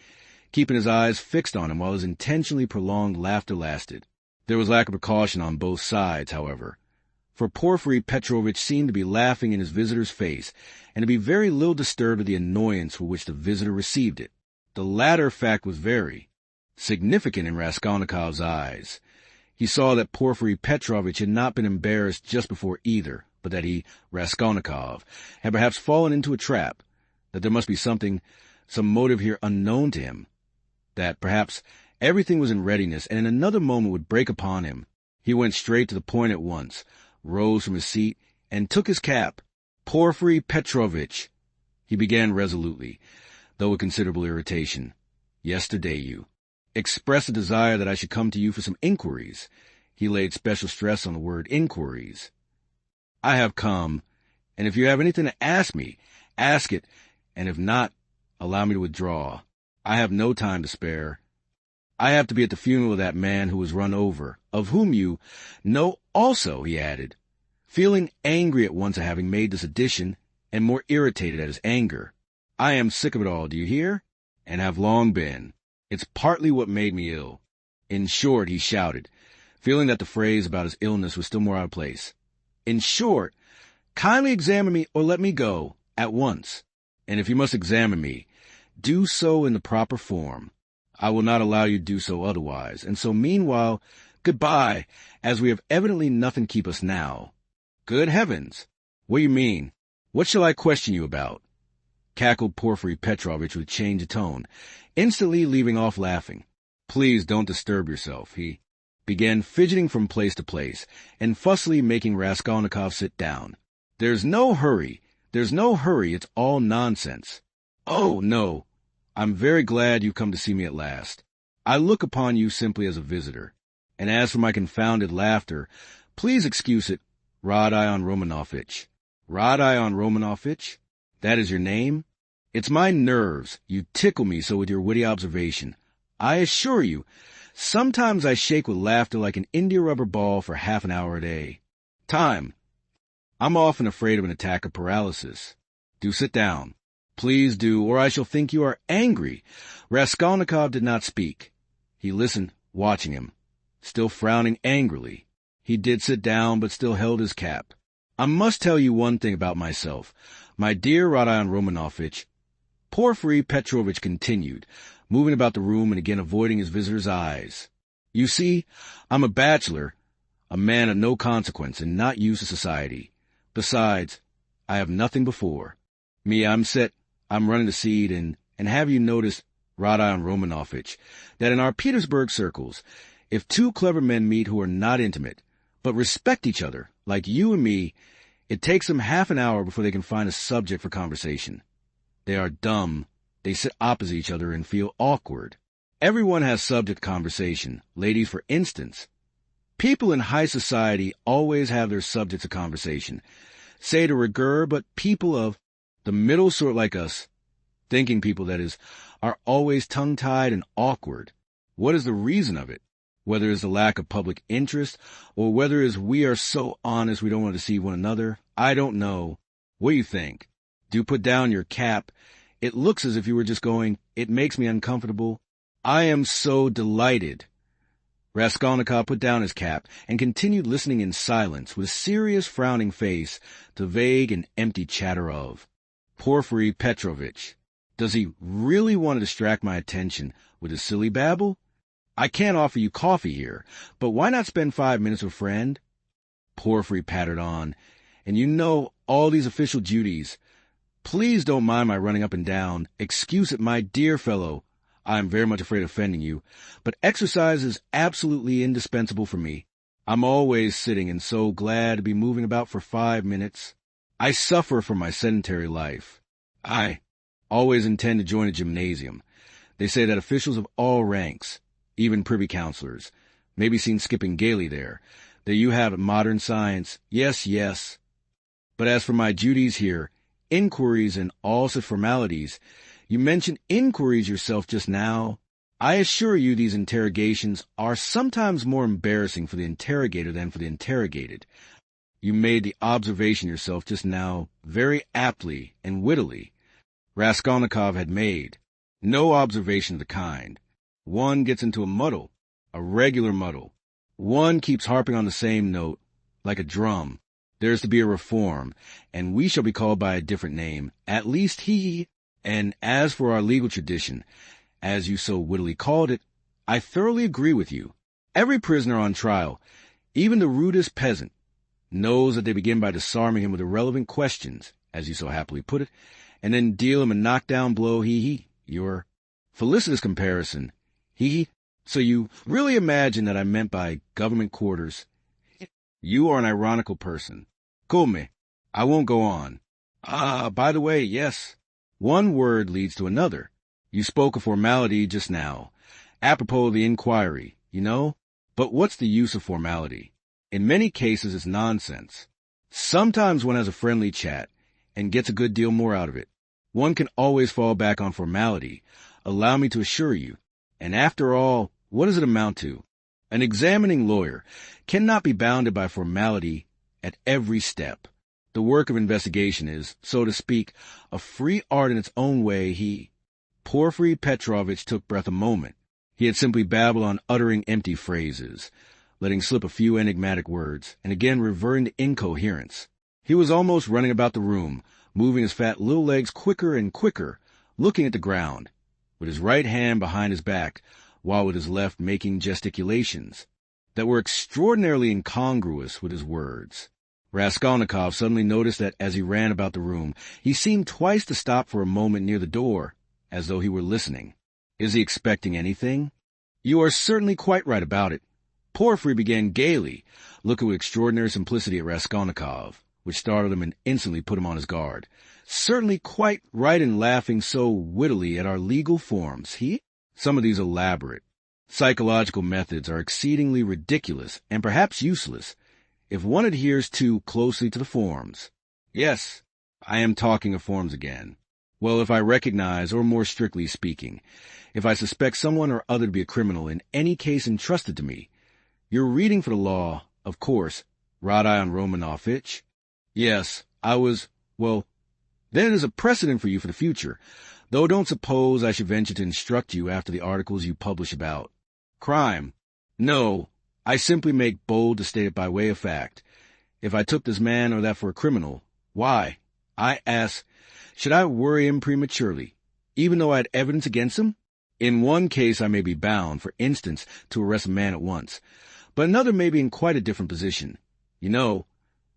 [SPEAKER 1] keeping his eyes fixed on him while his intentionally prolonged laughter lasted. There was lack of precaution on both sides, however, for Porfiry Petrovitch seemed to be laughing in his visitor's face, and to be very little disturbed at the annoyance with which the visitor received it. The latter fact was very significant in Raskolnikov's eyes. He saw that Porfiry Petrovitch had not been embarrassed just before either, but that he, Raskolnikov, had perhaps fallen into a trap, that there must be some motive here unknown to him, that perhaps everything was in readiness and in another moment would break upon him. He went straight to the point at once, rose from his seat, and took his cap. Porfiry Petrovitch, he began resolutely, though with considerable irritation. Yesterday expressed a desire that I should come to you for some inquiries. He laid special stress on the word inquiries. I have come, and if you have anything to ask me, ask it, and if not, allow me to withdraw. I have no time to spare. I have to be at the funeral of that man who was run over, of whom you know also, he added, feeling angry at once at having made this addition, and more irritated at his anger. I am sick of it all, do you hear? And have long been. It's partly what made me ill. In short, he shouted, feeling that the phrase about his illness was still more out of place. In short, kindly examine me or let me go, at once. And if you must examine me, do so in the proper form. I will not allow you to do so otherwise. And so meanwhile, goodbye, as we have evidently nothing to keep us now. Good heavens! What do you mean? What shall I question you about? Cackled Porfiry Petrovitch with a change of tone, instantly leaving off laughing. Please don't disturb yourself, he began fidgeting from place to place, and fussily making Raskolnikov sit down. There's no hurry, it's all nonsense. Oh, no, I'm very glad you've come to see me at last. I look upon you simply as a visitor. And as for my confounded laughter, please excuse it, Rodion Romanovitch. Rodion Romanovitch? That is your name? It's my nerves. You tickle me so with your witty observation. I assure you, sometimes I shake with laughter like an india-rubber ball for half an hour a day. Time. I'm often afraid of an attack of paralysis. Do sit down. Please do, or I shall think you are angry. Raskolnikov did not speak. He listened, watching him, still frowning angrily. He did sit down, but still held his cap. I must tell you one thing about myself, my dear Rodion Romanovitch. Porfiry Petrovitch continued, moving about the room and again avoiding his visitor's eyes. You see, I'm a bachelor, a man of no consequence and not used to society. Besides, I have nothing before. I'm running the seed, and have you noticed, Rodion Romanovitch, that in our Petersburg circles, if two clever men meet who are not intimate, but respect each other, like you and me, it takes them half an hour before they can find a subject for conversation. They are dumb. They sit opposite each other and feel awkward. Everyone has subject conversation, ladies for instance. People in high society always have their subjects of conversation, say de rigueur, but people of the middle sort like us, thinking people, that is, are always tongue-tied and awkward. What is the reason of it? Whether it's the lack of public interest, or whether it's we are so honest we don't want to deceive one another, I don't know. What do you think? Do put down your cap. It looks as if you were just going, it makes me uncomfortable. I am so delighted. Raskolnikov put down his cap and continued listening in silence with a serious frowning face to vague and empty chatter of Porfiry Petrovitch. Does he really want to distract my attention with his silly babble? I can't offer you coffee here, but why not spend 5 minutes with a friend? Porfiry pattered on. And you know all these official duties. Please don't mind my running up and down. Excuse it, my dear fellow. I am very much afraid of offending you, but exercise is absolutely indispensable for me. I'm always sitting and so glad to be moving about for 5 minutes. I suffer from my sedentary life. I always intend to join a gymnasium. They say that officials of all ranks, even privy councillors, may be seen skipping gaily there. There you have it, modern science. Yes, yes. But as for my duties here, inquiries and all such formalities, you mentioned inquiries yourself just now. I assure you these interrogations are sometimes more embarrassing for the interrogator than for the interrogated. You made the observation yourself just now very aptly and wittily. Raskolnikov had made no observation of the kind. One gets into a muddle, a regular muddle. One keeps harping on the same note, like a drum. There is to be a reform, and we shall be called by a different name, at least he. And as for our legal tradition, as you so wittily called it, I thoroughly agree with you. Every prisoner on trial, even the rudest peasant, knows that they begin by disarming him with irrelevant questions, as you so happily put it, and then deal him a knockdown blow, your felicitous comparison, So you really imagine that I meant by government quarters. You are an ironical person. Come, I won't go on. By the way, yes, one word leads to another. You spoke of formality just now, Apropos of the inquiry, you know? But what's the use of formality? In many cases, it's nonsense. Sometimes one has a friendly chat and gets a good deal more out of it. One can always fall back on formality, allow me to assure you. And after all, what does it amount to? An examining lawyer cannot be bounded by formality at every step. The work of investigation is, so to speak, a free art in its own way. Porfiry Petrovitch took breath a moment. He had simply babbled on, uttering empty phrases, letting slip a few enigmatic words, and again reverting to incoherence. He was almost running about the room, moving his fat little legs quicker and quicker, looking at the ground, with his right hand behind his back, while with his left making gesticulations that were extraordinarily incongruous with his words. Raskolnikov suddenly noticed that as he ran about the room, he seemed twice to stop for a moment near the door, as though he were listening. Is he expecting anything? You are certainly quite right about it. Porfiry began gaily, looking with extraordinary simplicity at Raskolnikov, which startled him and instantly put him on his guard. Certainly quite right in laughing so wittily at our legal forms. Some of these elaborate, psychological methods are exceedingly ridiculous and perhaps useless if one adheres too closely to the forms. Yes, I am talking of forms again. Well, if I recognize, or more strictly speaking, if I suspect someone or other to be a criminal in any case entrusted to me, you're reading for the law, of course, Rodion Romanovitch? Yes, well, then it is a precedent for you for the future, though don't suppose I should venture to instruct you after the articles you publish about crime. No, I simply make bold to state it by way of fact. If I took this man or that for a criminal, why, I ask, should I worry him prematurely, even though I had evidence against him? In one case I may be bound, for instance, to arrest a man at once, but another may be in quite a different position.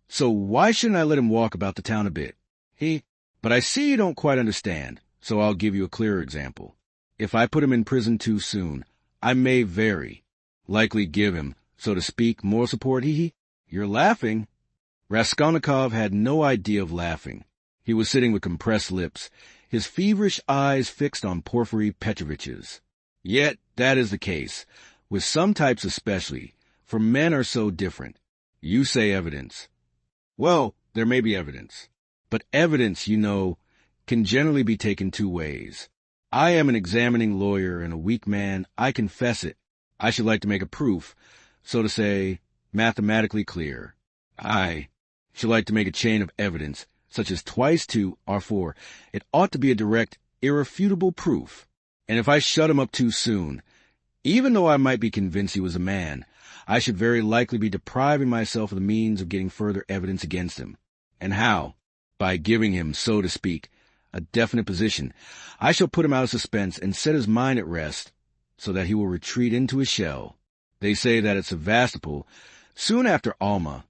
[SPEAKER 1] So why shouldn't I let him walk about the town a bit? But I see you don't quite understand, so I'll give you a clearer example. If I put him in prison too soon, I may very likely give him, so to speak, more support. You're laughing. Raskolnikov had no idea of laughing. He was sitting with compressed lips, his feverish eyes fixed on Porfiry Petrovitch's. Yet that is the case, with some types especially, for men are so different. You say evidence. Well, there may be evidence. But evidence, can generally be taken two ways. I am an examining lawyer and a weak man, I confess it. I should like to make a proof, so to say, mathematically clear. I should like to make a chain of evidence, such as twice 2 are 4. It ought to be a direct, irrefutable proof. And if I shut him up too soon, even though I might be convinced he was a man, I should very likely be depriving myself of the means of getting further evidence against him. And how? By giving him, so to speak, a definite position. I shall put him out of suspense and set his mind at rest, so that he will retreat into his shell. They say that at Sevastopol, soon after Alma,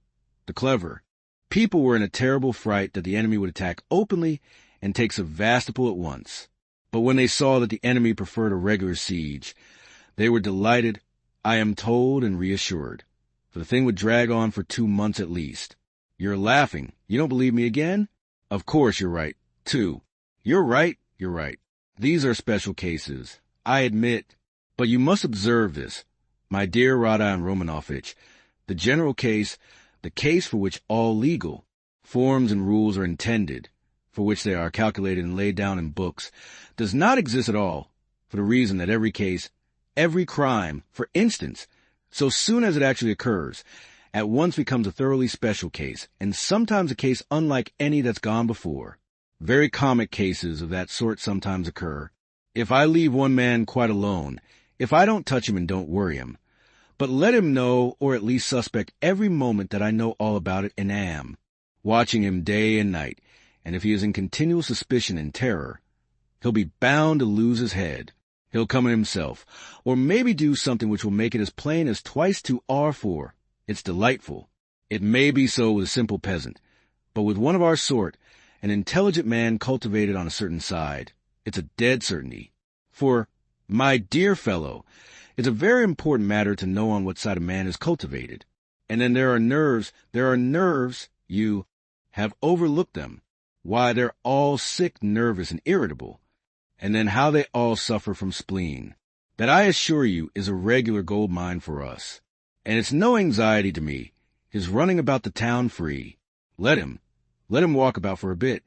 [SPEAKER 1] the clever, people were in a terrible fright that the enemy would attack openly and take Sevastopol at once. But when they saw that the enemy preferred a regular siege, they were delighted, I am told, and reassured, for the thing would drag on for 2 months at least. You're laughing. You don't believe me again? Of course you're right, too. You're right. These are special cases, I admit. But you must observe this, my dear Rodion Romanovitch. The general case, the case for which all legal forms and rules are intended, for which they are calculated and laid down in books, does not exist at all, for the reason that every case, every crime, for instance, so soon as it actually occurs, at once becomes a thoroughly special case, and sometimes a case unlike any that's gone before. Very comic cases of that sort sometimes occur. If I leave one man quite alone, if I don't touch him and don't worry him, but let him know, or at least suspect every moment that I know all about it and am, watching him day and night, and if he is in continual suspicion and terror, he'll be bound to lose his head. He'll come in himself, or maybe do something which will make it as plain as twice 2 are 4. It's delightful. It may be so with a simple peasant, but with one of our sort, an intelligent man cultivated on a certain side, it's a dead certainty. For, my dear fellow, it's a very important matter to know on what side a man is cultivated. And then there are nerves, you have overlooked them. Why, they're all sick, nervous, and irritable. And then how they all suffer from spleen. That I assure you is a regular gold mine for us. And it's no anxiety to me, his running about the town free. Let him walk about for a bit.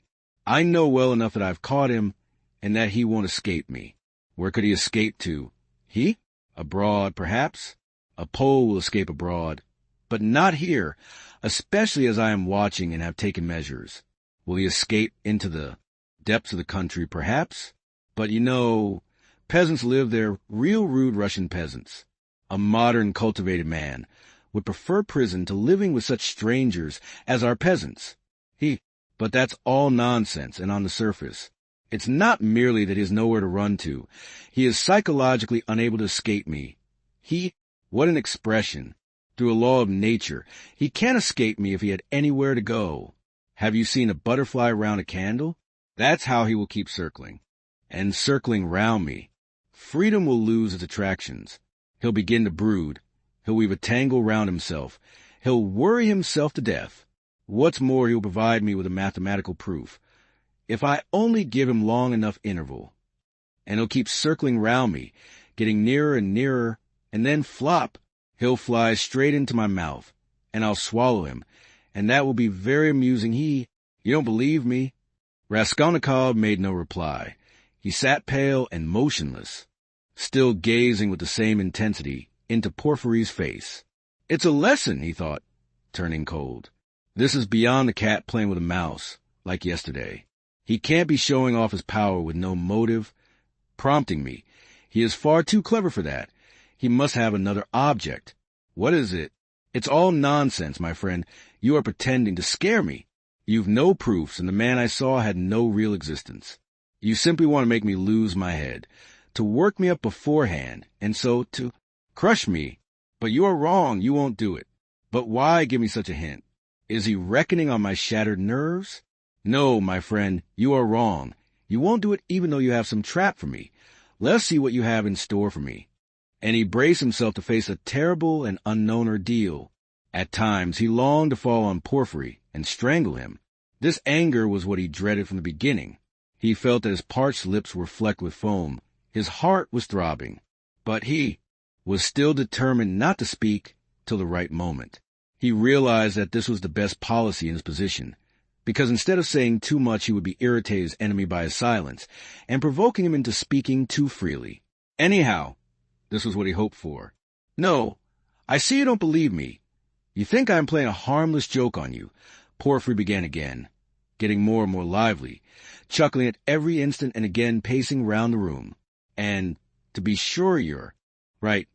[SPEAKER 1] I know well enough that I've caught him, and that he won't escape me. Where could he escape to? He? Abroad, perhaps? A Pole will escape abroad. But not here, especially as I am watching and have taken measures. Will he escape into the depths of the country, perhaps? But peasants live there, real rude Russian peasants. A modern cultivated man would prefer prison to living with such strangers as our peasants. But that's all nonsense and on the surface. It's not merely that he has nowhere to run to. He is psychologically unable to escape me. What an expression. Through a law of nature, he can't escape me if he had anywhere to go. Have you seen a butterfly round a candle? That's how he will keep circling. And circling round me. Freedom will lose its attractions. He'll begin to brood. He'll weave a tangle round himself. He'll worry himself to death. What's more, he'll provide me with a mathematical proof. If I only give him long enough interval. And he'll keep circling round me, getting nearer and nearer, and then flop. He'll fly straight into my mouth, and I'll swallow him, and that will be very amusing. You don't believe me? Raskolnikov made no reply. He sat pale and motionless, still gazing with the same intensity into Porfiry's face. It's a lesson, he thought, turning cold. This is beyond the cat playing with a mouse, like yesterday. He can't be showing off his power with no motive, prompting me. He is far too clever for that. He must have another object. What is it? It's all nonsense, my friend. You are pretending to scare me. You've no proofs, and the man I saw had no real existence. You simply want to make me lose my head, to work me up beforehand, and so to crush me. But you are wrong. You won't do it. But why give me such a hint? Is he reckoning on my shattered nerves? No, my friend, you are wrong. You won't do it even though you have some trap for me. Let's see what you have in store for me. And he braced himself to face a terrible and unknown ordeal. At times he longed to fall on Porfiry and strangle him. This anger was what he dreaded from the beginning. He felt that his parched lips were flecked with foam. His heart was throbbing. But he was still determined not to speak till the right moment. He realized that this was the best policy in his position, because instead of saying too much he would be irritating his enemy by his silence, and provoking him into speaking too freely. Anyhow, this was what he hoped for. No, I see you don't believe me. You think I am playing a harmless joke on you. Porfiry began again, getting more and more lively, chuckling at every instant and again pacing round the room. And, to be sure you're right,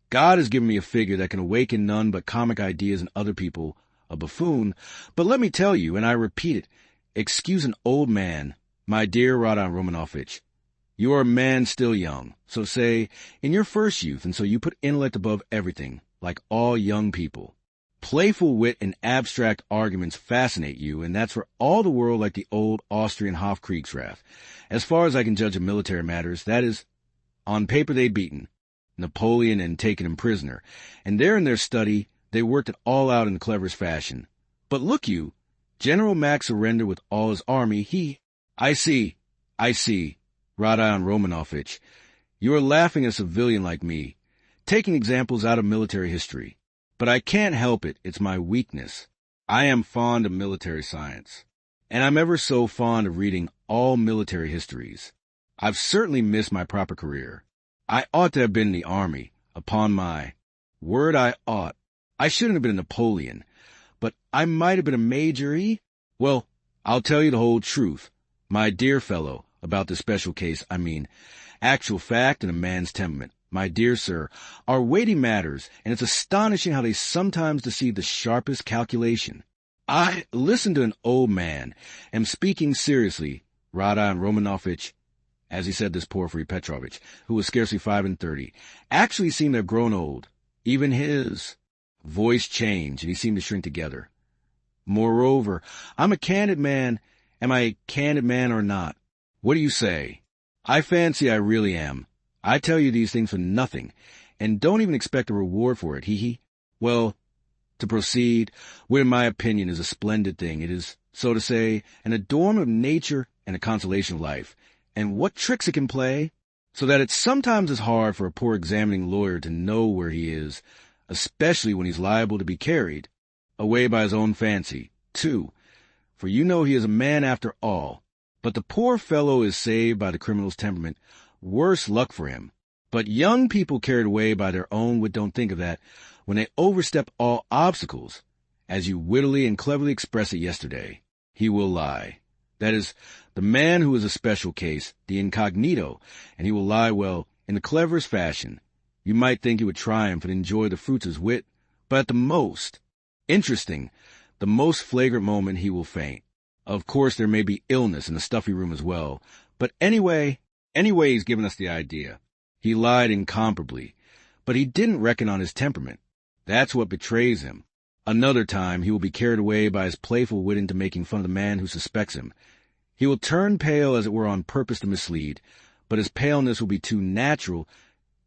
[SPEAKER 1] God has given me a figure that can awaken none but comic ideas in other people, a buffoon. But let me tell you, and I repeat it, excuse an old man, my dear Radon Romanovitch. You are a man still young, so say, in your first youth, and so you put intellect above everything, like all young people. Playful wit and abstract arguments fascinate you, and that's for all the world like the old Austrian Hofkriegsrath. As far as I can judge of military matters, that is, on paper they'd beaten Napoleon and taken him prisoner, and there in their study they worked it all out in the cleverest fashion. But look you, General Mack surrendered with all his army. I see, Radon Romanovitch, you are laughing at a civilian like me, taking examples out of military history. But I can't help it, it's my weakness. I am fond of military science, and I'm ever so fond of reading all military histories. I've certainly missed my proper career. I ought to have been in the army, upon my word I ought. I shouldn't have been a Napoleon, but I might have been a major. Well, I'll tell you the whole truth, my dear fellow, about this special case, actual fact and a man's temperament. My dear sir, are weighty matters, and it's astonishing how they sometimes deceive the sharpest calculation. I listen to an old man, am speaking seriously, Radon Romanovitch, as he said this Porfiry Petrovitch, who was scarcely 35, actually seemed to have grown old. Even his voice changed, and he seemed to shrink together. Moreover, I'm a candid man. Am I a candid man or not? What do you say? I fancy I really am. I tell you these things for nothing, and don't even expect a reward for it, Well, to proceed, what in my opinion is a splendid thing. It is, so to say, an adornment of nature and a consolation of life. And what tricks it can play? so that it sometimes is hard for a poor examining lawyer to know where he is, especially when he's liable to be carried away by his own fancy, too. For you know he is a man after all. But the poor fellow is saved by the criminal's temperament. Worse luck for him. But young people carried away by their own wit don't think of that when they overstep all obstacles. As you wittily and cleverly expressed it yesterday, he will lie. That is, the man who is a special case, the incognito, and he will lie, well, in the cleverest fashion. You might think he would triumph and enjoy the fruits of his wit, but at the most flagrant moment he will faint. Of course, there may be illness in the stuffy room as well, but anyway, he's given us the idea. He lied incomparably, but he didn't reckon on his temperament. That's what betrays him. Another time he will be carried away by his playful wit into making fun of the man who suspects him. He will turn pale as it were on purpose to mislead, but his paleness will be too natural,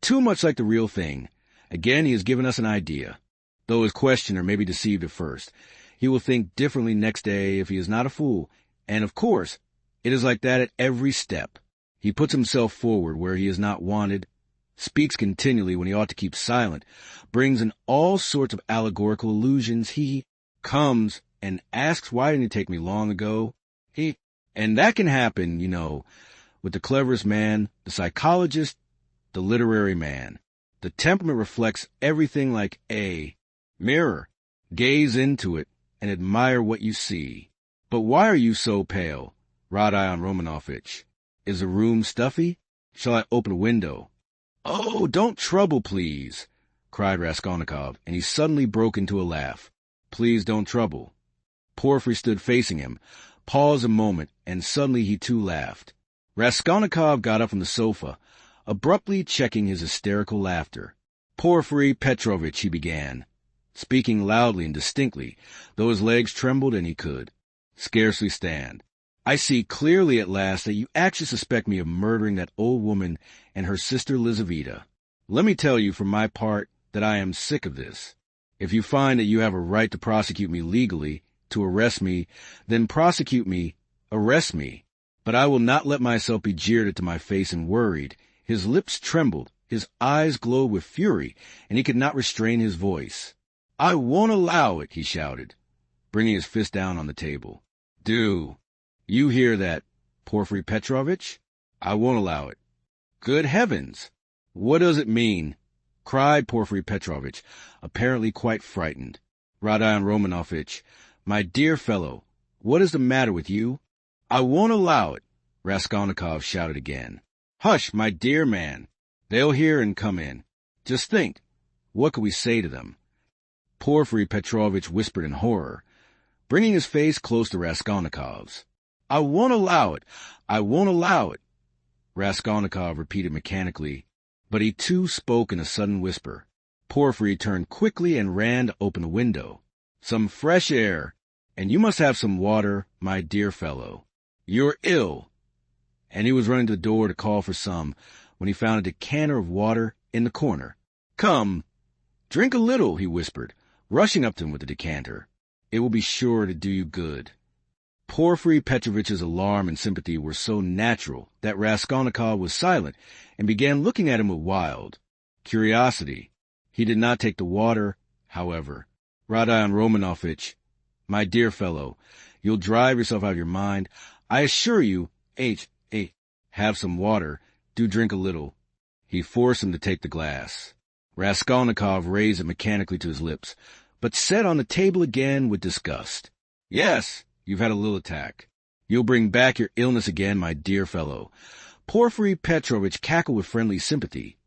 [SPEAKER 1] too much like the real thing. Again, he has given us an idea. Though his questioner may be deceived at first, he will think differently next day if he is not a fool, and of course, it is like that at every step. He puts himself forward where he is not wanted, speaks continually when he ought to keep silent, brings in all sorts of allegorical allusions. He comes and asks, why didn't you take me long ago? And that can happen, you know, with the cleverest man, the psychologist, the literary man. The temperament reflects everything like a mirror. Gaze into it and admire what you see. But why are you so pale, Rodion Romanovitch? Is the room stuffy? Shall I open a window? Oh, don't trouble, please, cried Raskolnikov, and he suddenly broke into a laugh. Please don't trouble. Porfiry stood facing him, paused a moment, and suddenly he too laughed. Raskolnikov got up from the sofa, abruptly checking his hysterical laughter. Porfiry Petrovitch, he began, speaking loudly and distinctly, though his legs trembled and he could scarcely stand. I see clearly at last that you actually suspect me of murdering that old woman and her sister Lizaveta. Let me tell you for my part that I am sick of this. If you find that you have a right to prosecute me legally, to arrest me, then prosecute me, arrest me. But I will not let myself be jeered at to my face and worried. His lips trembled, his eyes glowed with fury, and he could not restrain his voice. I won't allow it, he shouted, bringing his fist down on the table. Do you hear that, Porfiry Petrovitch? I won't allow it. Good heavens! What does it mean? Cried Porfiry Petrovitch, apparently quite frightened. Rodion Romanovitch, my dear fellow, what is the matter with you? I won't allow it, Raskolnikov shouted again. Hush, my dear man. They'll hear and come in. Just think, what could we say to them? Porfiry Petrovitch whispered in horror, bringing his face close to Raskolnikov's. I won't allow it. I won't allow it, Raskolnikov repeated mechanically, but he too spoke in a sudden whisper. Porfiry turned quickly and ran to open the window. Some fresh air, and you must have some water, my dear fellow. You're ill. And he was running to the door to call for some, when he found a decanter of water in the corner. Come, drink a little, he whispered, rushing up to him with the decanter. It will be sure to do you good. Porfiry Petrovitch's alarm and sympathy were so natural that Raskolnikov was silent and began looking at him with wild curiosity. He did not take the water, however. Rodion Romanovitch, my dear fellow, you'll drive yourself out of your mind. I assure you, have some water. Do drink a little. He forced him to take the glass. Raskolnikov raised it mechanically to his lips, but set on the table again with disgust. Yes, you've had a little attack. You'll bring back your illness again, my dear fellow. Porfiry Petrovitch cackled with friendly sympathy,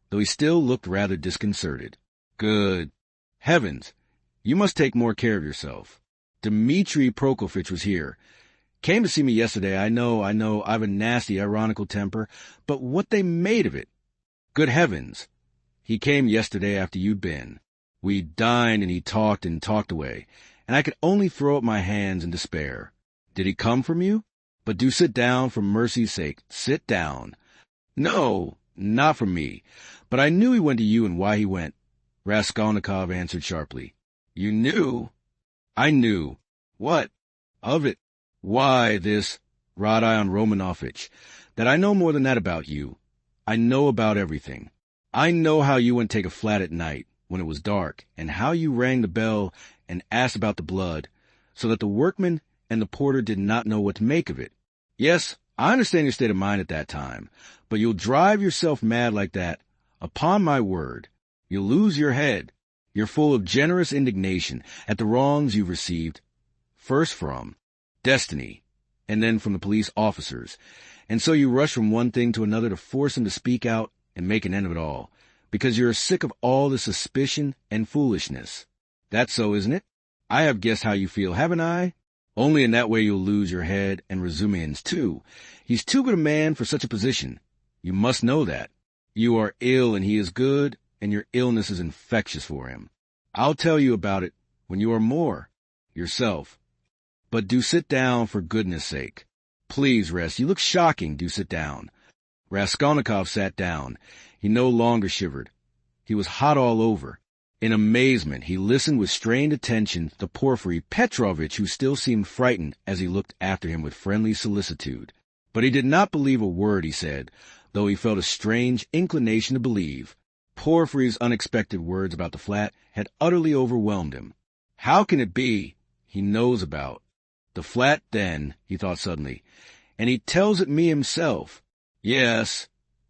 [SPEAKER 1] though he still looked rather disconcerted. Good heavens, you must take more care of yourself. Dmitri Prokofitch was here. Came to see me yesterday. I know, I've a nasty, ironical temper, but what they made of it. Good heavens. He came yesterday after you'd been. We dined and he talked away, and I could only throw up my hands in despair. Did he come from you? But do sit down, for mercy's sake. Sit down. No, not from me. But I knew he went to you and why he went, Raskolnikov answered sharply. You knew? I knew. What? Of it? Why, this, Rodion Romanovitch, that I know more than that about you. I know about everything. I know how you went take a flat at night when it was dark, and how you rang the bell and asked about the blood, so that the workman and the porter did not know what to make of it. Yes, I understand your state of mind at that time, but you'll drive yourself mad like that. Upon my word, you'll lose your head. You're full of generous indignation at the wrongs you've received, first from destiny, and then from the police officers. And so you rush from one thing to another to force him to speak out and make an end of it all, because you're sick of all the suspicion and foolishness. That's so, isn't it? I have guessed how you feel, haven't I? Only in that way you'll lose your head, and Razumihin's too. He's too good a man for such a position. You must know that. You are ill and he is good, and your illness is infectious for him. I'll tell you about it when you are more yourself. But do sit down for goodness sake. Please rest. You look shocking. Do sit down. Raskolnikov sat down. He no longer shivered. He was hot all over. In amazement, he listened with strained attention to Porfiry Petrovitch, who still seemed frightened as he looked after him with friendly solicitude. But he did not believe a word he said, though he felt a strange inclination to believe. Porfiry's unexpected words about the flat had utterly overwhelmed him. How can it be he knows about the flat then, he thought suddenly, and he tells it me himself? Yes.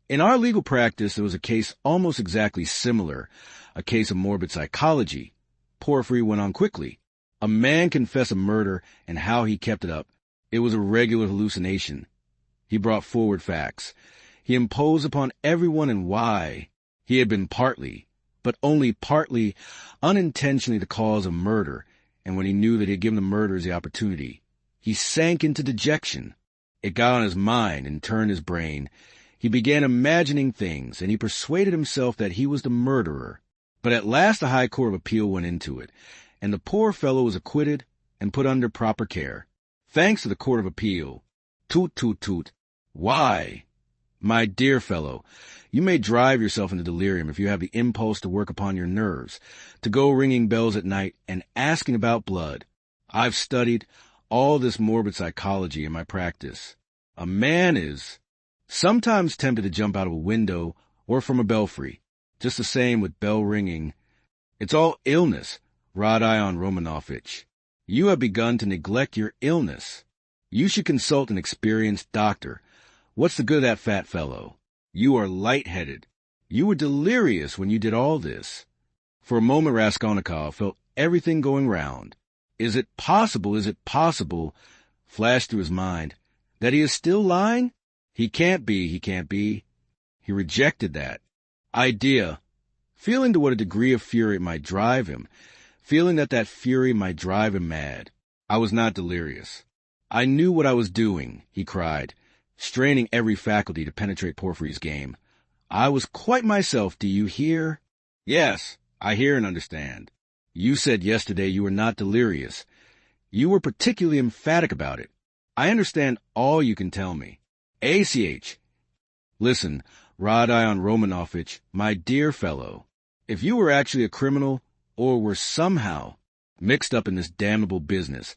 [SPEAKER 1] In our legal practice, there was a case almost exactly similar, a case of morbid psychology. Porfiry went on quickly. A man confessed a murder, and how he kept it up. It was a regular hallucination. He brought forward facts. He imposed upon everyone and why. He had been partly, but only partly, unintentionally the cause of murder, and when he knew that he had given the murderers the opportunity, he sank into dejection. It got on his mind and turned his brain. He began imagining things, and he persuaded himself that he was the murderer. But at last the High Court of Appeal went into it, and the poor fellow was acquitted and put under proper care. Thanks to the Court of Appeal. Toot, toot, toot. Why? My dear fellow, you may drive yourself into delirium if you have the impulse to work upon your nerves, to go ringing bells at night and asking about blood. I've studied all this morbid psychology in my practice. A man is sometimes tempted to jump out of a window or from a belfry. Just the same with bell ringing. It's all illness, Rodion Romanovitch. You have begun to neglect your illness. You should consult an experienced doctor. What's the good of that fat fellow? You are light-headed. You were delirious when you did all this. For a moment Raskolnikov felt everything going round. Is it possible, flashed through his mind, that he is still lying? He can't be. He rejected that idea, feeling to what a degree of fury it might drive him, feeling that fury might drive him mad. I was not delirious. I knew what I was doing, he cried, straining every faculty to penetrate Porfiry's game. I was quite myself, do you hear? Yes, I hear and understand. You said yesterday you were not delirious. You were particularly emphatic about it. I understand all you can tell me. ACH. Listen, Rodion Romanovitch, my dear fellow, if you were actually a criminal, or were somehow mixed up in this damnable business,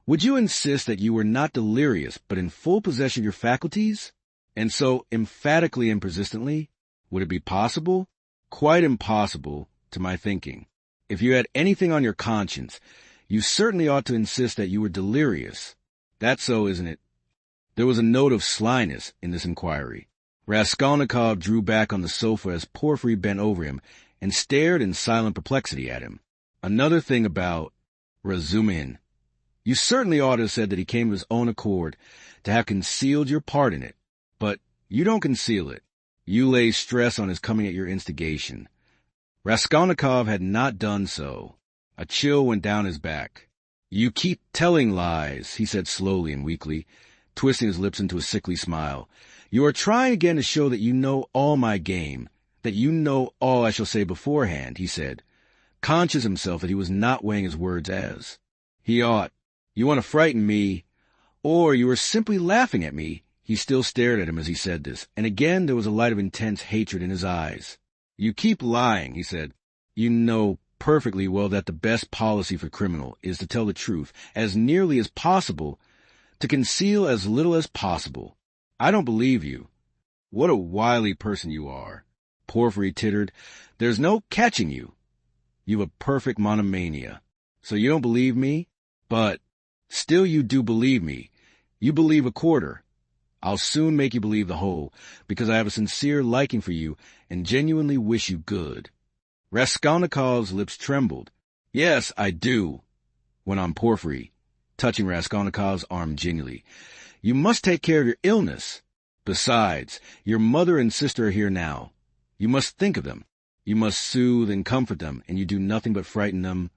[SPEAKER 1] would you insist that you were not delirious, but in full possession of your faculties? And so emphatically and persistently? Would it be possible? Quite impossible, to my thinking. If you had anything on your conscience, you certainly ought to insist that you were delirious. That's so, isn't it? There was a note of slyness in this inquiry. Raskolnikov drew back on the sofa as Porfiry bent over him and stared in silent perplexity at him. Another thing about Razumihin. You certainly ought to have said that he came of his own accord, to have concealed your part in it. But you don't conceal it. You lay stress on his coming at your instigation. Raskolnikov had not done so. A chill went down his back. You keep telling lies, he said slowly and weakly, twisting his lips into a sickly smile. You are trying again to show that you know all my game, that you know all I shall say beforehand, he said, conscious himself that he was not weighing his words as he ought. You want to frighten me, or you are simply laughing at me. He still stared at him as he said this, and again there was a light of intense hatred in his eyes. You keep lying, he said. You know perfectly well that the best policy for a criminal is to tell the truth as nearly as possible, to conceal as little as possible. I don't believe you. What a wily person you are. Porfiry tittered. There's no catching you. You've a perfect monomania. So you don't believe me? But still you do believe me. You believe a quarter. I'll soon make you believe the whole, because I have a sincere liking for you and genuinely wish you good. Raskolnikov's lips trembled. Yes, I do, went on Porfiry, touching Raskolnikov's arm genially. You must take care of your illness. Besides, your mother and sister are here now. You must think of them. You must soothe and comfort them, and you do nothing but frighten them.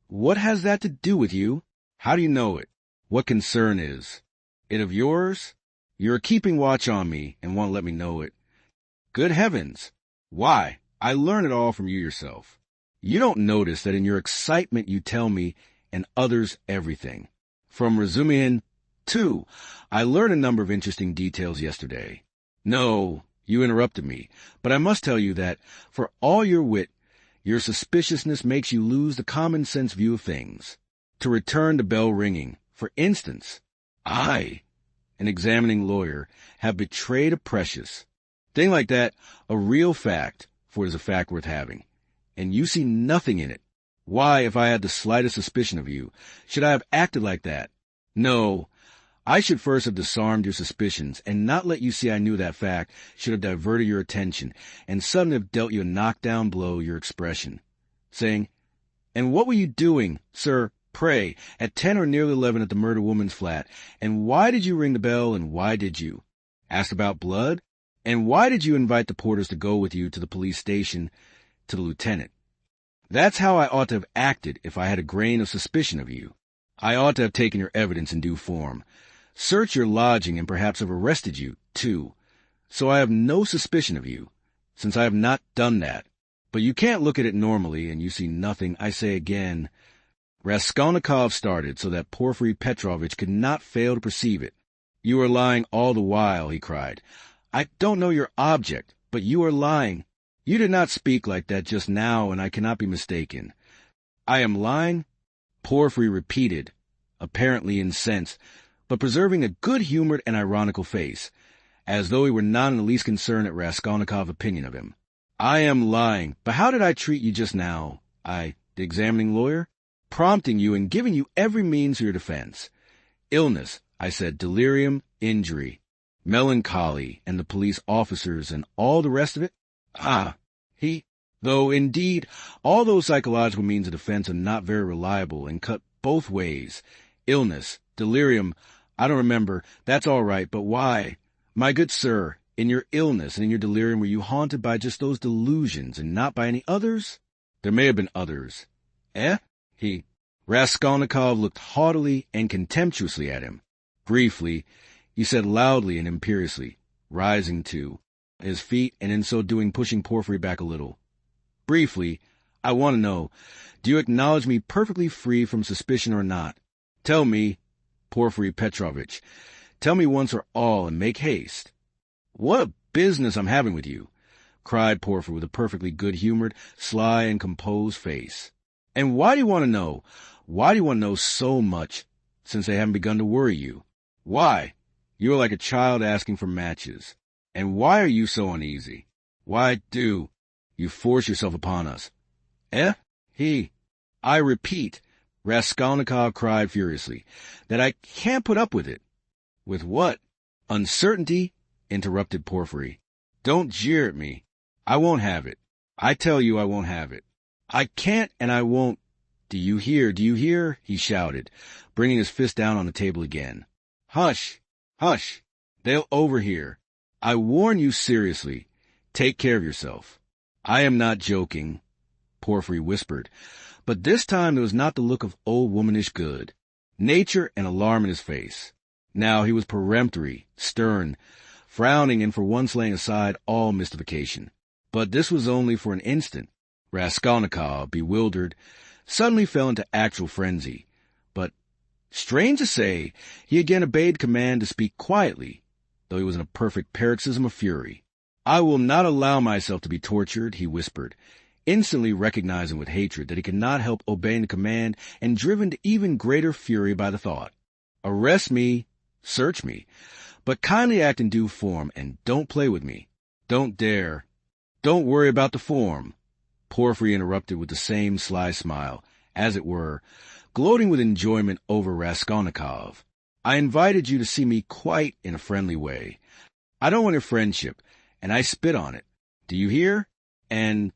[SPEAKER 1] What has that to do with you? How do you know it? What concern is it of yours? You're keeping watch on me and won't let me know it. Good heavens! Why, I learn it all from you yourself. You don't notice that in your excitement you tell me and others everything. From Razumihin, too, I learned a number of interesting details yesterday. No, you interrupted me, but I must tell you that, for all your wit, your suspiciousness makes you lose the common-sense view of things. To return to bell ringing, for instance, I, an examining lawyer, have betrayed a precious thing like that, a real fact, for it is a fact worth having, and you see nothing in it. Why, if I had the slightest suspicion of you, should I have acted like that? No, I should first have disarmed your suspicions, and not let you see I knew that fact, should have diverted your attention, and suddenly have dealt you a knockdown blow, your expression, saying, And what were you doing, sir, pray, at 10 or nearly 11 at the murdered woman's flat, and why did you ring the bell, and why did you? Asked about blood? And why did you invite the porters to go with you to the police station, to the lieutenant? That's how I ought to have acted if I had a grain of suspicion of you. I ought to have taken your evidence in due form, searched your lodging, and perhaps have arrested you, too. So I have no suspicion of you, since I have not done that. But you can't look at it normally, and you see nothing. I say again. Raskolnikov started so that Porfiry Petrovitch could not fail to perceive it. You are lying all the while, he cried. I don't know your object, but you are lying. You did not speak like that just now, and I cannot be mistaken. I am lying? Porfiry repeated, apparently incensed, but preserving a good-humored and ironical face, as though he were not in the least concerned at Raskolnikov's opinion of him. I am lying, but how did I treat you just now? The examining lawyer? Prompting you and giving you every means for your defense. Illness, I said, delirium, injury, melancholy, and the police officers, and all the rest of it? Though, indeed, all those psychological means of defense are not very reliable and cut both ways. Illness, delirium, I don't remember, that's all right, but why? My good sir, in your illness and in your delirium were you haunted by just those delusions and not by any others? There may have been others. Raskolnikov looked haughtily and contemptuously at him. Briefly, he said loudly and imperiously, rising to his feet and in so doing pushing Porfiry back a little. Briefly, I want to know, do you acknowledge me perfectly free from suspicion or not? Tell me, Porfiry Petrovitch, tell me once for all and make haste. What a business I'm having with you, cried Porfiry with a perfectly good-humored, sly, and composed face. And why do you want to know? Why do you want to know so much, since they haven't begun to worry you? Why? You are like a child asking for matches. And why are you so uneasy? Why do you force yourself upon us? I repeat, Raskolnikov cried furiously, that I can't put up with it. With what? Uncertainty? Interrupted Porfiry. Don't jeer at me. I won't have it. I tell you I won't have it. I can't and I won't. Do you hear? Do you hear? He shouted, bringing his fist down on the table again. Hush! Hush! They'll overhear. I warn you seriously. Take care of yourself. I am not joking, Porfiry whispered, but this time there was not the look of old womanish good, nature and alarm in his face. Now he was peremptory, stern, frowning and for once laying aside all mystification. But this was only for an instant. Raskolnikov, bewildered, suddenly fell into actual frenzy. But, strange to say, he again obeyed command to speak quietly, though he was in a perfect paroxysm of fury. I will not allow myself to be tortured, he whispered, instantly recognizing with hatred that he could not help obeying the command and driven to even greater fury by the thought. Arrest me, search me, But kindly act in due form and don't play with me. Don't dare. Don't worry about the form. Porfiry interrupted with the same sly smile, as it were, gloating with enjoyment over Raskolnikov. I invited you to see me quite in a friendly way. I don't want your friendship, and I spit on it. Do you hear? And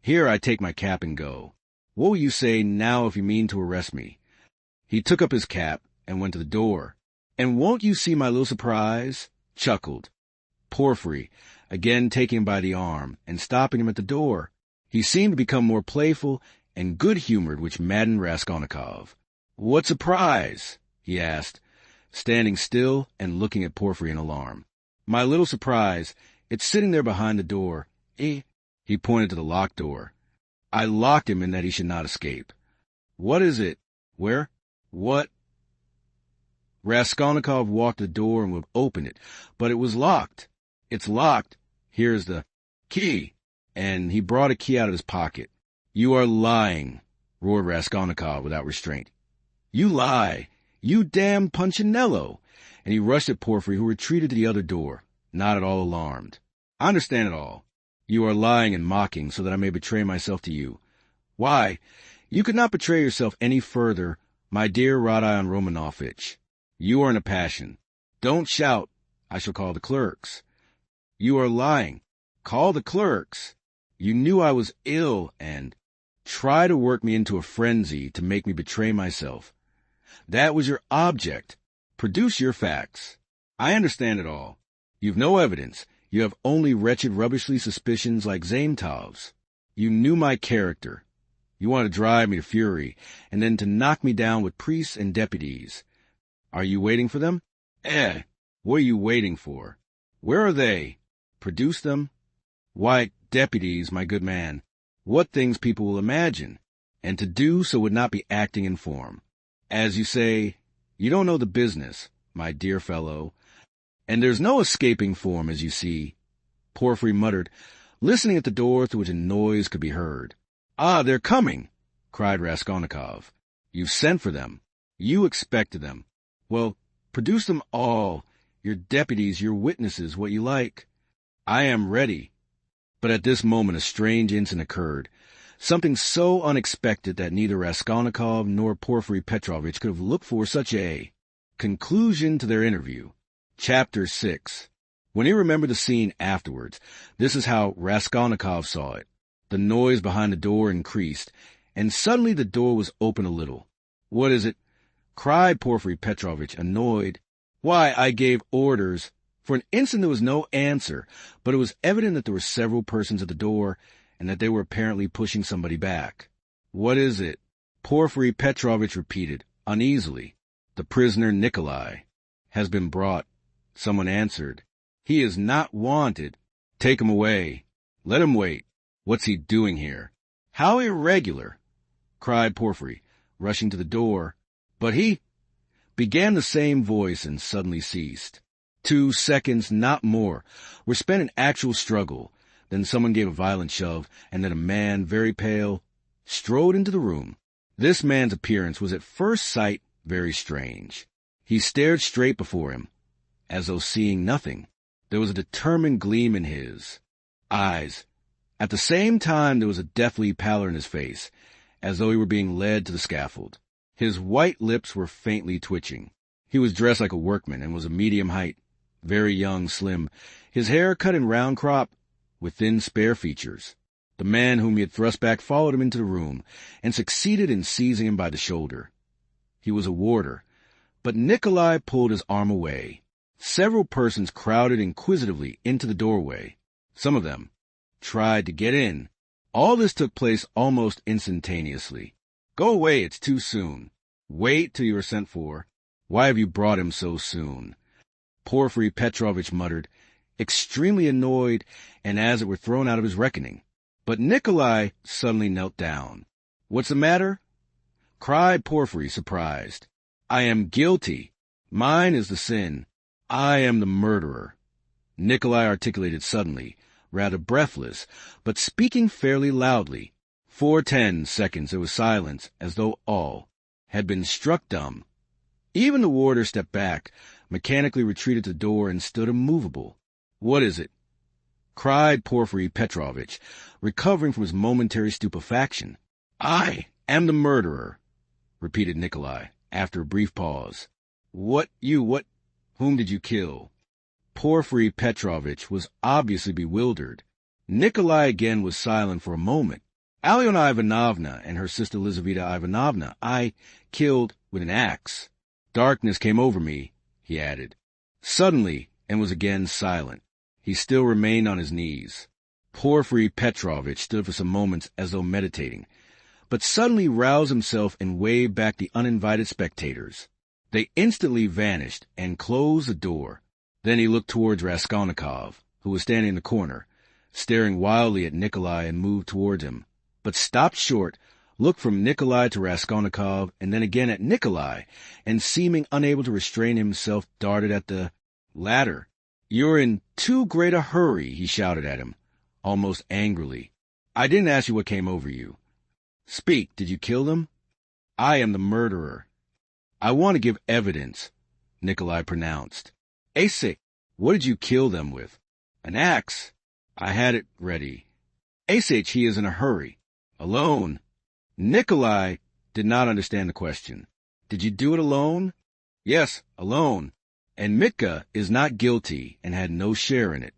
[SPEAKER 1] here I take my cap and go. What will you say now if you mean to arrest me? He took up his cap and went to the door. And won't you see my little surprise? Chuckled. Porfiry, again taking him by the arm and stopping him at the door. He seemed to become more playful and good-humored, which maddened Raskolnikov. What surprise? He asked, standing still and looking at Porfiry in alarm. My little surprise, it's sitting there behind the door. He pointed to the locked door. I locked him in that he should not escape. What is it? Where? What? Raskolnikov walked to the door and would open it, but it was locked. It's locked. Here's the key. And he brought a key out of his pocket. You are lying, roared Raskolnikov without restraint. You lie. You damn Punchinello. And he rushed at Porfiry, who retreated to the other door, not at all alarmed. I understand it all. You are lying and mocking so that I may betray myself to you. Why, you could not betray yourself any further, my dear Rodion Romanovitch. You are in a passion. Don't shout. I shall call the clerks. You are lying. Call the clerks. You knew I was ill and try to work me into a frenzy to make me betray myself. That was your object. Produce your facts. I understand it all. You've no evidence. You have only wretched, rubbishly suspicions like Zaintov's. You knew my character. You want to drive me to fury, and then to knock me down with priests and deputies. Are you waiting for them? What are you waiting for? Where are they? Produce them. Why, deputies, my good man, what things people will imagine, and to do so would not be acting in form. As you say, you don't know the business, my dear fellow, and there's no escaping form, as you see. Porfiry muttered, listening at the door through which a noise could be heard. Ah, they're coming, cried Raskolnikov. You've sent for them. You expected them. Well, produce them all, your deputies, your witnesses, what you like. I am ready. But at this moment a strange incident occurred, something so unexpected that neither Raskolnikov nor Porfiry Petrovitch could have looked for such a conclusion to their interview. Chapter 6. When he remembered the scene afterwards, this is how Raskolnikov saw it. The noise behind the door increased, and suddenly the door was open a little. What is it? Cried Porfiry Petrovitch, annoyed. Why, I gave orders. For an instant there was no answer, but it was evident that there were several persons at the door, and that they were apparently pushing somebody back. What is it? Porfiry Petrovitch repeated, uneasily. The prisoner Nikolai has been brought. Someone answered. He is not wanted. Take him away. Let him wait. What's he doing here? How irregular, cried Porfiry, rushing to the door. But he began the same voice and suddenly ceased. 2 seconds, not more, were spent in actual struggle. Then someone gave a violent shove, and then a man, very pale, strode into the room. This man's appearance was at first sight very strange. He stared straight before him, as though seeing nothing. There was a determined gleam in his eyes. At the same time there was a deathly pallor in his face, as though he were being led to the scaffold. His white lips were faintly twitching. He was dressed like a workman and was of medium height, very young, slim, his hair cut in round crop, with thin, spare features. The man whom he had thrust back followed him into the room, and succeeded in seizing him by the shoulder. He was a warder, but Nikolai pulled his arm away. Several persons crowded inquisitively into the doorway. Some of them tried to get in. All this took place almost instantaneously. Go away, it's too soon. Wait till you are sent for. Why have you brought him so soon? Porfiry Petrovitch muttered, extremely annoyed, and as it were thrown out of his reckoning. But Nikolai suddenly knelt down. What's the matter? Cried Porfiry, surprised. I am guilty. Mine is the sin. I am the murderer. Nikolai articulated suddenly, rather breathless, but speaking fairly loudly. For 10 seconds there was silence, as though all had been struck dumb. Even the warder stepped back, mechanically retreated to the door and stood immovable. "What is it?" cried Porfiry Petrovitch, recovering from his momentary stupefaction. "I am the murderer," repeated Nikolai, after a brief pause. What? Whom did you kill?" Porfiry Petrovitch was obviously bewildered. Nikolai again was silent for a moment. "Alyona Ivanovna and her sister Lizaveta Ivanovna I killed with an axe. Darkness came over me," he added, suddenly, and was again silent. He still remained on his knees. Porfiry Petrovitch stood for some moments as though meditating, but suddenly roused himself and waved back the uninvited spectators. They instantly vanished and closed the door. Then he looked towards Raskolnikov, who was standing in the corner, staring wildly at Nikolai, and moved towards him, but stopped short, looked from Nikolai to Raskolnikov, and then again at Nikolai, and seeming unable to restrain himself, darted at the latter. "You're in too great a hurry," he shouted at him, almost angrily. "I didn't ask you what came over you. Speak, did you kill them?" "I am the murderer." "I want to give evidence," Nikolai pronounced. "Ase, what did you kill them with?" "An axe." "I had it ready." "Ase, he is in a hurry." "Alone." Nikolai did not understand the question. "Did you do it alone?" "Yes, alone. And Mitka is not guilty and had no share in it.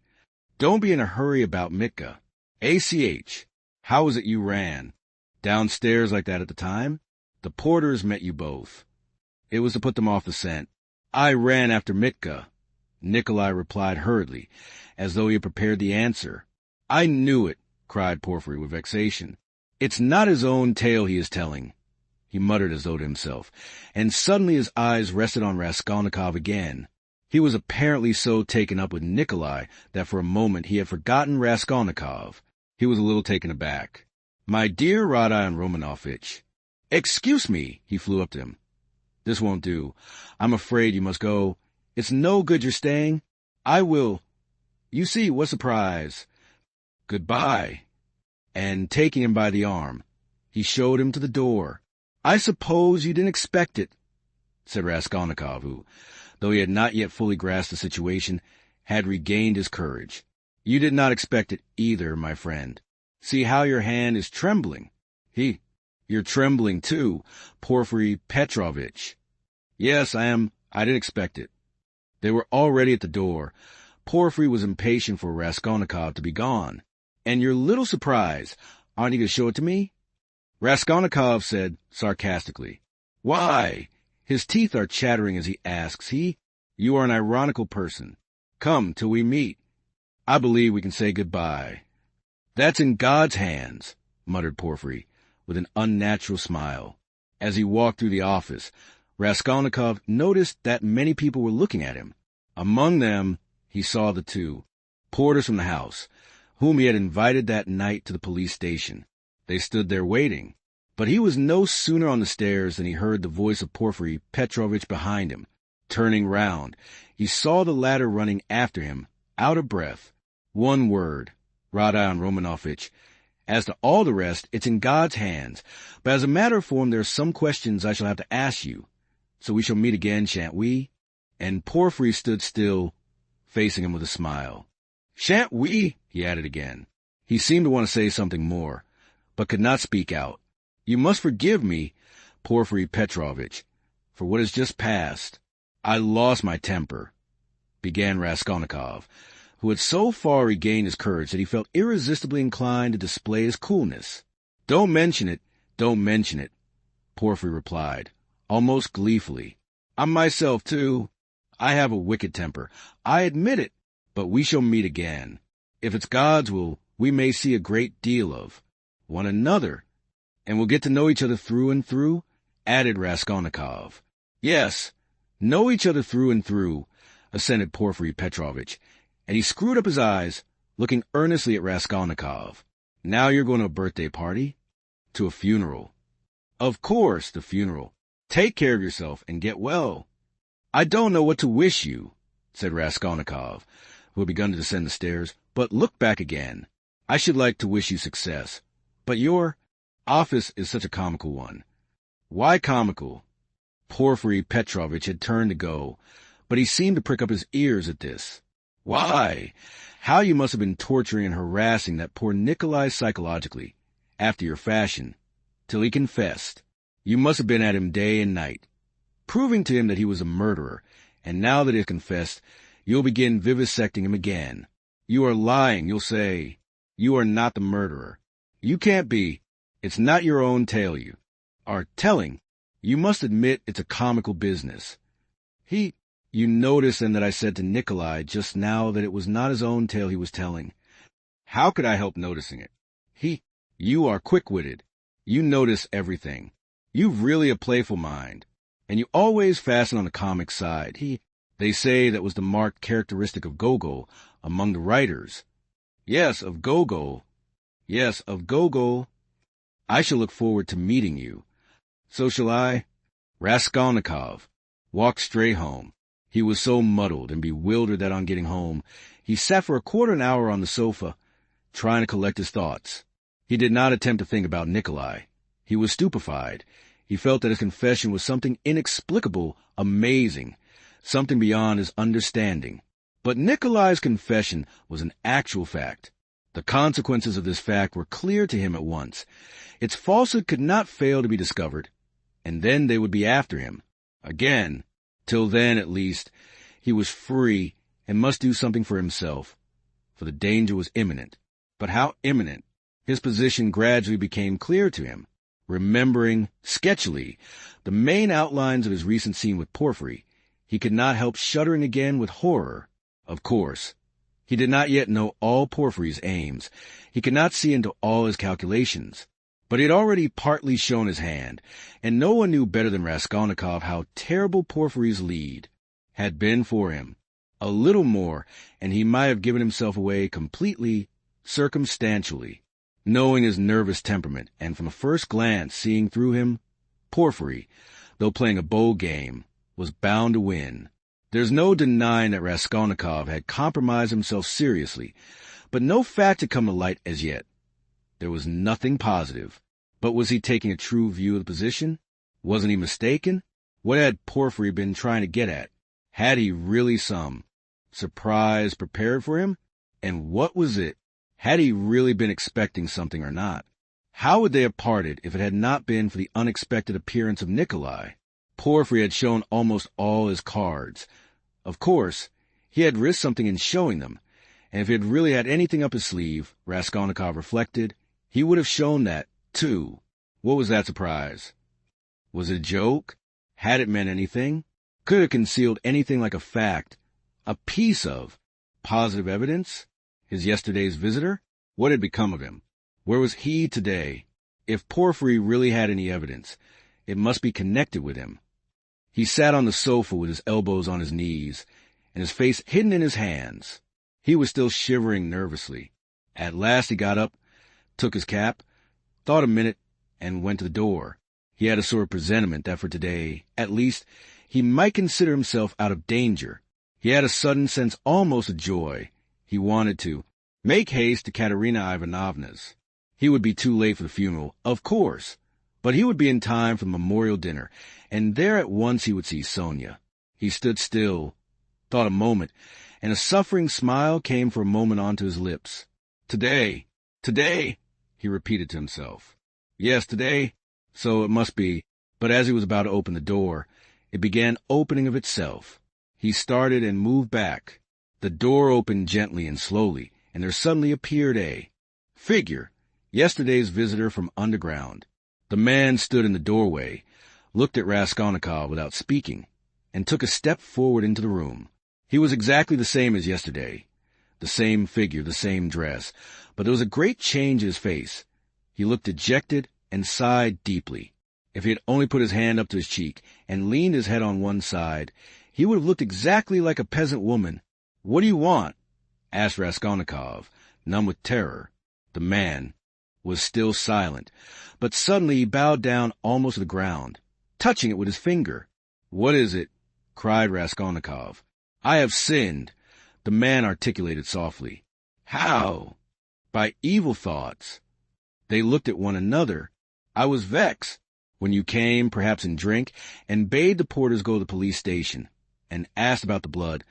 [SPEAKER 1] Don't be in a hurry about Mitka. ACH, how was it you ran? Downstairs like that at the time? The porters met you both." "It was to put them off the scent." "I ran after Mitka," Nikolai replied hurriedly, as though he had prepared the answer. "I knew it," cried Porfiry with vexation. "It's not his own tale he is telling," he muttered as though to himself, and suddenly his eyes rested on Raskolnikov again. He was apparently so taken up with Nikolai that for a moment he had forgotten Raskolnikov. He was a little taken aback. "My dear Rodion Romanovitch." "Excuse me," he flew up to him. "This won't do. I'm afraid you must go. It's no good your staying. I will. You see, what surprise. Goodbye." And taking him by the arm, he showed him to the door. "I suppose you didn't expect it," said Raskolnikov, who, though he had not yet fully grasped the situation, had regained his courage. "You did not expect it either, my friend. See how your hand is trembling. You're trembling too, Porfiry Petrovitch." "Yes, I am. I didn't expect it." They were already at the door. Porfiry was impatient for Raskolnikov to be gone. "And your little surprise, aren't you going to show it to me?" Raskolnikov said sarcastically. "Why?" His teeth are chattering as he asks. "You are an ironical person. Come till we meet. I believe we can say goodbye." "That's in God's hands," muttered Porfiry, with an unnatural smile. As he walked through the office, Raskolnikov noticed that many people were looking at him. Among them, he saw the two porters from the house, whom he had invited that night to the police station. They stood there waiting, but he was no sooner on the stairs than he heard the voice of Porfiry Petrovitch behind him. Turning round, he saw the latter running after him, out of breath. "One word, Rodion Romanovitch. As to all the rest, it's in God's hands. But as a matter of form, there are some questions I shall have to ask you. So we shall meet again, shan't we?" And Porfiry stood still, facing him with a smile. "Shan't we?" he added again. He seemed to want to say something more, but could not speak out. "You must forgive me, Porfiry Petrovitch, for what has just passed. I lost my temper," began Raskolnikov, who had so far regained his courage that he felt irresistibly inclined to display his coolness. Don't mention it, Porfiry replied, almost gleefully. "I'm myself, too. I have a wicked temper. I admit it, but we shall meet again. If it's God's will, we may see a great deal of one another, and we'll get to know each other through and through," added Raskolnikov. "Yes, know each other through and through," assented Porfiry Petrovitch, and he screwed up his eyes, looking earnestly at Raskolnikov. "Now you're going to a birthday party?" "To a funeral." "Of course, the funeral. Take care of yourself and get well." "I don't know what to wish you," said Raskolnikov, who had begun to descend the stairs, "but look back again. I should like to wish you success. But your office is such a comical one." "Why comical?" Porfiry Petrovitch had turned to go, but he seemed to prick up his ears at this. Why? How you must have been torturing and harassing that poor Nikolai psychologically, after your fashion, till he confessed. You must have been at him day and night, proving to him that he was a murderer, and now that he has confessed, you'll begin vivisecting him again. You are lying, you'll say. You are not the murderer. You can't be. It's not your own tale you are telling. You must admit it's a comical business. You notice then that I said to Nikolai just now that it was not his own tale he was telling. How could I help noticing it? You are quick-witted. You notice everything. You've really a playful mind, and you always fasten on the comic side. They say that was the marked characteristic of Gogol among the writers. Yes, of Gogol. I shall look forward to meeting you. So shall I. Raskolnikov walked straight home. He was so muddled and bewildered that on getting home, he sat for a quarter of an hour on the sofa, trying to collect his thoughts. He did not attempt to think about Nikolai. He was stupefied. He felt that his confession was something inexplicable, amazing, something beyond his understanding. But Nikolai's confession was an actual fact. The consequences of this fact were clear to him at once. Its falsehood could not fail to be discovered, and then they would be after him. Again. Till then, at least, he was free and must do something for himself, for the danger was imminent. But how imminent? His position gradually became clear to him. Remembering, sketchily, the main outlines of his recent scene with Porfiry, he could not help shuddering again with horror. Of course, he did not yet know all Porfiry's aims. He could not see into all his calculations. But he had already partly shown his hand, and no one knew better than Raskolnikov how terrible Porfiry's lead had been for him. A little more, and he might have given himself away completely, circumstantially. Knowing his nervous temperament, and from a first glance seeing through him, Porfiry, though playing a bold game, was bound to win. There's no denying that Raskolnikov had compromised himself seriously, but no fact had come to light as yet. There was nothing positive. But was he taking a true view of the position? Wasn't he mistaken? What had Porfiry been trying to get at? Had he really some surprise prepared for him? And what was it? Had he really been expecting something or not? How would they have parted if it had not been for the unexpected appearance of Nikolai? Porfiry had shown almost all his cards. Of course, he had risked something in showing them, and if he had really had anything up his sleeve, Raskolnikov reflected, he would have shown that, too. What was that surprise? Was it a joke? Had it meant anything? Could it have concealed anything like a fact, a piece of positive evidence? His yesterday's visitor? What had become of him? Where was he today? If Porfiry really had any evidence, it must be connected with him. He sat on the sofa with his elbows on his knees, and his face hidden in his hands. He was still shivering nervously. At last he got up, took his cap, thought a minute, and went to the door. He had a sort of presentiment that for today, at least, he might consider himself out of danger. He had a sudden sense almost of joy. He wanted to make haste to Katerina Ivanovna's. He would be too late for the funeral, of course, but he would be in time for the memorial dinner, and there at once he would see Sonia. He stood still, thought a moment, and a suffering smile came for a moment onto his lips. Today, he repeated to himself. Yes, today, so it must be. But as he was about to open the door, it began opening of itself. He started and moved back. The door opened gently and slowly, and there suddenly appeared a figure, yesterday's visitor from underground. The man stood in the doorway, looked at Raskolnikov without speaking, and took a step forward into the room. He was exactly the same as yesterday. The same figure, the same dress, but there was a great change in his face. He looked dejected and sighed deeply. If he had only put his hand up to his cheek and leaned his head on one side, he would have looked exactly like a peasant woman. "What do you want?" asked Raskolnikov, numb with terror. The man was still silent, but suddenly he bowed down almost to the ground, touching it with his finger. "What is it?" cried Raskolnikov. "I have sinned," the man articulated softly. "How?" "By evil thoughts." They looked at one another. "I was vexed when you came, perhaps in drink, and bade the porters go to the police station. and asked about the blood.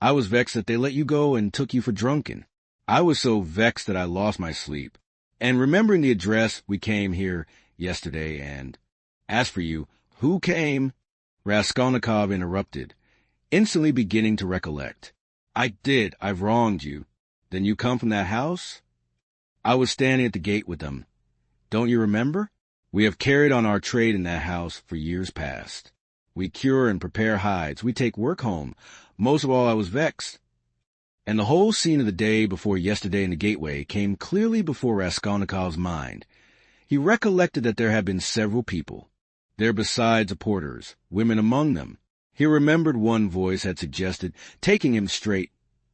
[SPEAKER 1] I was vexed that they let you go and took you for drunken. I was so vexed that I lost my sleep. And remembering the address, we came here yesterday and asked for you. Who came? Raskolnikov interrupted, instantly beginning to recollect. I did. I've wronged you. Then you come from that house? I was standing at the gate with them. Don't you remember? We have carried on our trade in that house for years past. We cure and prepare hides. We take work home. Most of all, I was vexed. And the whole scene of the day before yesterday in the gateway came clearly before Raskolnikov's mind. He recollected that there had been several people. There besides the porters, women among them. He remembered one voice had suggested taking him straight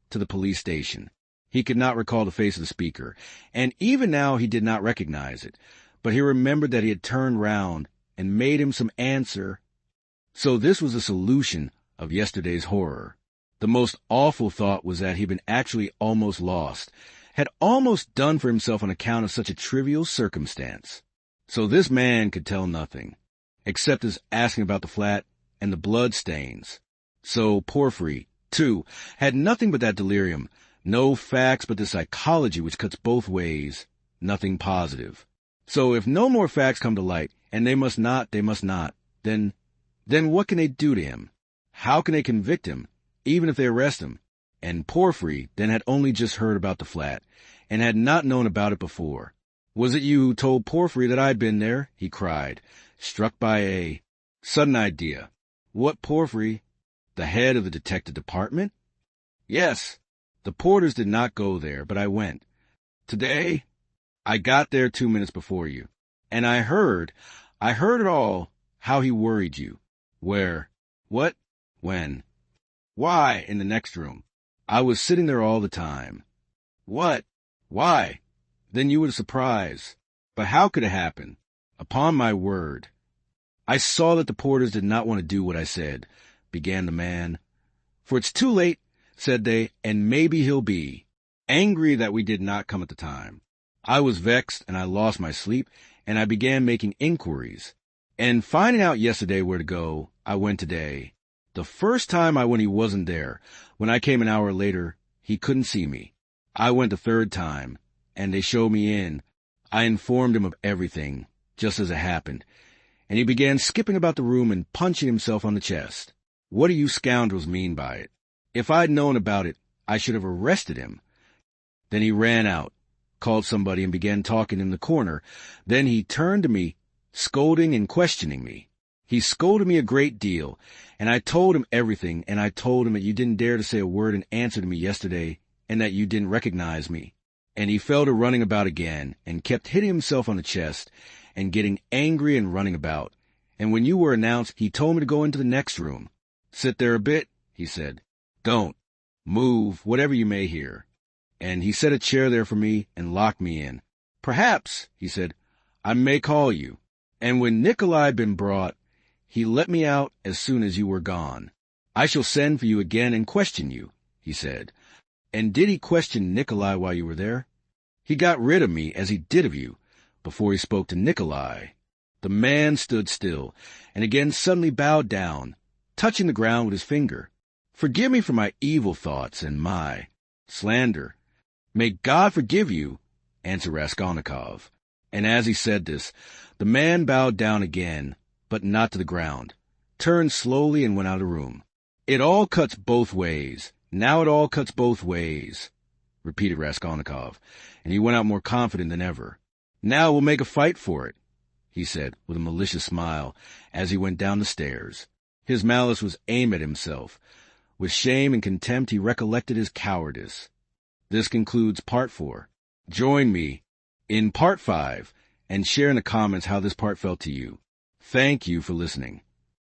[SPEAKER 1] to the police station. He could not recall the face of the speaker, and even now he did not recognize it, but he remembered that he had turned round and made him some answer. So this was the solution of yesterday's horror. The most awful thought was that he had been actually almost lost, had almost done for himself on account of such a trivial circumstance. So this man could tell nothing, except his asking about the flat and the blood stains. So Porfiry, too, had nothing but that delirium, no facts but the psychology which cuts both ways, nothing positive. So if no more facts come to light, and they must not, then what can they do to him? How can they convict him, even if they arrest him? And Porfiry then had only just heard about the flat, and had not known about it before. Was it you who told Porfiry that I'd been there? He cried, struck by a sudden idea. What Porfiry? The head of the detective department? Yes. The porters did not go there, but I went. Today? I got there 2 minutes before you. And I heard it all, how he worried you. Where? What? When? Why, in the next room. I was sitting there all the time. What? Why? Then you were surprised. But how could it happen? Upon my word. I saw that the porters did not want to do what I said, began the man. For it's too late, said they, and maybe he'll be angry that we did not come at the time. I was vexed, and I lost my sleep, and I began making inquiries. And finding out yesterday where to go, I went today. The first time I went he wasn't there. When I came an hour later, he couldn't see me. I went the third time, and they showed me in. I informed him of everything, just as it happened. And he began skipping about the room and punching himself on the chest. What do you scoundrels mean by it? If I'd known about it, I should have arrested him. Then he ran out, called somebody, and began talking in the corner. Then he turned to me, scolding and questioning me. He scolded me a great deal, and I told him everything, and I told him that you didn't dare to say a word in answer to me yesterday, and that you didn't recognize me. And he fell to running about again, and kept hitting himself on the chest, and getting angry and running about. And when you were announced, he told me to go into the next room. Sit there a bit, he said. Don't move, whatever you may hear. And he set a chair there for me and locked me in. Perhaps, he said, I may call you. And when Nikolai had been brought, he let me out as soon as you were gone. I shall send for you again and question you, he said. And did he question Nikolai while you were there? He got rid of me as he did of you, before he spoke to Nikolai. The man stood still, and again suddenly bowed down, touching the ground with his finger. Forgive me for my evil thoughts and my slander. May God forgive you, answered Raskolnikov. And as he said this, the man bowed down again, but not to the ground, turned slowly and went out of the room. It all cuts both ways. Now it all cuts both ways, repeated Raskolnikov, and he went out more confident than ever. Now we'll make a fight for it, he said with a malicious smile as he went down the stairs. His malice was aimed at himself. With shame and contempt he recollected his cowardice. This concludes Part 4. Join me in Part 5 and share in the comments how this part felt to you. Thank you for listening.